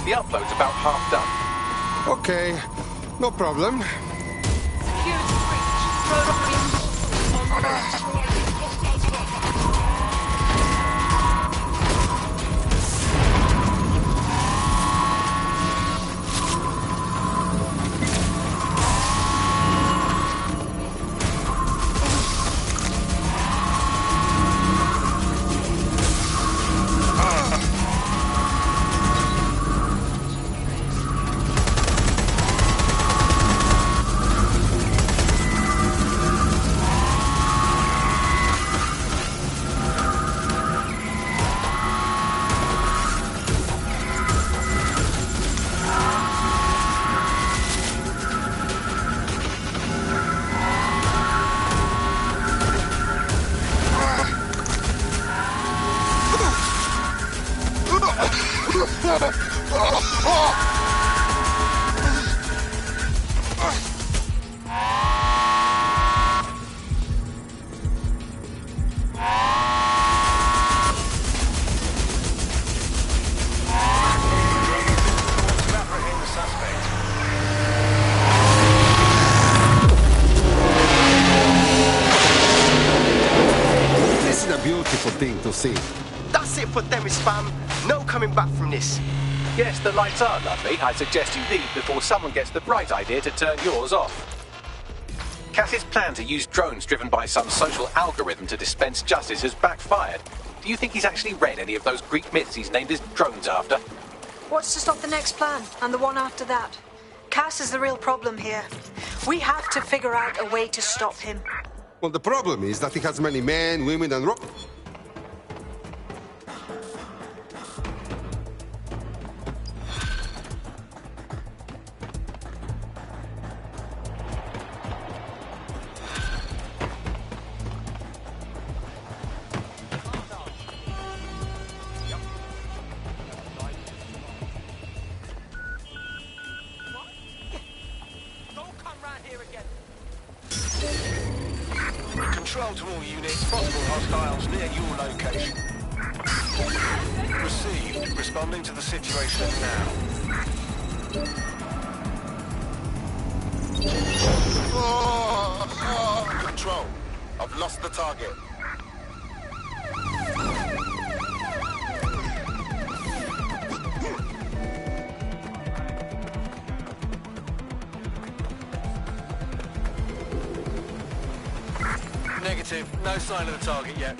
The upload's about half done. Okay, no problem. Security breach. Road operations. This is a beautiful thing to see. That's it for Themis, fam. No coming back from this. Yes, the lights are lovely. I suggest you leave before someone gets the bright idea to turn yours off. Cass's plan to use drones driven by some social algorithm to dispense justice has backfired. Do you think he's actually read any of those Greek myths he's named his drones after? What's to stop the next plan and the one after that? Cass is the real problem here. We have to figure out a way to stop him. Well, the problem is that he has many men, women, and Control to all units, possible hostiles near your location. Received. Responding to the situation now. Control. I've lost the target. Negative. No sign of the target yet.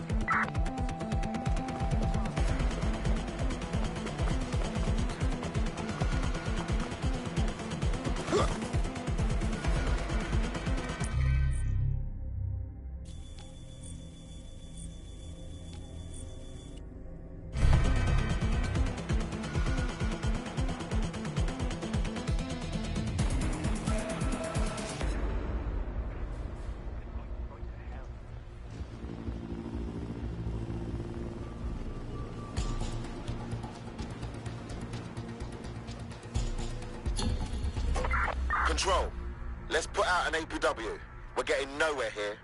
Control. Let's put out an APW. We're getting nowhere here.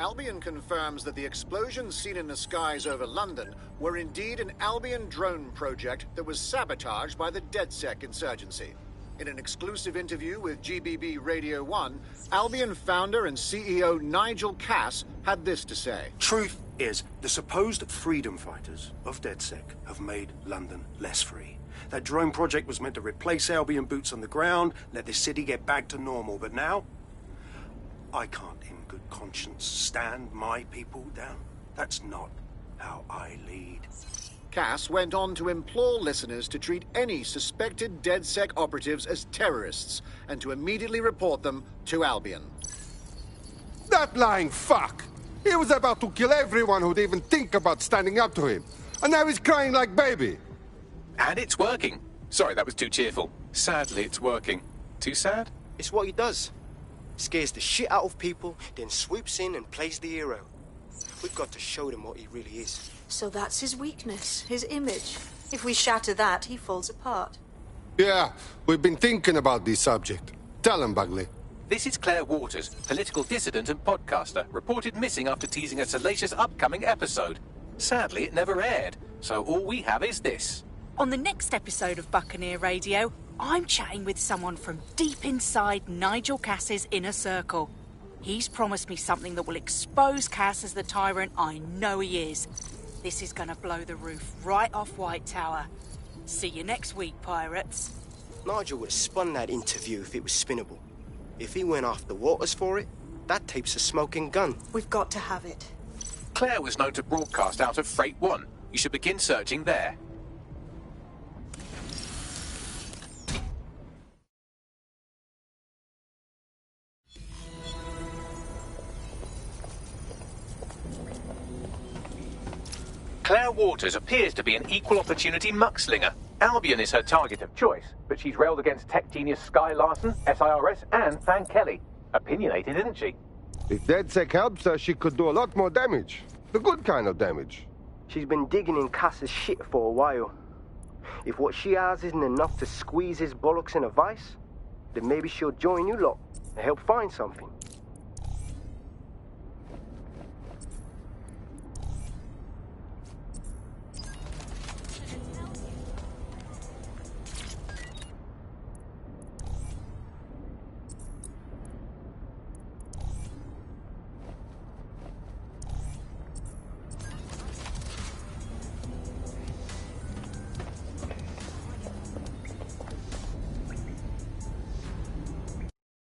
Albion confirms that the explosions seen in the skies over London were indeed an Albion drone project that was sabotaged by the DedSec insurgency. In an exclusive interview with GBB Radio 1, Albion founder and CEO Nigel Cass had this to say. Truth is the supposed freedom fighters of DedSec have made London less free. That drone project was meant to replace Albion boots on the ground, let the city get back to normal. But now, I can't in good conscience stand my people down. That's not how I lead. Cass went on to implore listeners to treat any suspected DedSec operatives as terrorists and to immediately report them to Albion. That lying fuck! He was about to kill everyone who'd even think about standing up to him. And now he's crying like baby. And it's working. Sorry, that was too cheerful. Sadly, it's working. Too sad? It's what he does. Scares the shit out of people, then swoops in and plays the hero. We've got to show them what he really is. So that's his weakness, his image. If we shatter that, he falls apart. Yeah, we've been thinking about this subject. Tell him, Bugley. This is Claire Waters, political dissident and podcaster, reported missing after teasing a salacious upcoming episode. Sadly, it never aired, so all we have is this. On the next episode of Buccaneer Radio, I'm chatting with someone from deep inside Nigel Cass's inner circle. He's promised me something that will expose Cass as the tyrant I know he is. This is gonna blow the roof right off White Tower. See you next week, pirates. Nigel would have spun that interview if it was spinnable. If he went after Waters for it, that tape's a smoking gun. We've got to have it. Claire was known to broadcast out of Freight 1. You should begin searching there. Claire Waters appears to be an equal opportunity muckslinger. Albion is her target of choice, but she's railed against tech genius Sky Larson, SIRS, and Fan Kelly. Opinionated, isn't she? If DedSec helps her, she could do a lot more damage. The good kind of damage. She's been digging in Cass's shit for a while. If what she has isn't enough to squeeze his bollocks in a vice, then maybe she'll join you lot and help find something.